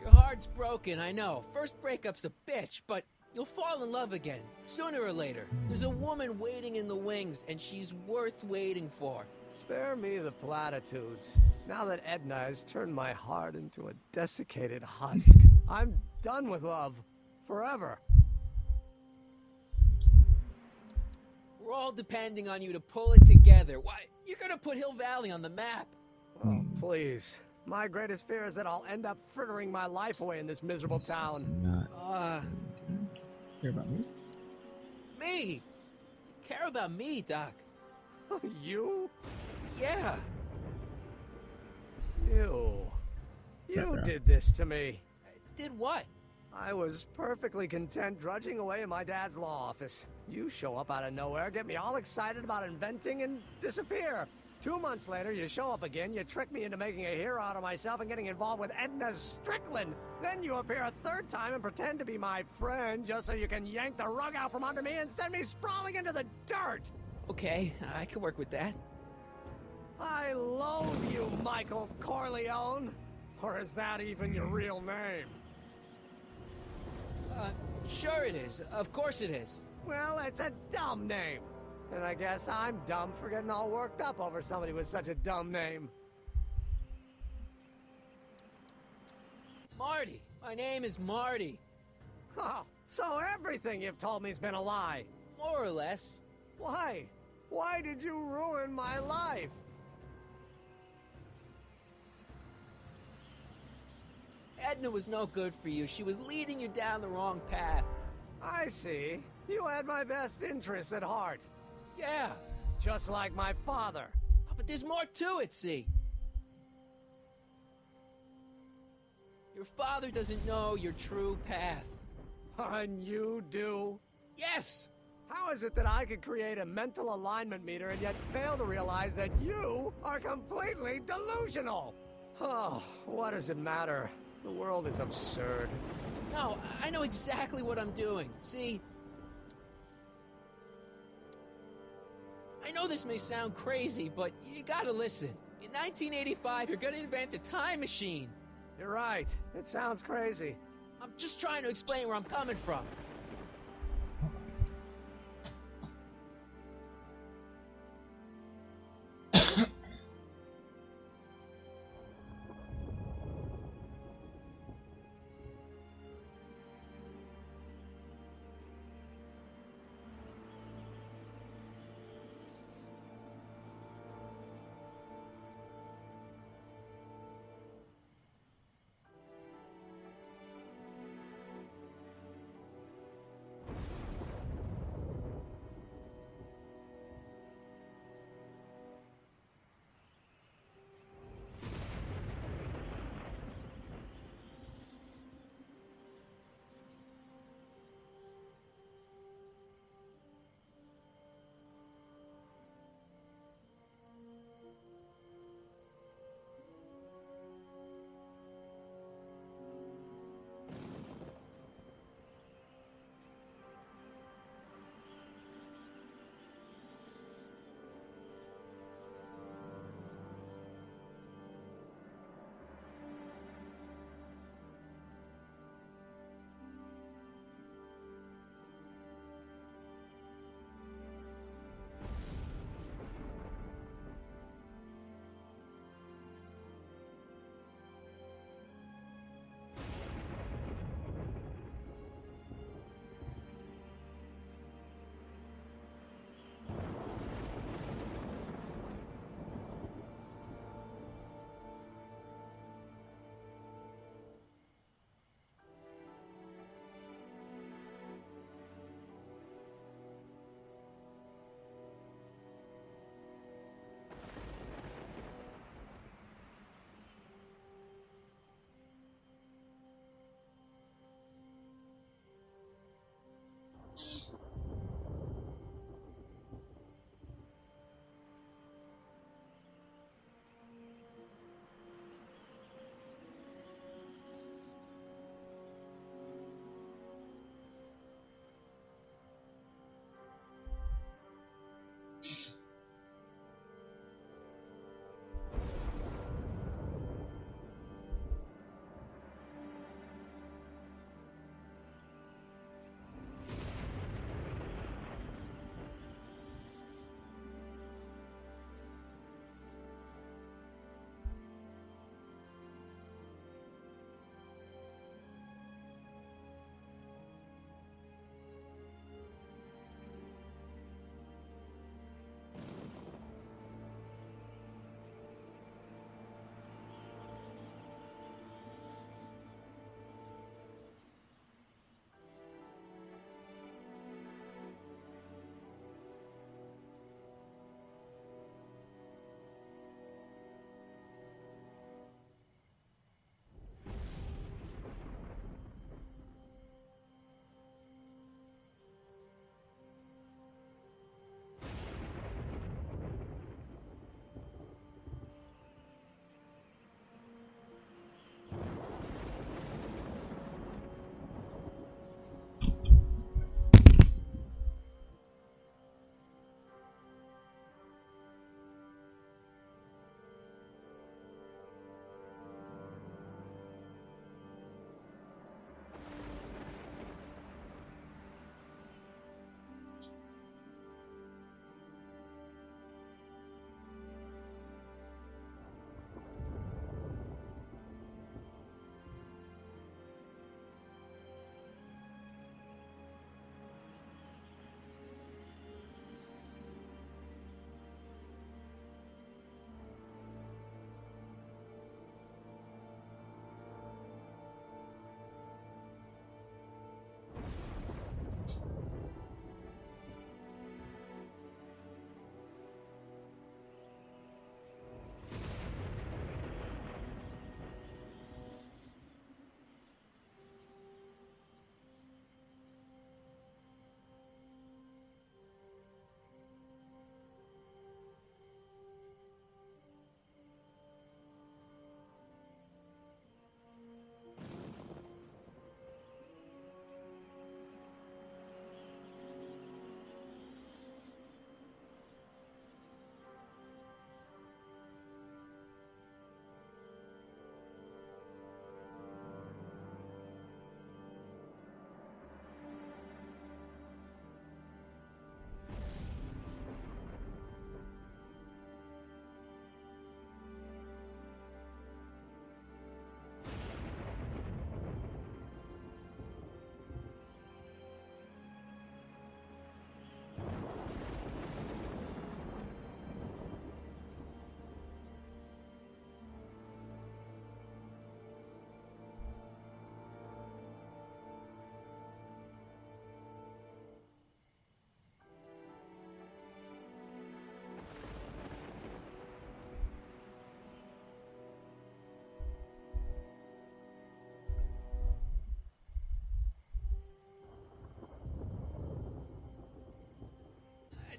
Speaker 2: Your heart's broken, I know. First breakup's a bitch, but you'll fall in love again, sooner or later. There's a woman waiting in the wings, and she's worth waiting for.
Speaker 13: Spare me the platitudes. Now that Edna has turned my heart into a desiccated husk, I'm done with love. Forever.
Speaker 2: We're all depending on you to pull it together. Why, you're gonna put Hill Valley on the map.
Speaker 13: Oh, please. My greatest fear is that I'll end up frittering my life away in this miserable town.
Speaker 1: Care about me?
Speaker 2: Me? Care about me, Doc.
Speaker 13: You?
Speaker 2: Yeah.
Speaker 13: You did this to me.
Speaker 2: Did what?
Speaker 13: I was perfectly content drudging away in my dad's law office. You show up out of nowhere, get me all excited about inventing, and disappear. 2 months later, you show up again, you trick me into making a hero out of myself and getting involved with Edna Strickland. Then you appear a third time and pretend to be my friend just so you can yank the rug out from under me and send me sprawling into the dirt.
Speaker 2: Okay, I can work with that.
Speaker 13: I loathe you, Michael Corleone. Or is that even your real name?
Speaker 2: Sure it is. Of course it is.
Speaker 13: Well, it's a dumb name. And I guess I'm dumb for getting all worked up over somebody with such a dumb name.
Speaker 2: Marty. My name is Marty.
Speaker 13: Oh, so everything you've told me's been a lie.
Speaker 2: More or less.
Speaker 13: Why? Why did you ruin my life?
Speaker 2: Edna was no good for you. She was leading you down the wrong path.
Speaker 13: I see. You had my best interests at heart.
Speaker 2: Yeah.
Speaker 13: Just like my father.
Speaker 2: Oh, but there's more to it, see? Your father doesn't know your true path.
Speaker 13: And you do?
Speaker 2: Yes!
Speaker 13: How is it that I can create a mental alignment meter and yet fail to realize that you are completely delusional? Oh, what does it matter? The world is absurd.
Speaker 2: No, I know exactly what I'm doing. See? I know this may sound crazy, but you gotta listen. In 1985, you're gonna invent a time machine.
Speaker 13: You're right. It sounds crazy.
Speaker 2: I'm just trying to explain where I'm coming from.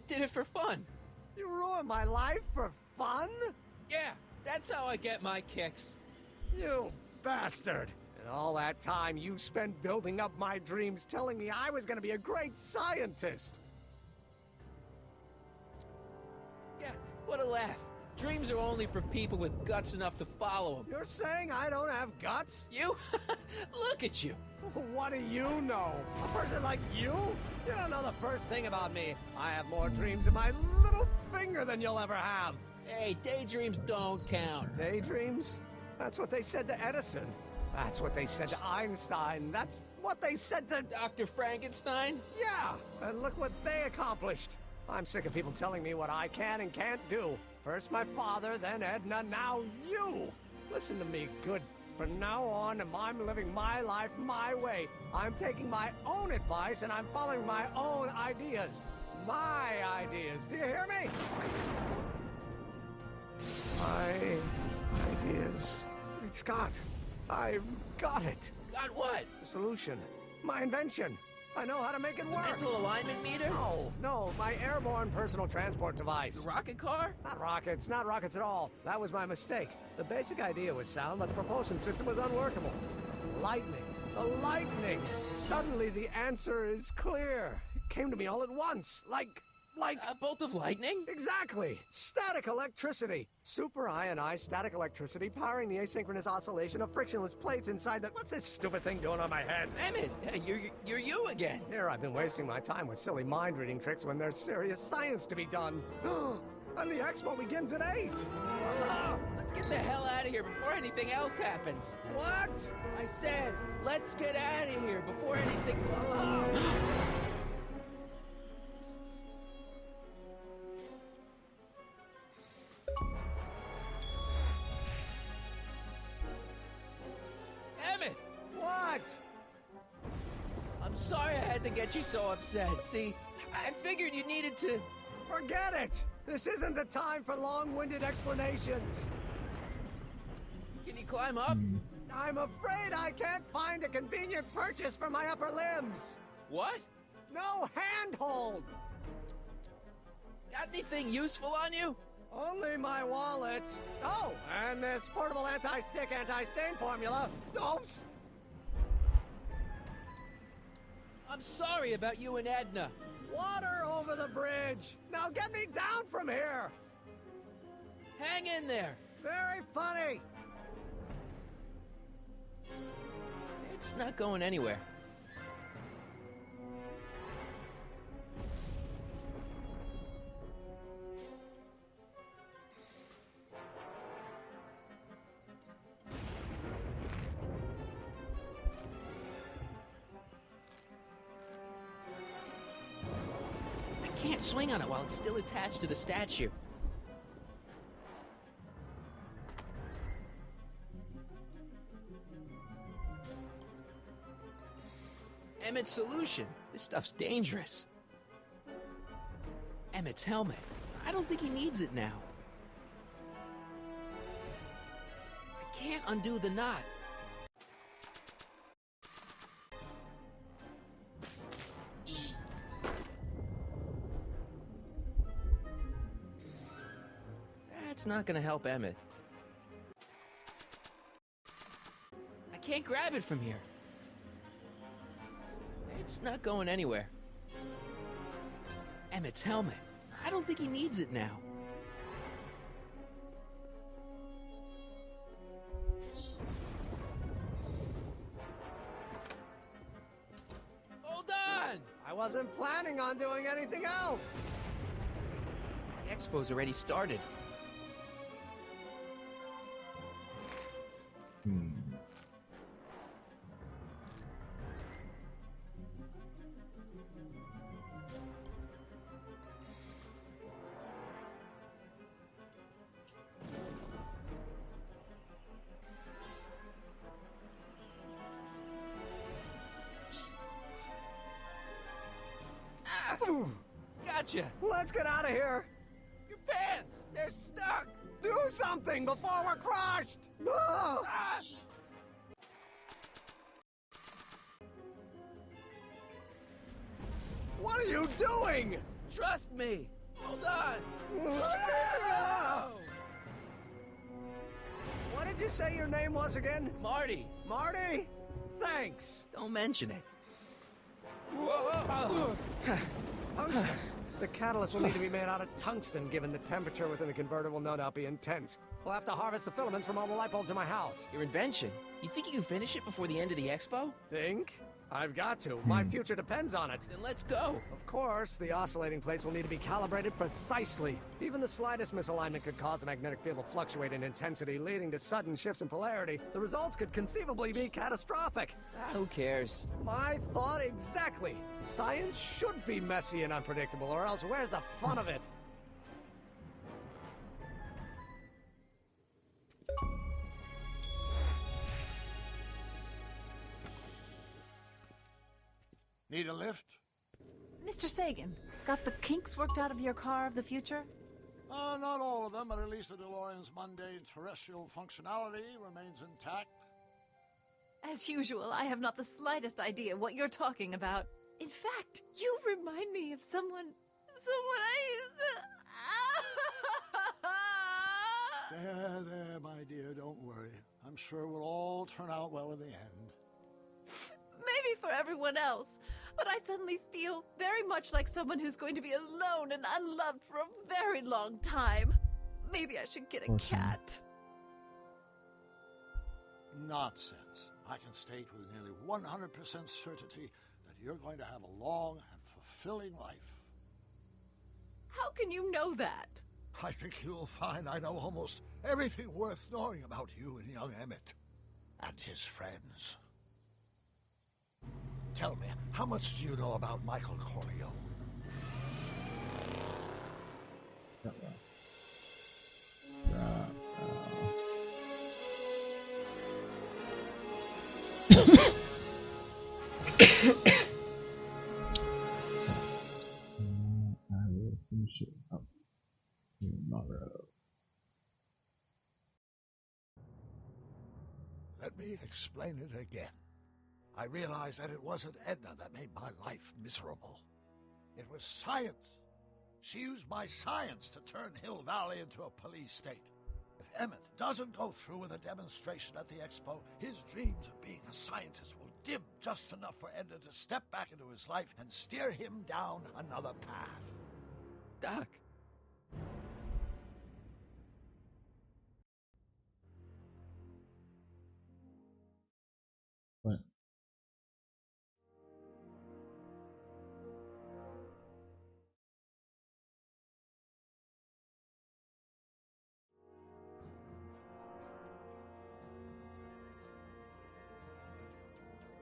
Speaker 2: did it for fun.
Speaker 13: You ruined my life for fun?
Speaker 2: Yeah, that's how I get my kicks.
Speaker 13: You bastard. And all that time you spent building up my dreams, telling me I was gonna be a great scientist.
Speaker 2: Yeah, what a laugh. Dreams are only for people with guts enough to follow them.
Speaker 13: You're saying I don't have guts?
Speaker 2: You? Look at you.
Speaker 13: What do you know? A person like you? You don't know the first thing about me. I have more dreams in my little finger than you'll ever have.
Speaker 2: Hey, daydreams don't count.
Speaker 13: Daydreams? That's what they said to Edison. That's what they said to Einstein. That's what they said to
Speaker 2: Dr. Frankenstein?
Speaker 13: Yeah, and look what they accomplished. I'm sick of people telling me what I can and can't do. First my father, then Edna, now you. Listen to me, good. From now on, I'm living my life my way. I'm taking my own advice and I'm following my own ideas. My ideas. Do you hear me? My ideas. Wait, Scott, I've got it.
Speaker 2: Got what?
Speaker 13: The solution. My invention. I know how to make it work.
Speaker 2: Mental alignment meter?
Speaker 13: No, my airborne personal transport device.
Speaker 2: The rocket car?
Speaker 13: Not rockets at all. That was my mistake. The basic idea was sound, but the propulsion system was unworkable. Lightning. The lightning. Suddenly the answer is clear. It came to me all at once, like
Speaker 2: a bolt of lightning?
Speaker 13: Exactly. Static electricity. Super ionized static electricity powering the asynchronous oscillation of frictionless plates inside the... What's this stupid thing doing on my head?
Speaker 2: Emmett, you're you again.
Speaker 13: Here I've been wasting my time with silly mind-reading tricks when there's serious science to be done. And the expo begins at 8.
Speaker 2: Let's get the hell out of here before anything else happens.
Speaker 13: What?
Speaker 2: I said, let's get out of here before anything... Emmett!
Speaker 13: What?
Speaker 2: I'm sorry I had to get you so upset. See, I figured you needed to...
Speaker 13: Forget it! This isn't the time for long-winded explanations.
Speaker 2: Can you climb up?
Speaker 13: I'm afraid I can't find a convenient purchase for my upper limbs.
Speaker 2: What?
Speaker 13: No handhold!
Speaker 2: Got anything useful on you?
Speaker 13: Only my wallet. Oh, and this portable anti-stick, anti-stain formula. Oops!
Speaker 2: I'm sorry about you and Edna.
Speaker 13: Water over the bridge. Now get me down from here.
Speaker 2: Hang in there.
Speaker 13: Very funny.
Speaker 2: It's not going anywhere. I can't swing on it while it's still attached to the statue. Emmett's solution. This stuff's dangerous. Emmett's helmet. I don't think he needs it now. I can't undo the knot. That's not gonna help Emmett. I can't grab it from here. It's not going anywhere. Emmett's helmet. I don't think he needs it now. Hold on!
Speaker 13: I wasn't planning on doing anything else.
Speaker 2: The expo's already started. Gotcha!
Speaker 13: Let's get out of here!
Speaker 2: Your pants! They're stuck!
Speaker 13: Do something before we're crushed! Ah!
Speaker 2: Ah!
Speaker 13: What are you doing?
Speaker 2: Trust me! Hold on!
Speaker 13: What did you say your name was again?
Speaker 2: Marty!
Speaker 13: Marty? Thanks.
Speaker 2: Don't mention it.
Speaker 13: Tungsten. The catalyst will need to be made out of tungsten, given the temperature within the converter will no doubt be intense. We'll have to harvest the filaments from all the light bulbs in my house.
Speaker 2: Your invention. You think you can finish it before the end of the expo?
Speaker 13: Think? I've got to. My future depends on it.
Speaker 2: Then let's go.
Speaker 13: Of course, the oscillating plates will need to be calibrated precisely. Even the slightest misalignment could cause the magnetic field to fluctuate in intensity, leading to sudden shifts in polarity. The results could conceivably be catastrophic.
Speaker 2: Who cares?
Speaker 13: My thought exactly. Science should be messy and unpredictable, or else where's the fun of it?
Speaker 11: Need a lift?
Speaker 14: Mr. Sagan, got the kinks worked out of your car of the future?
Speaker 11: Not all of them, but at least the DeLorean's mundane terrestrial functionality remains intact.
Speaker 14: As usual, I have not the slightest idea what you're talking about. In fact, you remind me of someone I used to...
Speaker 11: There, my dear, don't worry. I'm sure we'll all turn out well in the end.
Speaker 14: Maybe for everyone else, but I suddenly feel very much like someone who's going to be alone and unloved for a very long time. Maybe I should get a cat.
Speaker 11: Nonsense. I can state with nearly 100% certainty that you're going to have a long and fulfilling life.
Speaker 14: How can you know that?
Speaker 11: I think you'll find I know almost everything worth knowing about you and young Emmett and his friends. Tell me, how much do you know about Michael Corleone?
Speaker 1: I will finish it up tomorrow.
Speaker 11: Let me explain it again. I realized that it wasn't Edna that made my life miserable. It was science. She used my science to turn Hill Valley into a police state. If Emmett doesn't go through with a demonstration at the expo, his dreams of being a scientist will dim just enough for Edna to step back into his life and steer him down another path.
Speaker 2: Doc.
Speaker 1: What?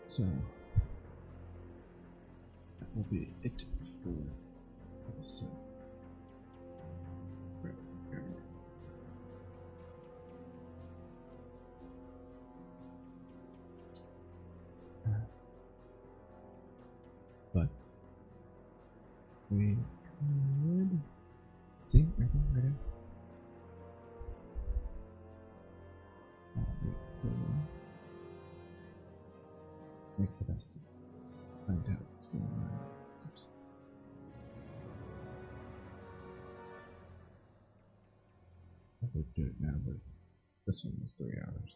Speaker 1: So that will be it for episode. But we could see right there. We could make the best of it. Find out what's going on. Oops. I would do it now, but this one was 3 hours.